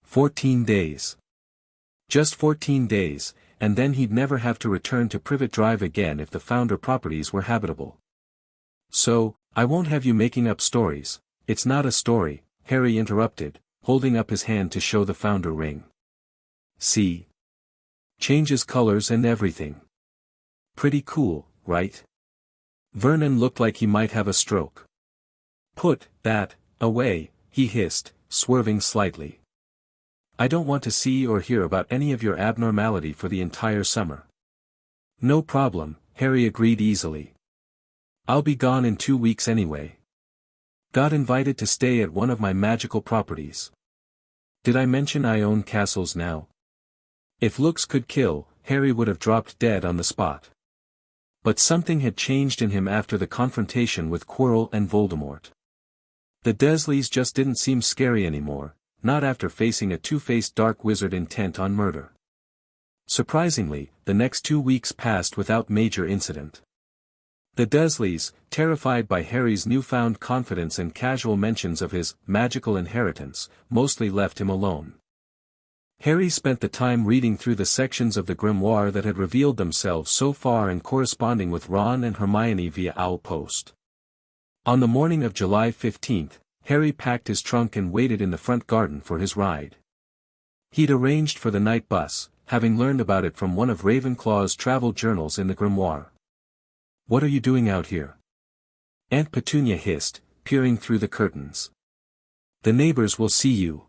14 days. Just 14 days, and then he'd never have to return to Privet Drive again if the founder properties were habitable. So, I won't have you making up stories. It's not a story, Harry interrupted, holding up his hand to show the founder ring. See? Changes colors and everything. Pretty cool, right? Vernon looked like he might have a stroke. Put that away, he hissed, swerving slightly. I don't want to see or hear about any of your abnormality for the entire summer. No problem, Harry agreed easily. I'll be gone in 2 weeks anyway. Got invited to stay at one of my magical properties. Did I mention I own castles now? If looks could kill, Harry would have dropped dead on the spot. But something had changed in him after the confrontation with Quirrell and Voldemort. The Dursleys just didn't seem scary anymore, not after facing a two-faced dark wizard intent on murder. Surprisingly, the next 2 weeks passed without major incident. The Dursleys, terrified by Harry's newfound confidence and casual mentions of his magical inheritance, mostly left him alone. Harry spent the time reading through the sections of the grimoire that had revealed themselves so far and corresponding with Ron and Hermione via owl post. On the morning of July 15th, Harry packed his trunk and waited in the front garden for his ride. He'd arranged for the night bus, having learned about it from one of Ravenclaw's travel journals in the grimoire. "What are you doing out here?" Aunt Petunia hissed, peering through the curtains. "The neighbors will see you."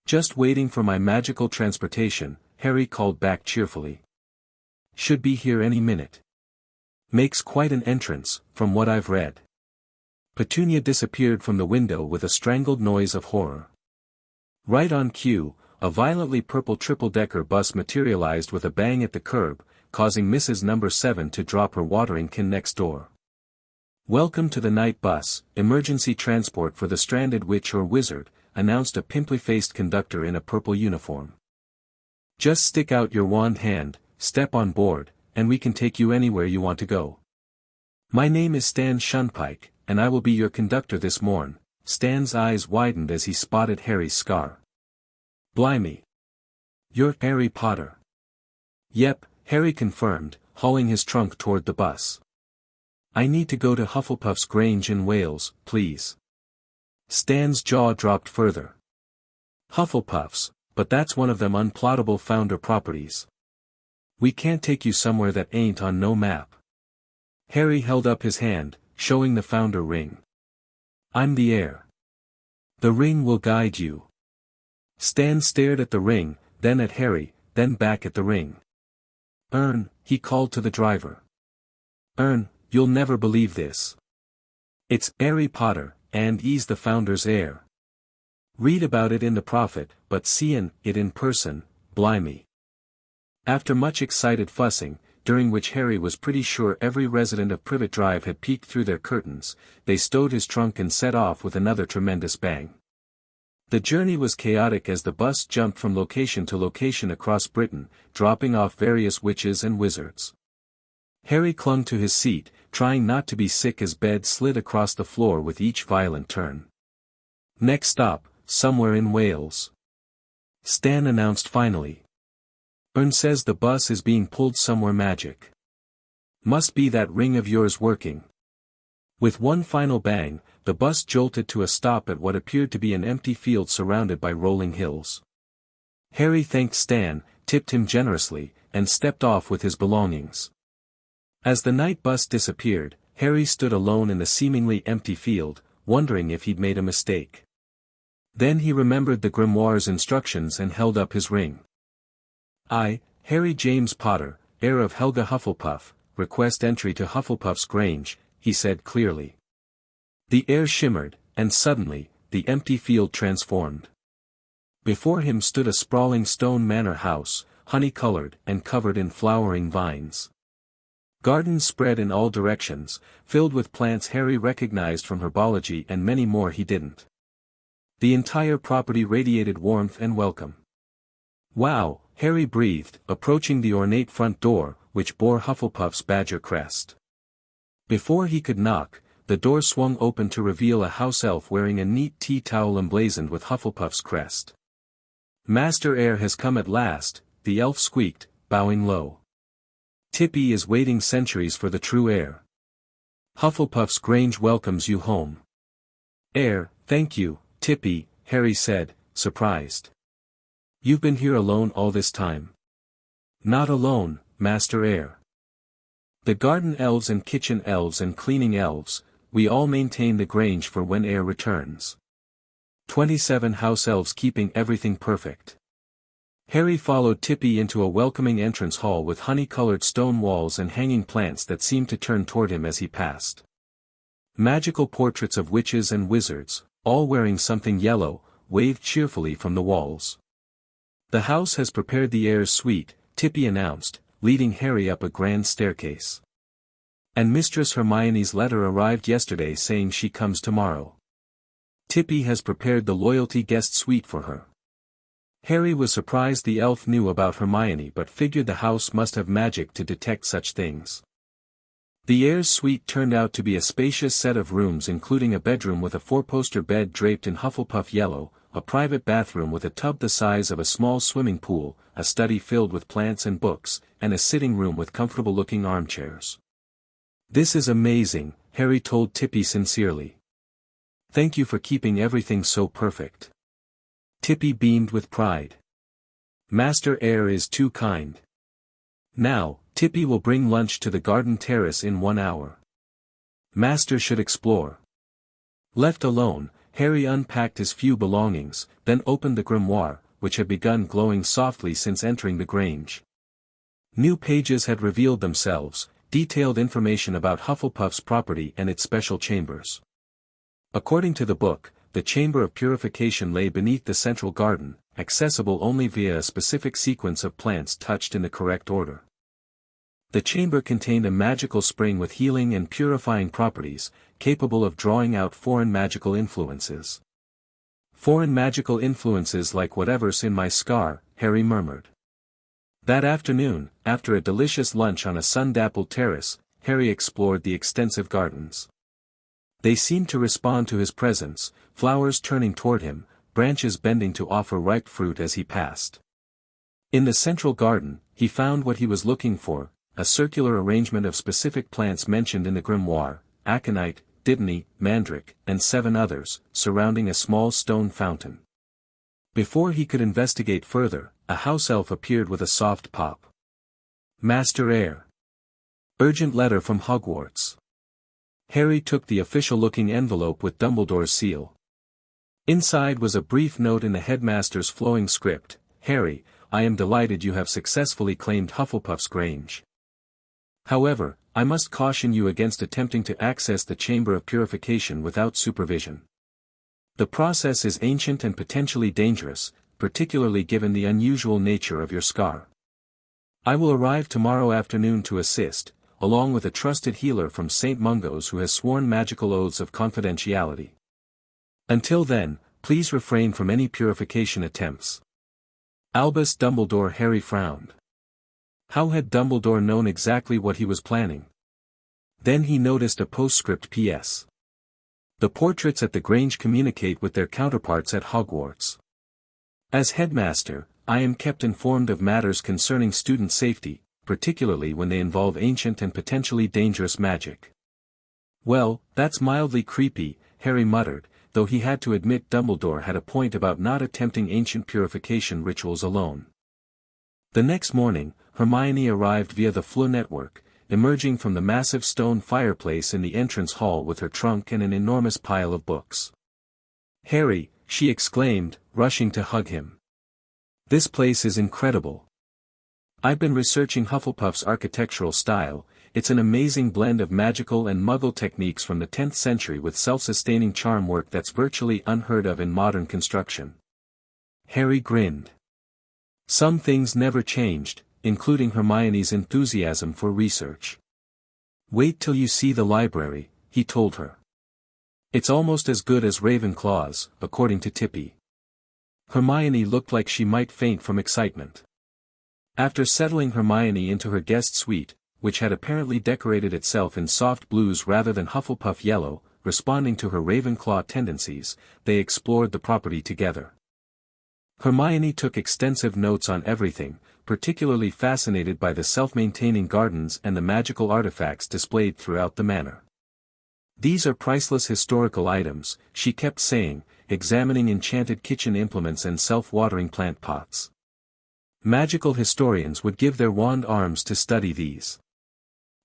"Just waiting for my magical transportation," Harry called back cheerfully. "Should be here any minute. Makes quite an entrance, from what I've read." Petunia disappeared from the window with a strangled noise of horror. Right on cue, a violently purple triple-decker bus materialized with a bang at the curb, causing Mrs. Number 7 to drop her watering can next door. "Welcome to the night bus, emergency transport for the stranded witch or wizard," announced a pimply-faced conductor in a purple uniform. "Just stick out your wand hand, step on board, and we can take you anywhere you want to go. My name is Stan Shunpike, and I will be your conductor this morn." Stan's eyes widened as he spotted Harry's scar. "Blimey! You're Harry Potter." "Yep," Harry confirmed, hauling his trunk toward the bus. "I need to go to Hufflepuff's Grange in Wales, please." Stan's jaw dropped further. "Hufflepuff's, but that's one of them unplottable founder properties. We can't take you somewhere that ain't on no map." Harry held up his hand, showing the founder ring. "I'm the heir. The ring will guide you." Stan stared at the ring, then at Harry, then back at the ring. "Ern," he called to the driver. "Ern, you'll never believe this. It's Harry Potter, and he's the founder's heir. Read about it in the Prophet, but seein' it in person, blimey." After much excited fussing, during which Harry was pretty sure every resident of Privet Drive had peeked through their curtains, they stowed his trunk and set off with another tremendous bang. The journey was chaotic as the bus jumped from location to location across Britain, dropping off various witches and wizards. Harry clung to his seat, trying not to be sick as bed slid across the floor with each violent turn. "Next stop, somewhere in Wales," Stan announced finally. "Ern says the bus is being pulled somewhere magic. Must be that ring of yours working." With one final bang, the bus jolted to a stop at what appeared to be an empty field surrounded by rolling hills. Harry thanked Stan, tipped him generously, and stepped off with his belongings. As the night bus disappeared, Harry stood alone in the seemingly empty field, wondering if he'd made a mistake. Then he remembered the grimoire's instructions and held up his ring. "I, Harry James Potter, heir of Helga Hufflepuff, request entry to Hufflepuff's Grange," he said clearly. The air shimmered, and suddenly, the empty field transformed. Before him stood a sprawling stone manor house, honey-colored and covered in flowering vines. Gardens spread in all directions, filled with plants Harry recognized from herbology and many more he didn't. The entire property radiated warmth and welcome. "Wow," Harry breathed, approaching the ornate front door, which bore Hufflepuff's badger crest. Before he could knock, the door swung open to reveal a house elf wearing a neat tea towel emblazoned with Hufflepuff's crest. "Master Heir has come at last," the elf squeaked, bowing low. "Tippy is waiting centuries for the true heir. Hufflepuff's Grange welcomes you home." "Heir, thank you, Tippy," Harry said, surprised. "You've been here alone all this time?" "Not alone, Master Heir. The garden elves and kitchen elves and cleaning elves, we all maintain the Grange for when Heir returns. 27 house elves keeping everything perfect." Harry followed Tippy into a welcoming entrance hall with honey-colored stone walls and hanging plants that seemed to turn toward him as he passed. Magical portraits of witches and wizards, all wearing something yellow, waved cheerfully from the walls. "The house has prepared the heir's suite," Tippy announced, leading Harry up a grand staircase. "And Mistress Hermione's letter arrived yesterday saying she comes tomorrow. Tippy has prepared the loyalty guest suite for her." Harry was surprised the elf knew about Hermione but figured the house must have magic to detect such things. The Heir's suite turned out to be a spacious set of rooms including a bedroom with a four-poster bed draped in Hufflepuff yellow, a private bathroom with a tub the size of a small swimming pool, a study filled with plants and books, and a sitting room with comfortable-looking armchairs. "This is amazing," Harry told Tippy sincerely. "Thank you for keeping everything so perfect." Tippy beamed with pride. "Master Heir is too kind. Now, Tippy will bring lunch to the garden terrace in 1 hour. Master should explore." Left alone, Harry unpacked his few belongings, then opened the grimoire, which had begun glowing softly since entering the Grange. New pages had revealed themselves, detailed information about Hufflepuff's property and its special chambers. According to the book, the Chamber of Purification lay beneath the central garden, accessible only via a specific sequence of plants touched in the correct order. The chamber contained a magical spring with healing and purifying properties, capable of drawing out foreign magical influences. "Foreign magical influences like whatever's in my scar," Harry murmured. That afternoon, after a delicious lunch on a sun-dappled terrace, Harry explored the extensive gardens. They seemed to respond to his presence, flowers turning toward him, branches bending to offer ripe fruit as he passed. In the central garden, he found what he was looking for, a circular arrangement of specific plants mentioned in the grimoire, aconite, dittany, mandrake, and 7 others, surrounding a small stone fountain. Before he could investigate further, a house elf appeared with a soft pop. "Master Heir. Urgent letter from Hogwarts." Harry took the official-looking envelope with Dumbledore's seal. Inside was a brief note in the headmaster's flowing script: "Harry, I am delighted you have successfully claimed Hufflepuff's Grange. However, I must caution you against attempting to access the Chamber of Purification without supervision. The process is ancient and potentially dangerous, particularly given the unusual nature of your scar. I will arrive tomorrow afternoon to assist, along with a trusted healer from St. Mungo's who has sworn magical oaths of confidentiality. Until then, please refrain from any purification attempts. Albus Dumbledore." Harry frowned. How had Dumbledore known exactly what he was planning? Then he noticed a postscript P.S. The portraits at the Grange communicate with their counterparts at Hogwarts. As headmaster, I am kept informed of matters concerning student safety, particularly when they involve ancient and potentially dangerous magic. Well, that's mildly creepy, Harry muttered, though he had to admit Dumbledore had a point about not attempting ancient purification rituals alone. The next morning, Hermione arrived via the Floo network, emerging from the massive stone fireplace in the entrance hall with her trunk and an enormous pile of books. "Harry," she exclaimed, rushing to hug him. "This place is incredible. I've been researching Hufflepuff's architectural style. It's an amazing blend of magical and Muggle techniques from the 10th century with self-sustaining charm work that's virtually unheard of in modern construction." Harry grinned. Some things never changed, including Hermione's enthusiasm for research. "Wait till you see the library," he told her. "It's almost as good as Ravenclaw's, according to Tippy." Hermione looked like she might faint from excitement. After settling Hermione into her guest suite, which had apparently decorated itself in soft blues rather than Hufflepuff yellow, responding to her Ravenclaw tendencies, they explored the property together. Hermione took extensive notes on everything, particularly fascinated by the self-maintaining gardens and the magical artifacts displayed throughout the manor. "These are priceless historical items," she kept saying, examining enchanted kitchen implements and self-watering plant pots. "Magical historians would give their wand arms to study these."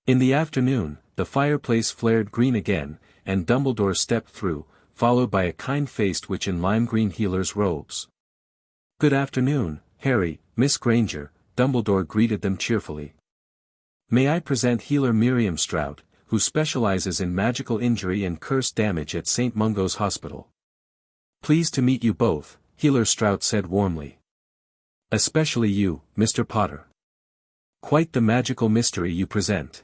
In the afternoon, the fireplace flared green again, and Dumbledore stepped through, followed by a kind-faced witch in lime-green healer's robes. "Good afternoon, Harry, Miss Granger," Dumbledore greeted them cheerfully. "May I present healer Miriam Strout, who specializes in magical injury and curse damage at St. Mungo's Hospital." "Pleased to meet you both," Healer Strout said warmly. "Especially you, Mr. Potter. Quite the magical mystery you present."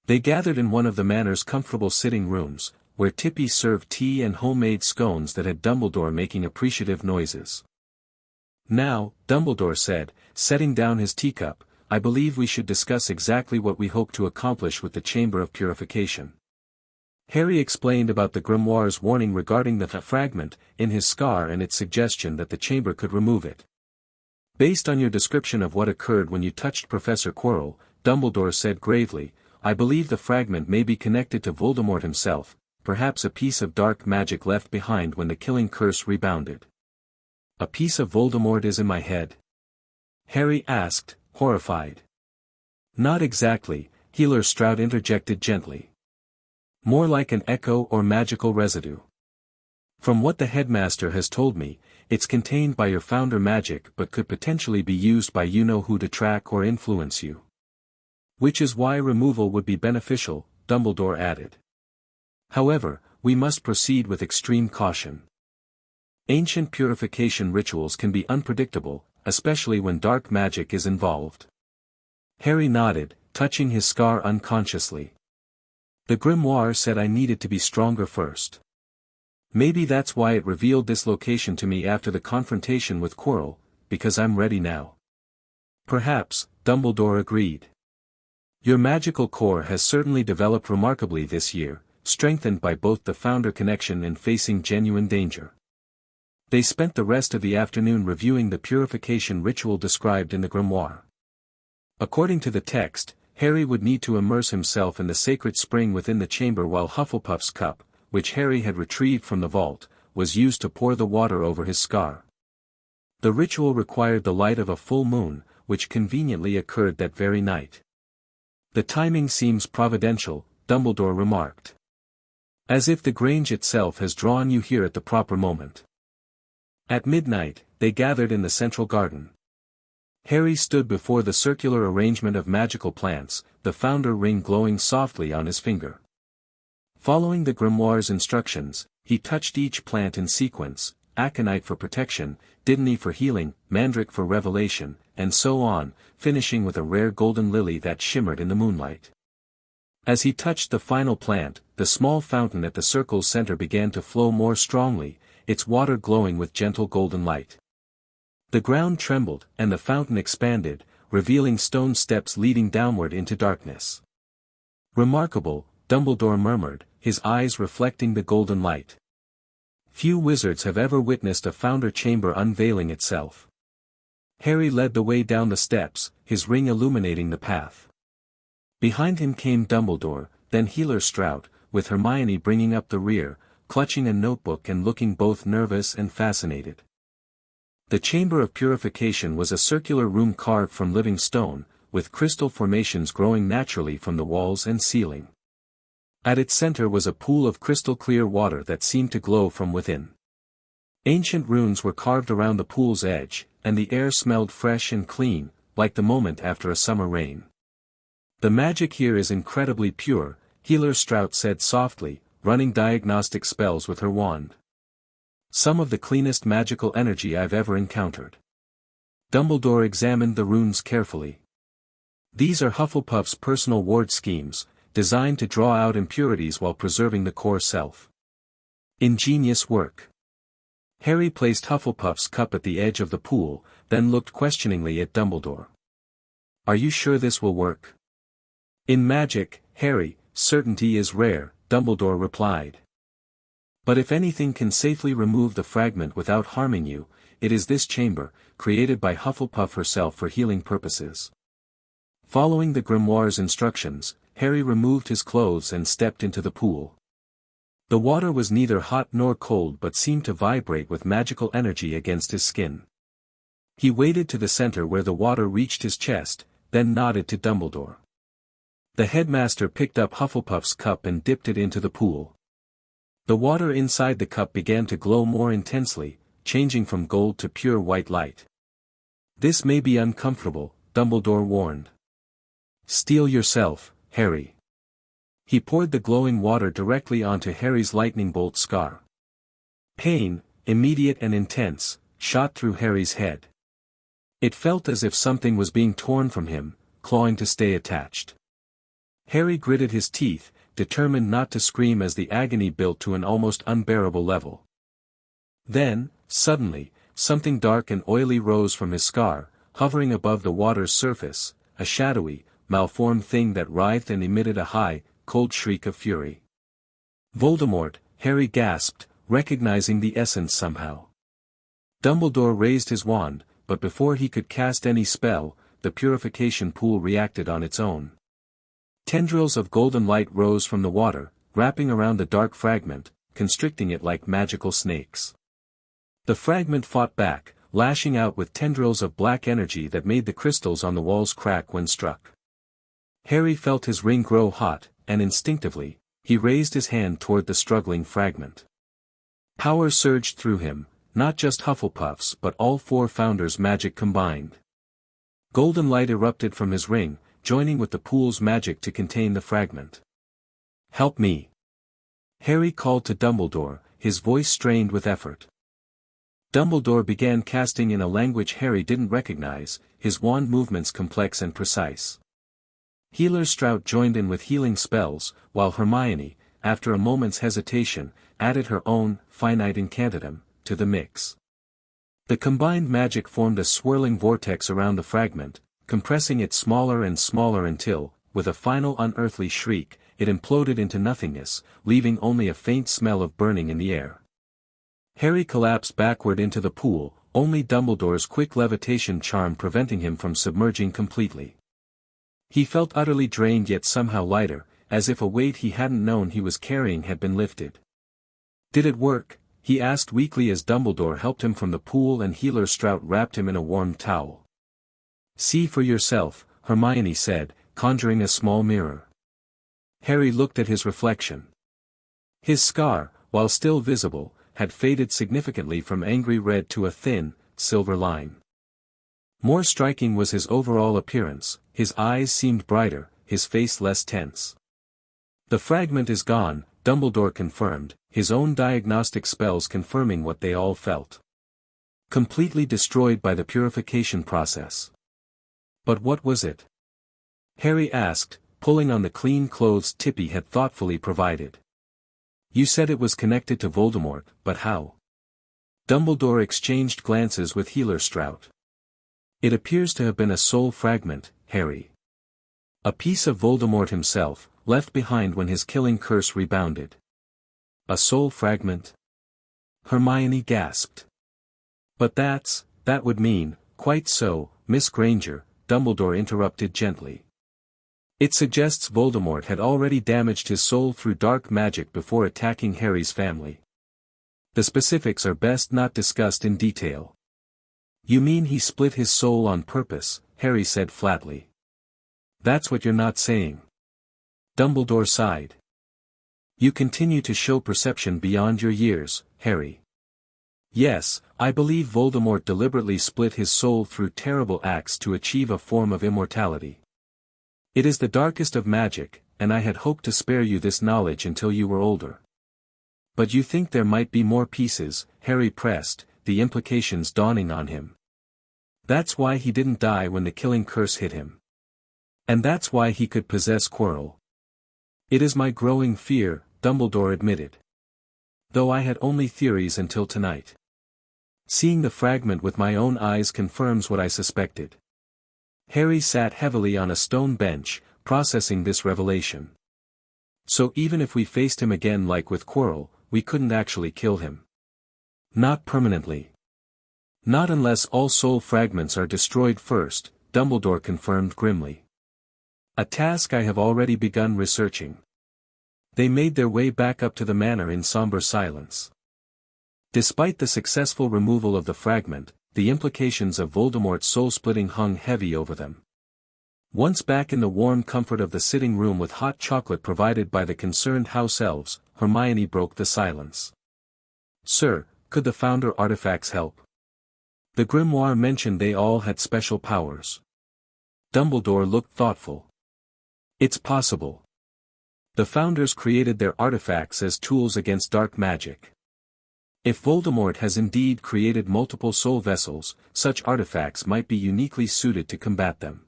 They gathered in one of the manor's comfortable sitting rooms, where Tippy served tea and homemade scones that had Dumbledore making appreciative noises. "Now," Dumbledore said, setting down his teacup, I believe we should discuss exactly what we hope to accomplish with the Chamber of Purification. Harry explained about the grimoire's warning regarding the fragment in his scar and its suggestion that the chamber could remove it. Based on your description of what occurred when you touched Professor Quirrell, Dumbledore said gravely, I believe the fragment may be connected to Voldemort himself, perhaps a piece of dark magic left behind when the killing curse rebounded. A piece of Voldemort is in my head? Harry asked, horrified. Not exactly, Healer Stroud interjected gently. More like an echo or magical residue. From what the headmaster has told me, it's contained by your founder magic but could potentially be used by you-know-who to track or influence you. Which is why removal would be beneficial, Dumbledore added. However, we must proceed with extreme caution. Ancient purification rituals can be unpredictable, especially when dark magic is involved. Harry nodded, touching his scar unconsciously. The grimoire said I needed to be stronger first. Maybe that's why it revealed this location to me after the confrontation with Quirrell, because I'm ready now. Perhaps, Dumbledore agreed. Your magical core has certainly developed remarkably this year, strengthened by both the founder connection and facing genuine danger. They spent the rest of the afternoon reviewing the purification ritual described in the grimoire. According to the text, Harry would need to immerse himself in the sacred spring within the chamber while Hufflepuff's cup, which Harry had retrieved from the vault, was used to pour the water over his scar. The ritual required the light of a full moon, which conveniently occurred that very night. The timing seems providential, Dumbledore remarked. As if the Grange itself has drawn you here at the proper moment. At midnight, they gathered in the central garden. Harry stood before the circular arrangement of magical plants, the founder ring glowing softly on his finger. Following the grimoire's instructions, he touched each plant in sequence, aconite for protection, dittany for healing, mandrake for revelation, and so on, finishing with a rare golden lily that shimmered in the moonlight. As he touched the final plant, the small fountain at the circle's center began to flow more strongly, its water glowing with gentle golden light. The ground trembled, and the fountain expanded, revealing stone steps leading downward into darkness. Remarkable, Dumbledore murmured, his eyes reflecting the golden light. Few wizards have ever witnessed a founder chamber unveiling itself. Harry led the way down the steps, his ring illuminating the path. Behind him came Dumbledore, then Healer Stroud, with Hermione bringing up the rear, clutching a notebook and looking both nervous and fascinated. The Chamber of Purification was a circular room carved from living stone, with crystal formations growing naturally from the walls and ceiling. At its center was a pool of crystal-clear water that seemed to glow from within. Ancient runes were carved around the pool's edge, and the air smelled fresh and clean, like the moment after a summer rain. The magic here is incredibly pure, Healer Stroud said softly, running diagnostic spells with her wand. Some of the cleanest magical energy I've ever encountered. Dumbledore examined the runes carefully. These are Hufflepuff's personal ward schemes, designed to draw out impurities while preserving the core self. Ingenious work. Harry placed Hufflepuff's cup at the edge of the pool, then looked questioningly at Dumbledore. Are you sure this will work? In magic, Harry, certainty is rare, Dumbledore replied. But if anything can safely remove the fragment without harming you, it is this chamber, created by Hufflepuff herself for healing purposes. Following the grimoire's instructions, Harry removed his clothes and stepped into the pool. The water was neither hot nor cold but seemed to vibrate with magical energy against his skin. He waded to the center where the water reached his chest, then nodded to Dumbledore. The headmaster picked up Hufflepuff's cup and dipped it into the pool. The water inside the cup began to glow more intensely, changing from gold to pure white light. This may be uncomfortable, Dumbledore warned. Steel yourself, Harry. He poured the glowing water directly onto Harry's lightning bolt scar. Pain, immediate and intense, shot through Harry's head. It felt as if something was being torn from him, clawing to stay attached. Harry gritted his teeth, determined not to scream as the agony built to an almost unbearable level. Then, suddenly, something dark and oily rose from his scar, hovering above the water's surface, a shadowy, malformed thing that writhed and emitted a high, cold shriek of fury. Voldemort, Harry gasped, recognizing the essence somehow. Dumbledore raised his wand, but before he could cast any spell, the purification pool reacted on its own. Tendrils of golden light rose from the water, wrapping around the dark fragment, constricting it like magical snakes. The fragment fought back, lashing out with tendrils of black energy that made the crystals on the walls crack when struck. Harry felt his ring grow hot, and instinctively, he raised his hand toward the struggling fragment. Power surged through him, not just Hufflepuff's but all four founders' magic combined. Golden light erupted from his ring, joining with the pool's magic to contain the fragment. "Help me!" Harry called to Dumbledore, his voice strained with effort. Dumbledore began casting in a language Harry didn't recognize, his wand movements complex and precise. Healer Strout joined in with healing spells, while Hermione, after a moment's hesitation, added her own, finite incantatem, to the mix. The combined magic formed a swirling vortex around the fragment, compressing it smaller and smaller until, with a final unearthly shriek, it imploded into nothingness, leaving only a faint smell of burning in the air. Harry collapsed backward into the pool, only Dumbledore's quick levitation charm preventing him from submerging completely. He felt utterly drained yet somehow lighter, as if a weight he hadn't known he was carrying had been lifted. "Did it work?" he asked weakly as Dumbledore helped him from the pool and Healer Strout wrapped him in a warm towel. "See for yourself," Hermione said, conjuring a small mirror. Harry looked at his reflection. His scar, while still visible, had faded significantly from angry red to a thin, silver line. More striking was his overall appearance, his eyes seemed brighter, his face less tense. "The fragment is gone," Dumbledore confirmed, his own diagnostic spells confirming what they all felt. "Completely destroyed by the purification process." "But what was it?" Harry asked, pulling on the clean clothes Tippy had thoughtfully provided. "You said it was connected to Voldemort, but how?" Dumbledore exchanged glances with Healer Strout. "It appears to have been a soul fragment, Harry. A piece of Voldemort himself, left behind when his killing curse rebounded." "A soul fragment?" Hermione gasped. "But that would mean." "Quite so, Miss Granger," Dumbledore interrupted gently. "It suggests Voldemort had already damaged his soul through dark magic before attacking Harry's family. The specifics are best not discussed in detail." "You mean he split his soul on purpose?" Harry said flatly. "That's what you're not saying." Dumbledore sighed. "You continue to show perception beyond your years, Harry. Yes, I believe Voldemort deliberately split his soul through terrible acts to achieve a form of immortality. It is the darkest of magic, and I had hoped to spare you this knowledge until you were older." "But you think there might be more pieces?" Harry pressed, the implications dawning on him. "That's why he didn't die when the killing curse hit him. And that's why he could possess Quirrell." "It is my growing fear," Dumbledore admitted. "Though I had only theories until tonight. Seeing the fragment with my own eyes confirms what I suspected." Harry sat heavily on a stone bench, processing this revelation. "So even if we faced him again like with Quirrell, we couldn't actually kill him?" "Not permanently. Not unless all soul fragments are destroyed first," Dumbledore confirmed grimly. "A task I have already begun researching." They made their way back up to the manor in somber silence. Despite the successful removal of the fragment, the implications of Voldemort's soul-splitting hung heavy over them. Once back in the warm comfort of the sitting room with hot chocolate provided by the concerned house elves, Hermione broke the silence. "Sir, could the founder artifacts help? The grimoire mentioned they all had special powers." Dumbledore looked thoughtful. "It's possible. The founders created their artifacts as tools against dark magic. If Voldemort has indeed created multiple soul vessels, such artifacts might be uniquely suited to combat them."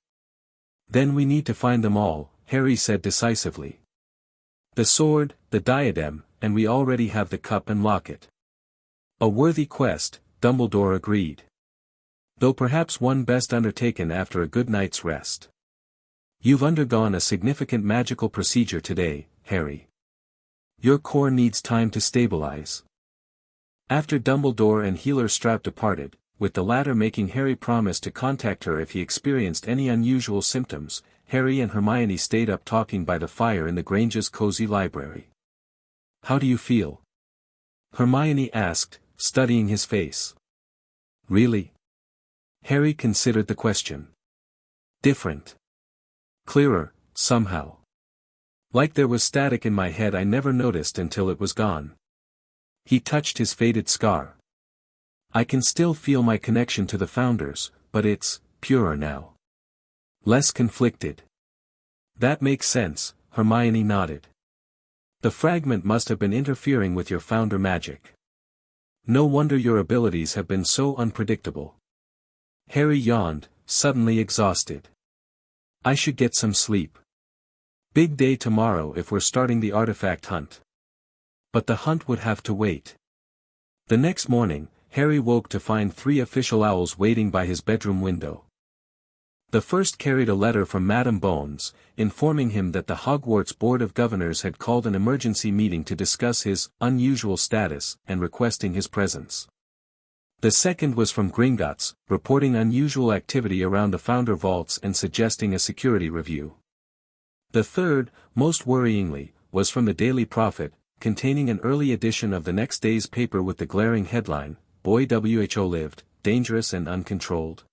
"Then we need to find them all," Harry said decisively. "The sword, the diadem, and we already have the cup and locket." "A worthy quest," Dumbledore agreed. "Though perhaps one best undertaken after a good night's rest." You've undergone a significant magical procedure today, Harry. Your core needs time to stabilize. After Dumbledore and Heir departed, with the latter making Harry promise to contact her if he experienced any unusual symptoms, Harry and Hermione stayed up talking by the fire in the Grange's cozy library. "How do you feel?" Hermione asked, studying his face. "Really?" Harry considered the question. "Different. Clearer, somehow. Like there was static in my head I never noticed until it was gone." He touched his faded scar. "I can still feel my connection to the Founders, but it's purer now. Less conflicted." "That makes sense," Hermione nodded. "The fragment must have been interfering with your Founder magic. No wonder your abilities have been so unpredictable." Harry yawned, suddenly exhausted. "I should get some sleep. Big day tomorrow if we're starting the artifact hunt." But the hunt would have to wait. The next morning, Harry woke to find 3 official owls waiting by his bedroom window. The first carried a letter from Madame Bones, informing him that the Hogwarts Board of Governors had called an emergency meeting to discuss his unusual status and requesting his presence. The second was from Gringotts, reporting unusual activity around the Founder vaults and suggesting a security review. The third, most worryingly, was from the Daily Prophet, containing an early edition of the next day's paper with the glaring headline, "Boy WHO lived, dangerous and uncontrolled."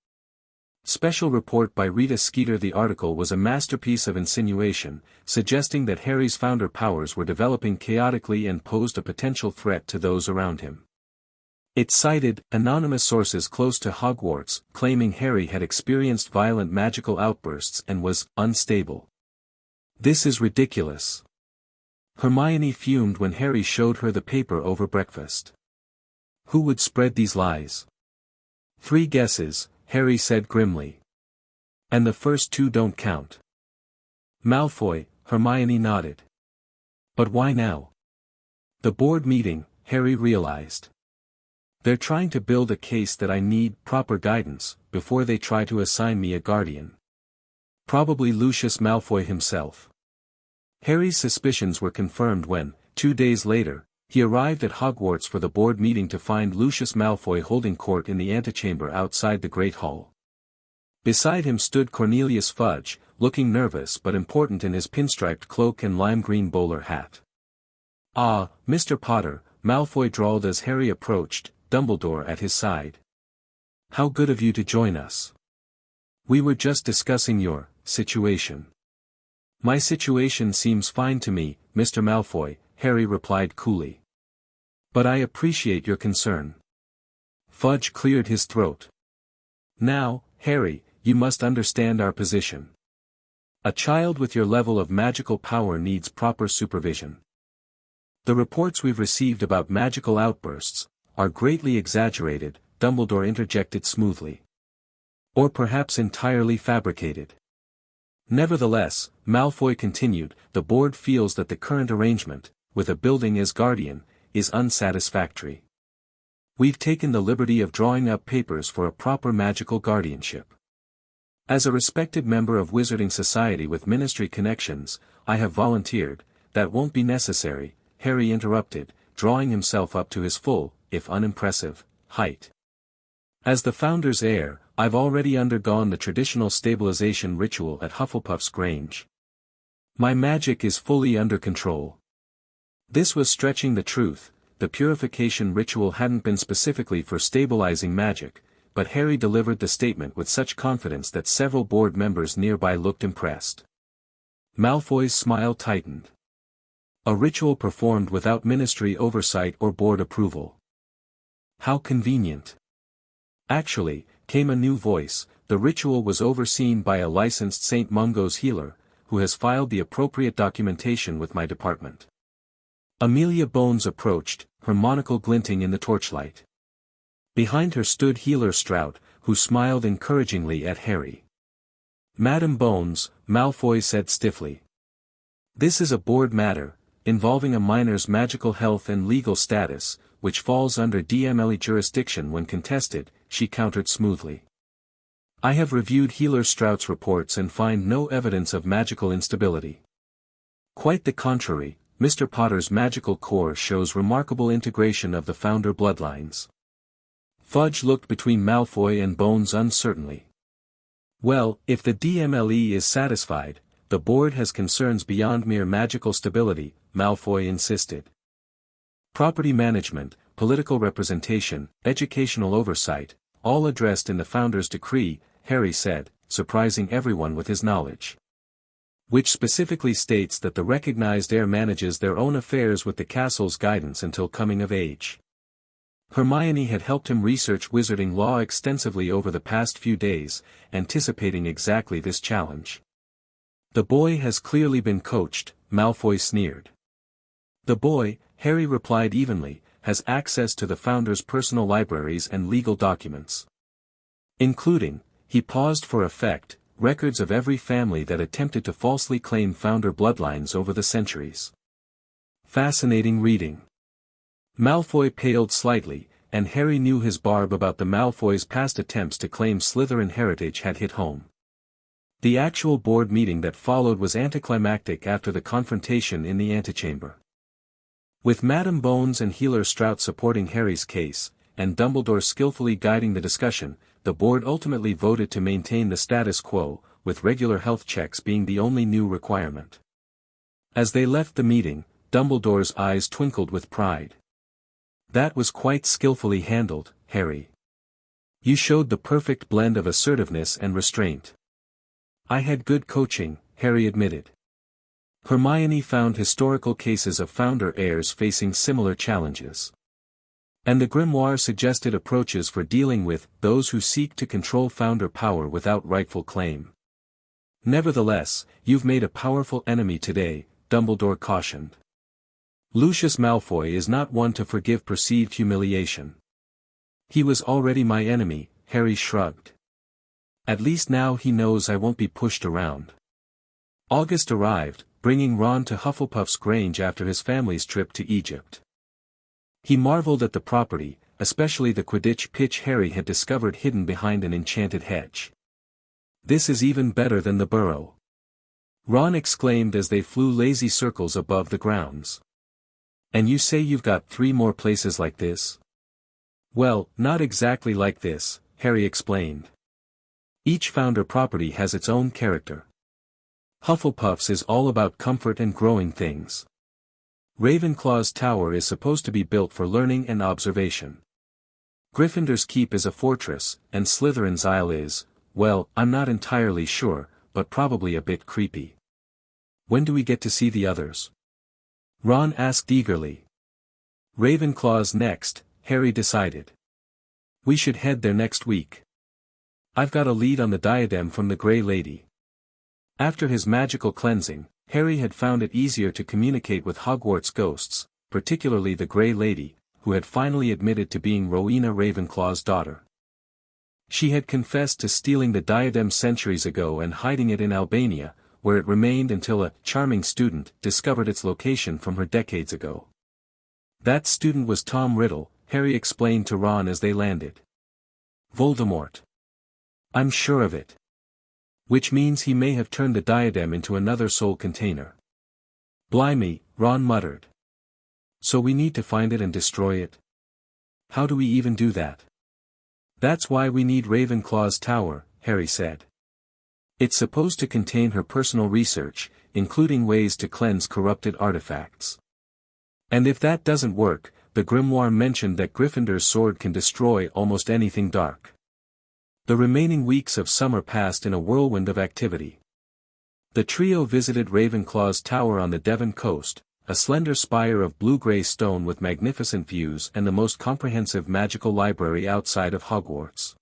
Special report by Rita Skeeter. The article was a masterpiece of insinuation, suggesting that Harry's Founder powers were developing chaotically and posed a potential threat to those around him. It cited anonymous sources close to Hogwarts, claiming Harry had experienced violent magical outbursts and was unstable. "This is ridiculous." Hermione fumed when Harry showed her the paper over breakfast. "Who would spread these lies?" "3 guesses," Harry said grimly. "And the first 2 don't count." "Malfoy," Hermione nodded. "But why now?" "The board meeting," Harry realized. "They're trying to build a case that I need proper guidance, before they try to assign me a guardian. Probably Lucius Malfoy himself." Harry's suspicions were confirmed when, 2 days later, he arrived at Hogwarts for the board meeting to find Lucius Malfoy holding court in the antechamber outside the Great Hall. Beside him stood Cornelius Fudge, looking nervous but important in his pinstriped cloak and lime-green bowler hat. "Ah, Mr. Potter," Malfoy drawled as Harry approached, Dumbledore at his side. "How good of you to join us. We were just discussing your situation." "My situation seems fine to me, Mr. Malfoy," Harry replied coolly. "But I appreciate your concern." Fudge cleared his throat. "Now, Harry, you must understand our position. A child with your level of magical power needs proper supervision. The reports we've received about magical outbursts are greatly exaggerated," Dumbledore interjected smoothly. "Or perhaps entirely fabricated. Nevertheless," Malfoy continued, "the board feels that the current arrangement, with a building as guardian, is unsatisfactory. We've taken the liberty of drawing up papers for a proper magical guardianship. As a respected member of Wizarding Society with ministry connections, I have volunteered." "That won't be necessary," Harry interrupted, drawing himself up to his full, if unimpressive, height. "As the Founder's heir, I've already undergone the traditional stabilization ritual at Hufflepuff's Grange. My magic is fully under control." This was stretching the truth. The purification ritual hadn't been specifically for stabilizing magic, but Harry delivered the statement with such confidence that several board members nearby looked impressed. Malfoy's smile tightened. "A ritual performed without ministry oversight or board approval. How convenient." "Actually," came a new voice, "the ritual was overseen by a licensed St. Mungo's healer, who has filed the appropriate documentation with my department." Amelia Bones approached, her monocle glinting in the torchlight. Behind her stood Healer Strout, who smiled encouragingly at Harry. "Madam Bones," Malfoy said stiffly. "This is a board matter, involving a minor's magical health and legal status, which falls under DMLE jurisdiction when contested," she countered smoothly. I have reviewed Healer Strout's reports and find no evidence of magical instability. Quite the contrary, Mr. Potter's magical core shows remarkable integration of the founder bloodlines. Fudge looked between Malfoy and Bones uncertainly. Well, if the DMLE is satisfied, the board has concerns beyond mere magical stability, Malfoy insisted. Property management, political representation, educational oversight, all addressed in the founder's decree, Harry said, surprising everyone with his knowledge. Which specifically states that the recognized heir manages their own affairs with the castle's guidance until coming of age. Hermione had helped him research wizarding law extensively over the past few days, anticipating exactly this challenge. The boy has clearly been coached, Malfoy sneered. The boy, Harry replied evenly, has access to the founder's personal libraries and legal documents. Including, he paused for effect, records of every family that attempted to falsely claim founder bloodlines over the centuries. Fascinating reading. Malfoy paled slightly, and Harry knew his barb about the Malfoys' past attempts to claim Slytherin heritage had hit home. The actual board meeting that followed was anticlimactic after the confrontation in the antechamber. With Madame Bones and Healer Strout supporting Harry's case, and Dumbledore skillfully guiding the discussion, the board ultimately voted to maintain the status quo, with regular health checks being the only new requirement. As they left the meeting, Dumbledore's eyes twinkled with pride. That was quite skillfully handled, Harry. You showed the perfect blend of assertiveness and restraint. I had good coaching, Harry admitted. Hermione found historical cases of founder heirs facing similar challenges. And the grimoire suggested approaches for dealing with those who seek to control founder power without rightful claim. Nevertheless, you've made a powerful enemy today, Dumbledore cautioned. Lucius Malfoy is not one to forgive perceived humiliation. He was already my enemy, Harry shrugged. At least now he knows I won't be pushed around. August arrived, bringing Ron to Hufflepuff's Grange after his family's trip to Egypt. He marveled at the property, especially the Quidditch pitch Harry had discovered hidden behind an enchanted hedge. This is even better than the burrow, Ron exclaimed as they flew lazy circles above the grounds. And you say you've got 3 more places like this? Well, not exactly like this, Harry explained. Each founder property has its own character. Hufflepuff's is all about comfort and growing things. Ravenclaw's tower is supposed to be built for learning and observation. Gryffindor's keep is a fortress, and Slytherin's isle is, well, I'm not entirely sure, but probably a bit creepy. When do we get to see the others? Ron asked eagerly. Ravenclaw's next, Harry decided. We should head there next week. I've got a lead on the diadem from the Grey Lady. After his magical cleansing, Harry had found it easier to communicate with Hogwarts ghosts, particularly the Grey Lady, who had finally admitted to being Rowena Ravenclaw's daughter. She had confessed to stealing the diadem centuries ago and hiding it in Albania, where it remained until a charming student discovered its location from her decades ago. That student was Tom Riddle, Harry explained to Ron as they landed. Voldemort. I'm sure of it. Which means he may have turned the diadem into another soul container. Blimey, Ron muttered. So we need to find it and destroy it? How do we even do that? That's why we need Ravenclaw's tower, Harry said. It's supposed to contain her personal research, including ways to cleanse corrupted artifacts. And if that doesn't work, the grimoire mentioned that Gryffindor's sword can destroy almost anything dark. The remaining weeks of summer passed in a whirlwind of activity. The trio visited Ravenclaw's tower on the Devon coast, a slender spire of blue-gray stone with magnificent views and the most comprehensive magical library outside of Hogwarts.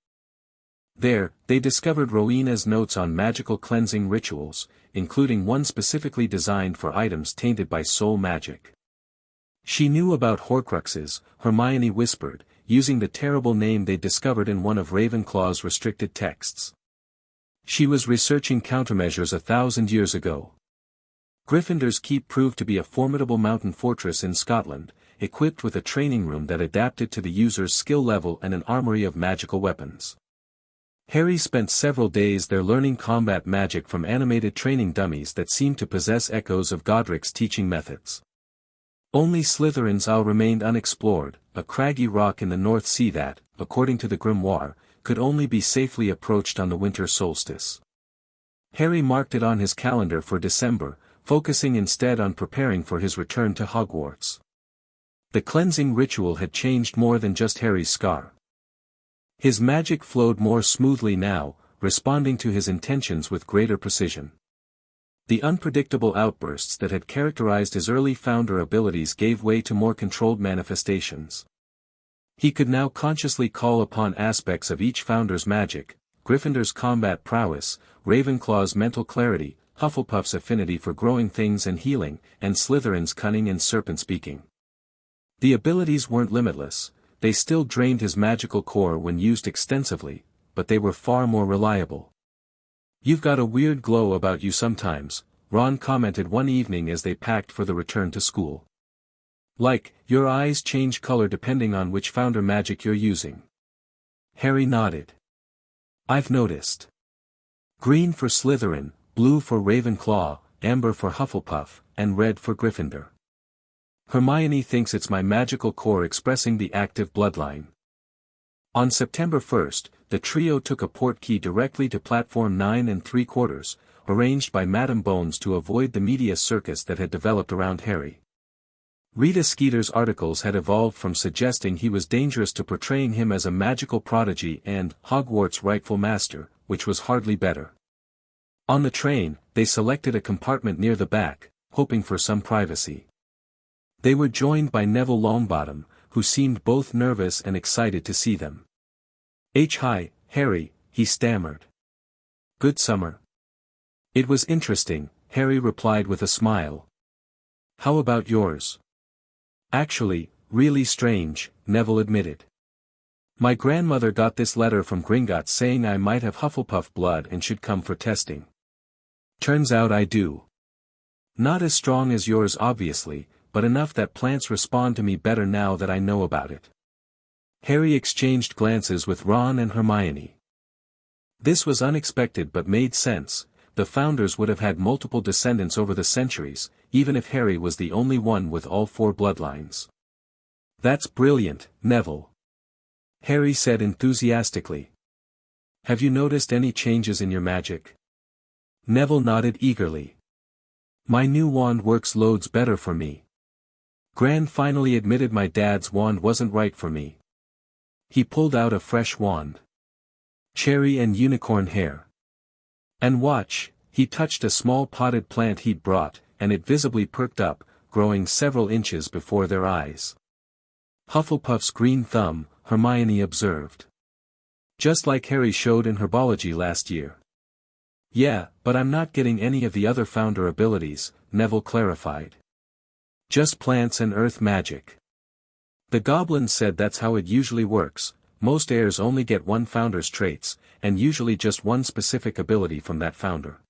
There, they discovered Rowena's notes on magical cleansing rituals, including one specifically designed for items tainted by soul magic. She knew about Horcruxes, Hermione whispered, using the terrible name they'd discovered in one of Ravenclaw's restricted texts. She was researching countermeasures 1,000 years ago. Gryffindor's Keep proved to be a formidable mountain fortress in Scotland, equipped with a training room that adapted to the user's skill level and an armory of magical weapons. Harry spent several days there learning combat magic from animated training dummies that seemed to possess echoes of Godric's teaching methods. Only Slytherin's Isle remained unexplored, a craggy rock in the North Sea that, according to the grimoire, could only be safely approached on the winter solstice. Harry marked it on his calendar for December, focusing instead on preparing for his return to Hogwarts. The cleansing ritual had changed more than just Harry's scar. His magic flowed more smoothly now, responding to his intentions with greater precision. The unpredictable outbursts that had characterized his early founder abilities gave way to more controlled manifestations. He could now consciously call upon aspects of each founder's magic: Gryffindor's combat prowess, Ravenclaw's mental clarity, Hufflepuff's affinity for growing things and healing, and Slytherin's cunning and serpent speaking. The abilities weren't limitless. They still drained his magical core when used extensively, but they were far more reliable. "You've got a weird glow about you sometimes," Ron commented one evening as they packed for the return to school. "Like, your eyes change color depending on which founder magic you're using." Harry nodded. "I've noticed. Green for Slytherin, blue for Ravenclaw, amber for Hufflepuff, and red for Gryffindor. Hermione thinks it's my magical core expressing the active bloodline." On September 1st, the trio took a portkey directly to platform 9 3/4, arranged by Madame Bones to avoid the media circus that had developed around Harry. Rita Skeeter's articles had evolved from suggesting he was dangerous to portraying him as a magical prodigy and Hogwarts' rightful master, which was hardly better. On the train, they selected a compartment near the back, hoping for some privacy. They were joined by Neville Longbottom, who seemed both nervous and excited to see them. "Hi, Harry," he stammered. "Good summer." "It was interesting," Harry replied with a smile. "How about yours?" "Actually, really strange," Neville admitted. "My grandmother got this letter from Gringotts saying I might have Hufflepuff blood and should come for testing. Turns out I do. Not as strong as yours obviously, but enough that plants respond to me better now that I know about it." Harry exchanged glances with Ron and Hermione. This was unexpected but made sense. The founders would have had multiple descendants over the centuries, even if Harry was the only one with all 4 bloodlines. "That's brilliant, Neville," Harry said enthusiastically. "Have you noticed any changes in your magic?" Neville nodded eagerly. "My new wand works loads better for me. Gran finally admitted my dad's wand wasn't right for me." He pulled out a fresh wand. "Cherry and unicorn hair. And watch," he touched a small potted plant he'd brought, and it visibly perked up, growing several inches before their eyes. "Hufflepuff's green thumb," Hermione observed. "Just like Harry showed in herbology last year." "Yeah, but I'm not getting any of the other founder abilities," Neville clarified. "Just plants and earth magic. The goblins said that's how it usually works. Most heirs only get one founder's traits, and usually just one specific ability from that founder."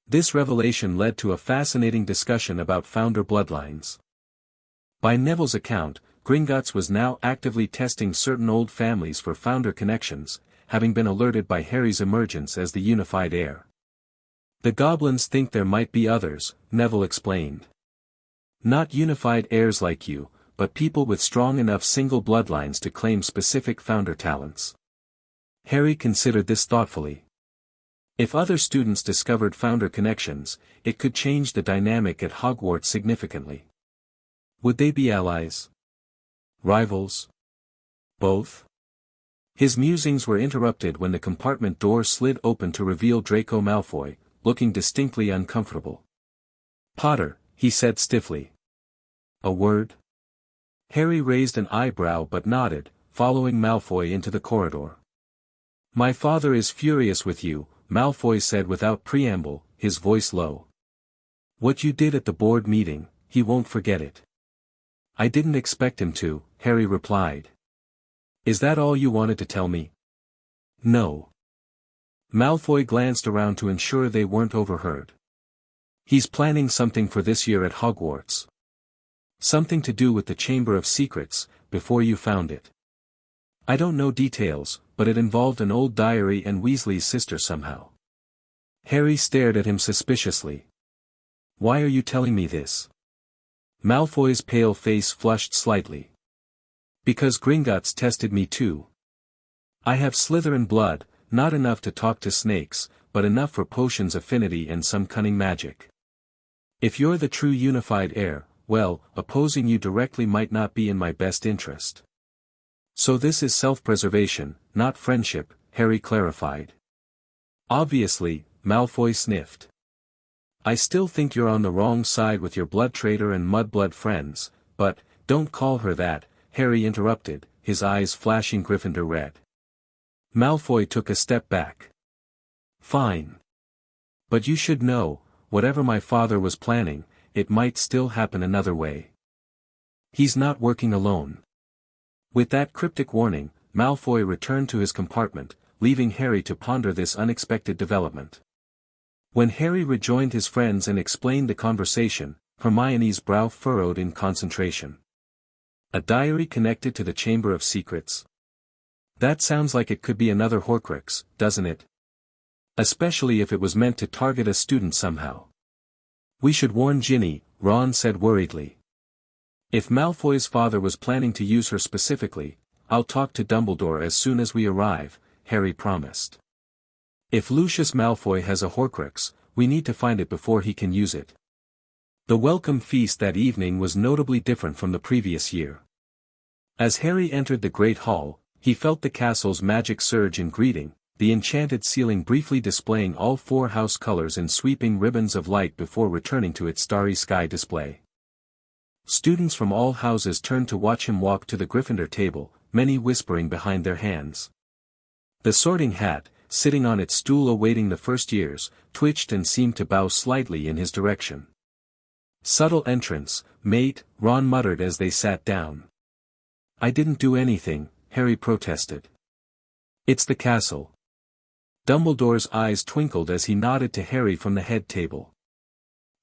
This revelation led to a fascinating discussion about founder bloodlines. By Neville's account, Gringotts was now actively testing certain old families for founder connections, having been alerted by Harry's emergence as the unified heir. "The goblins think there might be others," Neville explained. "Not unified heirs like you, but people with strong enough single bloodlines to claim specific founder talents." Harry considered this thoughtfully. If other students discovered founder connections, it could change the dynamic at Hogwarts significantly. Would they be allies? Rivals? Both? His musings were interrupted when the compartment door slid open to reveal Draco Malfoy, looking distinctly uncomfortable. "Potter," he said stiffly. "A word?" Harry raised an eyebrow but nodded, following Malfoy into the corridor. "My father is furious with you," Malfoy said without preamble, his voice low. "What you did at the board meeting, he won't forget it." "I didn't expect him to," Harry replied. "Is that all you wanted to tell me?" "No." Malfoy glanced around to ensure they weren't overheard. "He's planning something for this year at Hogwarts. Something to do with the Chamber of Secrets, before you found it." I don't know details, but it involved an old diary and Weasley's sister somehow. Harry stared at him suspiciously. Why are you telling me this? Malfoy's pale face flushed slightly. Because Gringotts tested me too. I have Slytherin blood, not enough to talk to snakes, but enough for potions affinity and some cunning magic. If you're the true unified heir, well, opposing you directly might not be in my best interest. So this is self-preservation, not friendship, Harry clarified. Obviously, Malfoy sniffed. I still think you're on the wrong side with your blood traitor and mudblood friends, but, don't call her that, Harry interrupted, his eyes flashing Gryffindor red. Malfoy took a step back. Fine. But you should know, whatever my father was planning, it might still happen another way. He's not working alone. With that cryptic warning, Malfoy returned to his compartment, leaving Harry to ponder this unexpected development. When Harry rejoined his friends and explained the conversation, Hermione's brow furrowed in concentration. A diary connected to the Chamber of Secrets? That sounds like it could be another Horcrux, doesn't it? Especially if it was meant to target a student somehow. We should warn Ginny, Ron said worriedly. If Malfoy's father was planning to use her specifically, I'll talk to Dumbledore as soon as we arrive, Harry promised. If Lucius Malfoy has a Horcrux, we need to find it before he can use it. The welcome feast that evening was notably different from the previous year. As Harry entered the Great Hall, he felt the castle's magic surge in greeting, the enchanted ceiling briefly displaying all 4 house colors in sweeping ribbons of light before returning to its starry sky display. Students from all houses turned to watch him walk to the Gryffindor table, many whispering behind their hands. The Sorting Hat, sitting on its stool awaiting the first years, twitched and seemed to bow slightly in his direction. Subtle entrance, mate, Ron muttered as they sat down. I didn't do anything, Harry protested. It's the castle. Dumbledore's eyes twinkled as he nodded to Harry from the head table.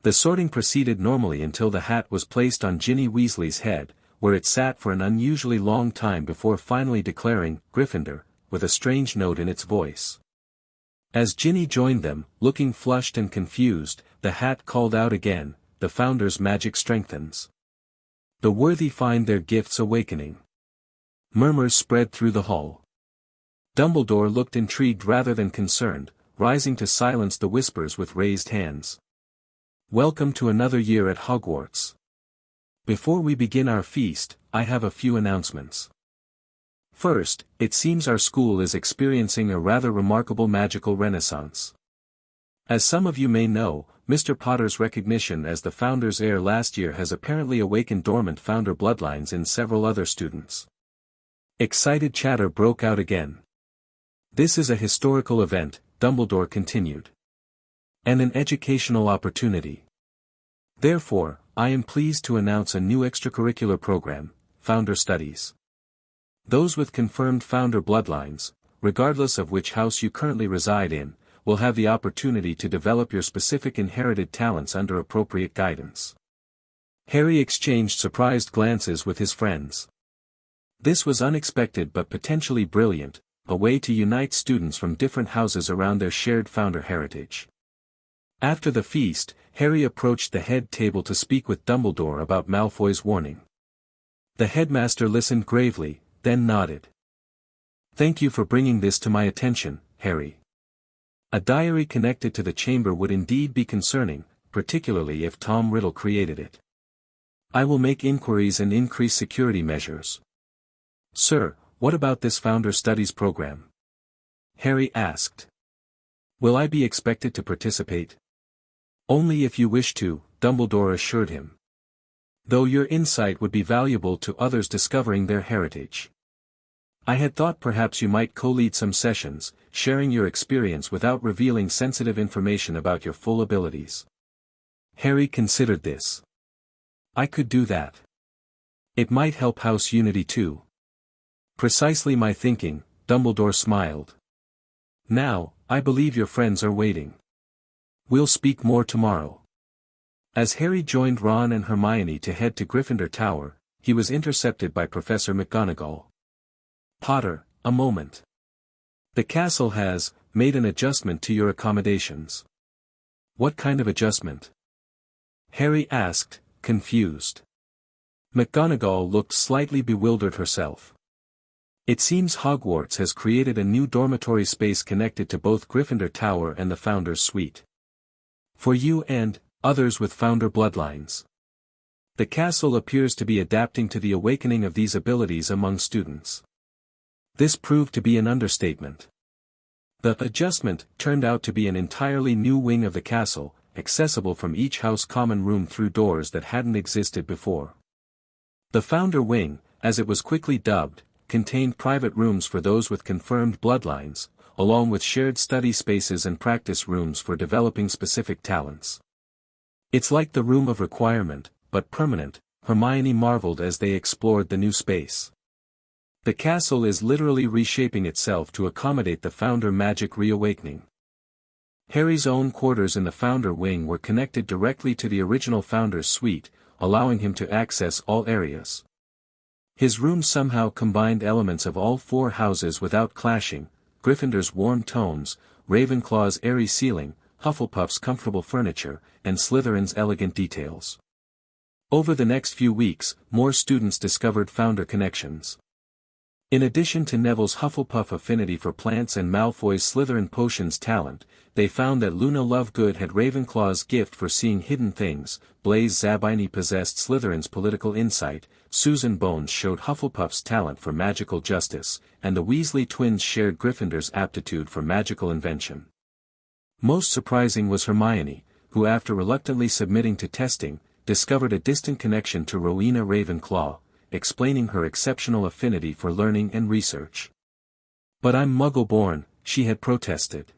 The sorting proceeded normally until the hat was placed on Ginny Weasley's head, where it sat for an unusually long time before finally declaring, Gryffindor, with a strange note in its voice. As Ginny joined them, looking flushed and confused, the hat called out again, the Founder's magic strengthens. The worthy find their gifts awakening. Murmurs spread through the hall. Dumbledore looked intrigued rather than concerned, rising to silence the whispers with raised hands. Welcome to another year at Hogwarts. Before we begin our feast, I have a few announcements. First, it seems our school is experiencing a rather remarkable magical renaissance. As some of you may know, Mr. Potter's recognition as the Founder's heir last year has apparently awakened dormant Founder bloodlines in several other students. Excited chatter broke out again. This is a historical event, Dumbledore continued. And an educational opportunity. Therefore, I am pleased to announce a new extracurricular program, Founder Studies. Those with confirmed Founder bloodlines, regardless of which house you currently reside in, will have the opportunity to develop your specific inherited talents under appropriate guidance. Harry exchanged surprised glances with his friends. This was unexpected but potentially brilliant, a way to unite students from different houses around their shared Founder heritage. After the feast, Harry approached the head table to speak with Dumbledore about Malfoy's warning. The headmaster listened gravely, then nodded. Thank you for bringing this to my attention, Harry. A diary connected to the chamber would indeed be concerning, particularly if Tom Riddle created it. I will make inquiries and increase security measures. Sir, what about this Founder Studies program? Harry asked. Will I be expected to participate? Only if you wish to, Dumbledore assured him. Though your insight would be valuable to others discovering their heritage. I had thought perhaps you might co-lead some sessions, sharing your experience without revealing sensitive information about your full abilities. Harry considered this. I could do that. It might help House Unity too. Precisely my thinking, Dumbledore smiled. Now, I believe your friends are waiting. We'll speak more tomorrow. As Harry joined Ron and Hermione to head to Gryffindor Tower, he was intercepted by Professor McGonagall. Potter, a moment. The castle has made an adjustment to your accommodations. What kind of adjustment? Harry asked, confused. McGonagall looked slightly bewildered herself. It seems Hogwarts has created a new dormitory space connected to both Gryffindor Tower and the Founder's Suite. For you and others with Founder bloodlines. The castle appears to be adapting to the awakening of these abilities among students. This proved to be an understatement. The adjustment turned out to be an entirely new wing of the castle, accessible from each house common room through doors that hadn't existed before. The Founder Wing, as it was quickly dubbed, contained private rooms for those with confirmed bloodlines, along with shared study spaces and practice rooms for developing specific talents. It's like the Room of Requirement, but permanent, Hermione marveled as they explored the new space. The castle is literally reshaping itself to accommodate the Founder magic reawakening. Harry's own quarters in the Founder Wing were connected directly to the original Founder's Suite, allowing him to access all areas. His room somehow combined elements of all four houses without clashing: Gryffindor's warm tones, Ravenclaw's airy ceiling, Hufflepuff's comfortable furniture, and Slytherin's elegant details. Over the next few weeks, more students discovered Founder connections. In addition to Neville's Hufflepuff affinity for plants and Malfoy's Slytherin potions talent, they found that Luna Lovegood had Ravenclaw's gift for seeing hidden things, Blaise Zabini possessed Slytherin's political insight, Susan Bones showed Hufflepuff's talent for magical justice, and the Weasley twins shared Gryffindor's aptitude for magical invention. Most surprising was Hermione, who after reluctantly submitting to testing, discovered a distant connection to Rowena Ravenclaw, explaining her exceptional affinity for learning and research. "But I'm Muggle-born," she had protested.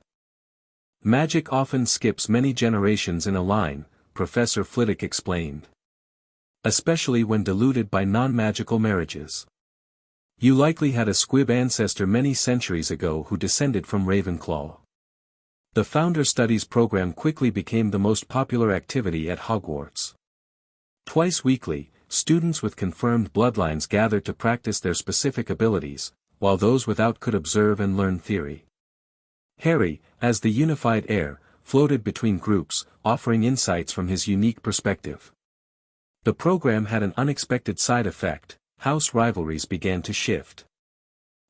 "Magic often skips many generations in a line," Professor Flitwick explained. "Especially when diluted by non-magical marriages. You likely had a squib ancestor many centuries ago who descended from Ravenclaw." The Founder Studies program quickly became the most popular activity at Hogwarts. Twice weekly, students with confirmed bloodlines gathered to practice their specific abilities, while those without could observe and learn theory. Harry, as the unified heir, floated between groups, offering insights from his unique perspective. The program had an unexpected side effect: house rivalries began to shift.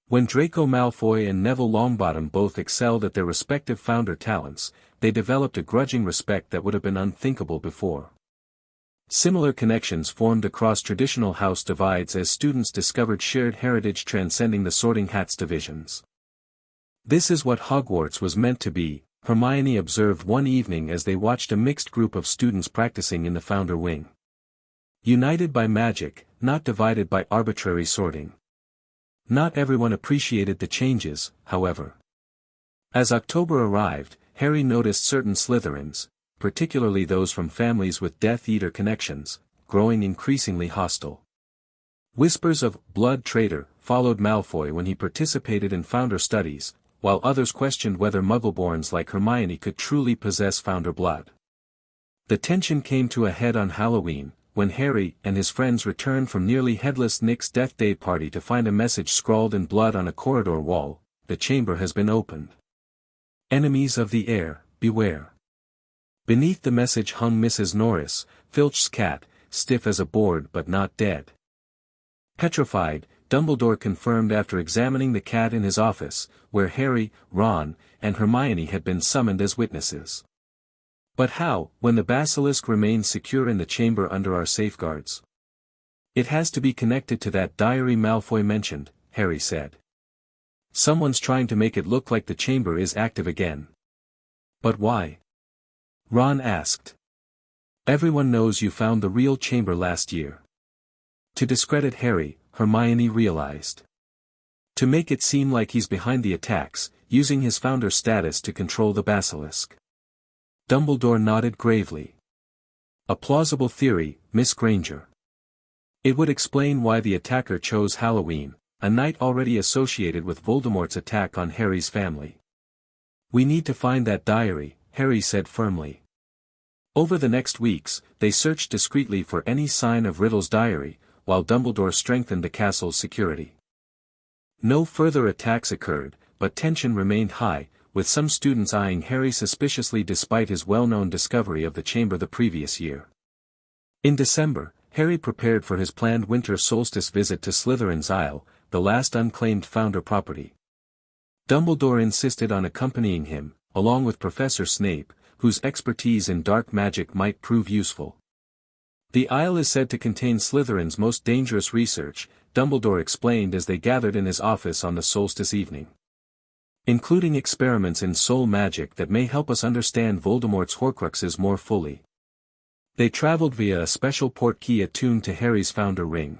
When Draco Malfoy and Neville Longbottom both excelled at their respective Founder talents, they developed a grudging respect that would have been unthinkable before. Similar connections formed across traditional house divides as students discovered shared heritage transcending the Sorting Hats divisions. "This is what Hogwarts was meant to be," Hermione observed one evening as they watched a mixed group of students practicing in the Founder Wing. United by magic, not divided by arbitrary sorting. Not everyone appreciated the changes, however. As October arrived, Harry noticed certain Slytherins, particularly those from families with Death Eater connections, growing increasingly hostile. Whispers of "blood traitor" followed Malfoy when he participated in Founder studies, while others questioned whether Muggleborns like Hermione could truly possess Founder blood. The tension came to a head on Halloween, when Harry and his friends returned from nearly headless Nick's Death Day party to find a message scrawled in blood on a corridor wall: "The chamber has been opened. Enemies of the heir, beware." Beneath the message hung Mrs. Norris, Filch's cat, stiff as a board but not dead. Petrified, Dumbledore confirmed after examining the cat in his office, where Harry, Ron, and Hermione had been summoned as witnesses. "But how, when the basilisk remains secure in the chamber under our safeguards?" "It has to be connected to that diary Malfoy mentioned," Harry said. "Someone's trying to make it look like the chamber is active again." "But why?" Ron asked. "Everyone knows you found the real chamber last year." To discredit Harry, Hermione realized. To make it seem like he's behind the attacks, using his Founder status to control the basilisk. Dumbledore nodded gravely. "A plausible theory, Miss Granger. It would explain why the attacker chose Halloween, a night already associated with Voldemort's attack on Harry's family." "We need to find that diary," Harry said firmly. Over the next weeks, they searched discreetly for any sign of Riddle's diary, while Dumbledore strengthened the castle's security. No further attacks occurred, but tension remained high, with some students eyeing Harry suspiciously despite his well-known discovery of the chamber the previous year. In December, Harry prepared for his planned winter solstice visit to Slytherin's Isle, the last unclaimed Founder property. Dumbledore insisted on accompanying him, along with Professor Snape, whose expertise in dark magic might prove useful. The Isle is said to contain Slytherin's most dangerous research, Dumbledore explained as they gathered in his office on the solstice evening. Including experiments in soul magic that may help us understand Voldemort's Horcruxes more fully. They traveled via a special portkey attuned to Harry's Founder ring.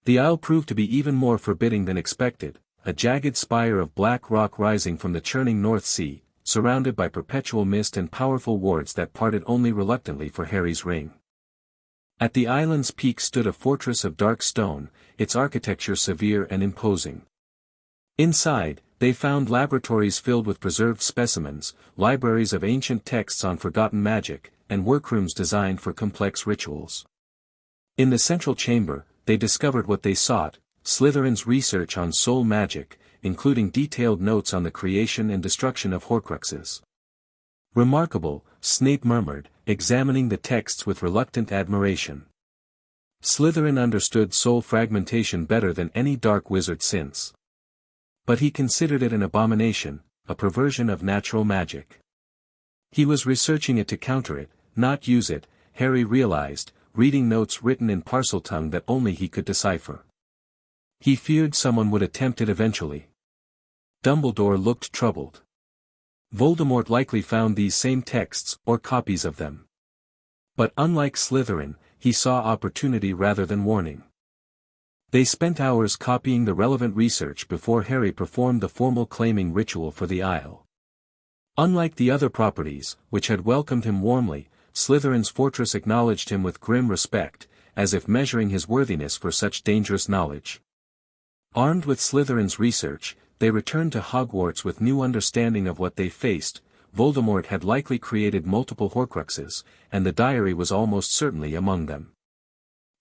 The Isle proved to be even more forbidding than expected, a jagged spire of black rock rising from the churning North Sea, surrounded by perpetual mist and powerful wards that parted only reluctantly for Harry's ring. At the island's peak stood a fortress of dark stone, its architecture severe and imposing. Inside, they found laboratories filled with preserved specimens, libraries of ancient texts on forgotten magic, and workrooms designed for complex rituals. In the central chamber, they discovered what they sought, Slytherin's research on soul magic, including detailed notes on the creation and destruction of Horcruxes. Remarkable, Snape murmured, examining the texts with reluctant admiration. Slytherin understood soul fragmentation better than any dark wizard since. But he considered it an abomination, a perversion of natural magic. He was researching it to counter it, not use it, Harry realized, reading notes written in Parseltongue that only he could decipher. He feared someone would attempt it eventually. Dumbledore looked troubled. Voldemort likely found these same texts, or copies of them. But unlike Slytherin, he saw opportunity rather than warning. They spent hours copying the relevant research before Harry performed the formal claiming ritual for the Isle. Unlike the other properties, which had welcomed him warmly, Slytherin's fortress acknowledged him with grim respect, as if measuring his worthiness for such dangerous knowledge. Armed with Slytherin's research, they returned to Hogwarts with new understanding of what they faced. Voldemort had likely created multiple Horcruxes, and the diary was almost certainly among them.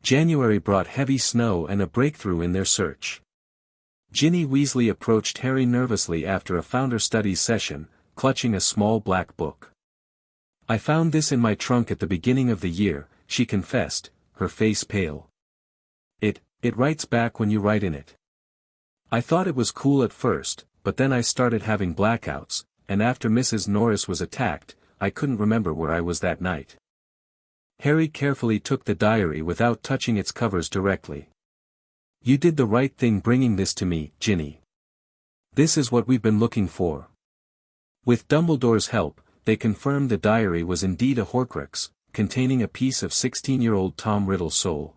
January brought heavy snow and a breakthrough in their search. Ginny Weasley approached Harry nervously after a Founder Studies session, clutching a small black book. "I found this in my trunk at the beginning of the year," she confessed, her face pale. It writes back when you write in it. I thought it was cool at first, but then I started having blackouts, and after Mrs. Norris was attacked, I couldn't remember where I was that night." Harry carefully took the diary without touching its covers directly. "You did the right thing bringing this to me, Ginny. This is what we've been looking for." With Dumbledore's help, they confirmed the diary was indeed a Horcrux, containing a piece of 16-year-old Tom Riddle's soul.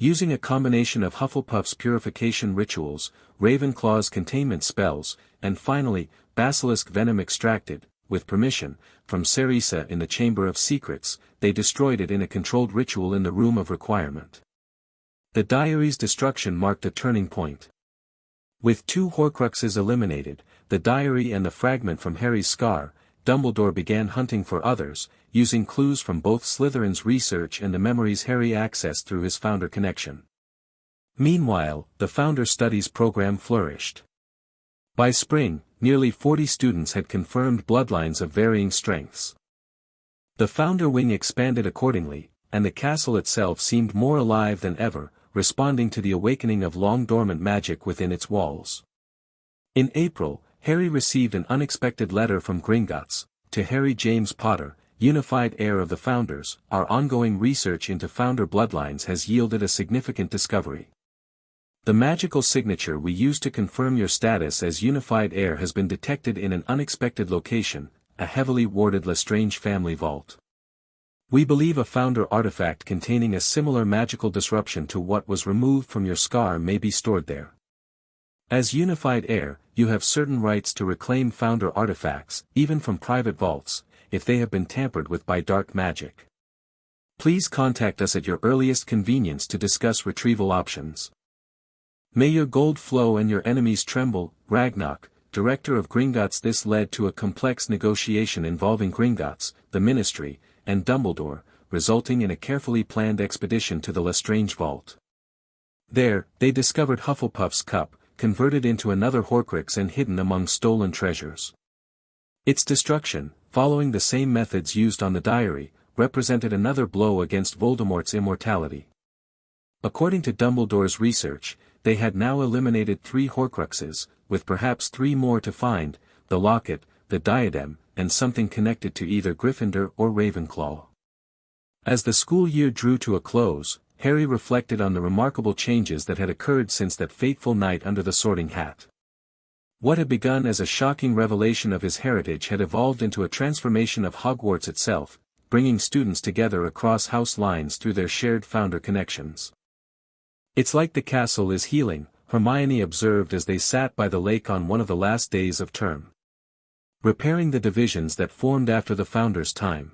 Using a combination of Hufflepuff's purification rituals, Ravenclaw's containment spells, and finally, basilisk venom extracted, with permission, from Cerisa in the Chamber of Secrets, they destroyed it in a controlled ritual in the Room of Requirement. The diary's destruction marked a turning point. With 2 Horcruxes eliminated, the diary and the fragment from Harry's scar, Dumbledore began hunting for others, using clues from both Slytherin's research and the memories Harry accessed through his Founder connection. Meanwhile, the Founder Studies program flourished. By spring, nearly 40 students had confirmed bloodlines of varying strengths. The Founder wing expanded accordingly, and the castle itself seemed more alive than ever, responding to the awakening of long-dormant magic within its walls. In April, Harry received an unexpected letter from Gringotts. "To Harry James Potter, unified heir of the Founders, our ongoing research into Founder bloodlines has yielded a significant discovery. The magical signature we used to confirm your status as unified heir has been detected in an unexpected location, a heavily warded Lestrange family vault. We believe a Founder artifact containing a similar magical disruption to what was removed from your scar may be stored there. As unified heir, you have certain rights to reclaim Founder artifacts, even from private vaults, if they have been tampered with by dark magic. Please contact us at your earliest convenience to discuss retrieval options. May your gold flow and your enemies tremble." Ragnarok, director of Gringotts. This led to a complex negotiation involving Gringotts, the Ministry, and Dumbledore, resulting in a carefully planned expedition to the Lestrange vault. There, they discovered Hufflepuff's cup, converted into another Horcrux and hidden among stolen treasures. Its destruction, following the same methods used on the diary, represented another blow against Voldemort's immortality. According to Dumbledore's research, they had now eliminated 3 Horcruxes, with perhaps 3 more to find: the locket, the diadem, and something connected to either Gryffindor or Ravenclaw. As the school year drew to a close, Harry reflected on the remarkable changes that had occurred since that fateful night under the Sorting Hat. What had begun as a shocking revelation of his heritage had evolved into a transformation of Hogwarts itself, bringing students together across house lines through their shared founder connections. "It's like the castle is healing," Hermione observed as they sat by the lake on one of the last days of term. "Repairing the divisions that formed after the founder's time."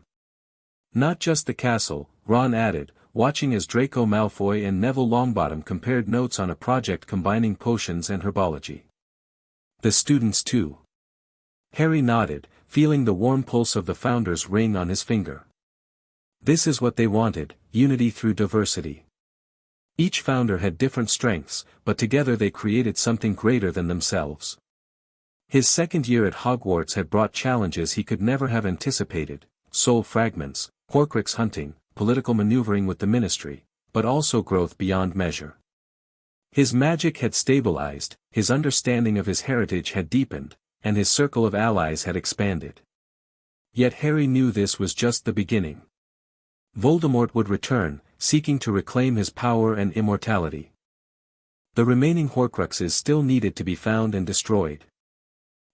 "Not just the castle," Ron added, watching as Draco Malfoy and Neville Longbottom compared notes on a project combining potions and herbology. "The students too." Harry nodded, feeling the warm pulse of the founder's ring on his finger. This is what they wanted: unity through diversity. Each founder had different strengths, but together they created something greater than themselves. His second year at Hogwarts had brought challenges he could never have anticipated: soul fragments, Horcrux hunting, political maneuvering with the Ministry, but also growth beyond measure. His magic had stabilized, his understanding of his heritage had deepened, and his circle of allies had expanded. Yet Harry knew this was just the beginning. Voldemort would return, seeking to reclaim his power and immortality. The remaining Horcruxes still needed to be found and destroyed.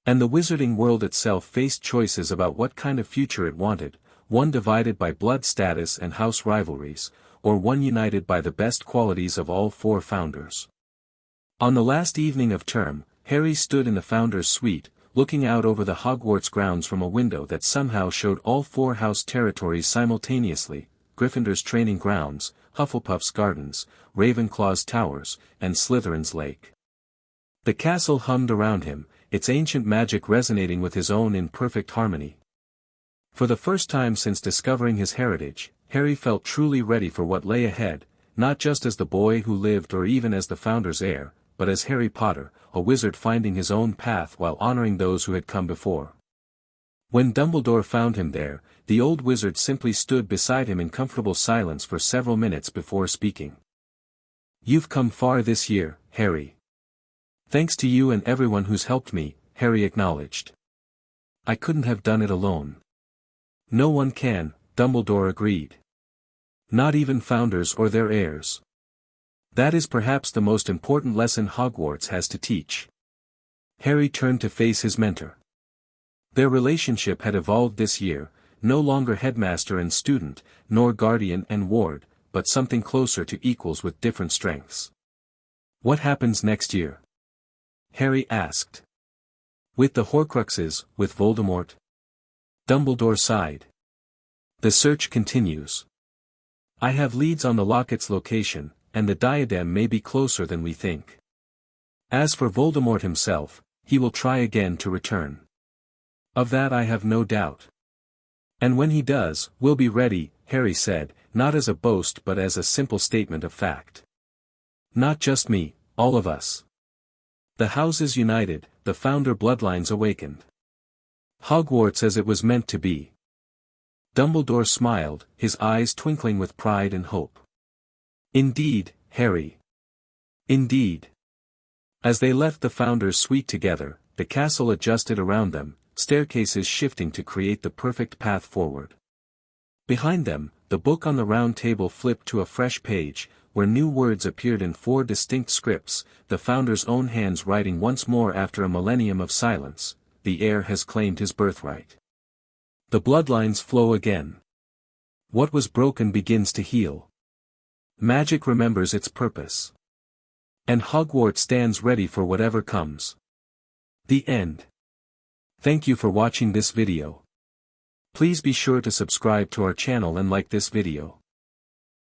And the wizarding world itself faced choices about what kind of future it wanted: one divided by blood status and house rivalries, or one united by the best qualities of all 4 founders. On the last evening of term, Harry stood in the founder's suite, looking out over the Hogwarts grounds from a window that somehow showed all 4 house territories simultaneously: Gryffindor's training grounds, Hufflepuff's gardens, Ravenclaw's towers, and Slytherin's lake. The castle hummed around him, its ancient magic resonating with his own in perfect harmony. For the first time since discovering his heritage, Harry felt truly ready for what lay ahead, not just as the boy who lived or even as the founder's heir, but as Harry Potter, a wizard finding his own path while honoring those who had come before. When Dumbledore found him there, the old wizard simply stood beside him in comfortable silence for several minutes before speaking. "You've come far this year, Harry." "Thanks to you and everyone who's helped me," Harry acknowledged. "I couldn't have done it alone." "No one can," Dumbledore agreed. "Not even founders or their heirs. That is perhaps the most important lesson Hogwarts has to teach." Harry turned to face his mentor. Their relationship had evolved this year, no longer headmaster and student, nor guardian and ward, but something closer to equals with different strengths. "What happens next year?" Harry asked. "With the Horcruxes, with Voldemort?" Dumbledore sighed. "The search continues. I have leads on the locket's location, and the diadem may be closer than we think. As for Voldemort himself, he will try again to return. Of that I have no doubt. And when he does, we'll be ready," Harry said, not as a boast but as a simple statement of fact. "Not just me, all of us. The houses united, the founder bloodlines awakened. Hogwarts as it was meant to be." Dumbledore smiled, his eyes twinkling with pride and hope. "Indeed, Harry. Indeed." As they left the founder's suite together, the castle adjusted around them, staircases shifting to create the perfect path forward. Behind them, the book on the round table flipped to a fresh page, where new words appeared in 4 distinct scripts, the founder's own hands writing once more after a millennium of silence: "The heir has claimed his birthright. The bloodlines flow again. What was broken begins to heal. Magic remembers its purpose. And Hogwarts stands ready for whatever comes." The end. Thank you for watching this video. Please be sure to subscribe to our channel and like this video.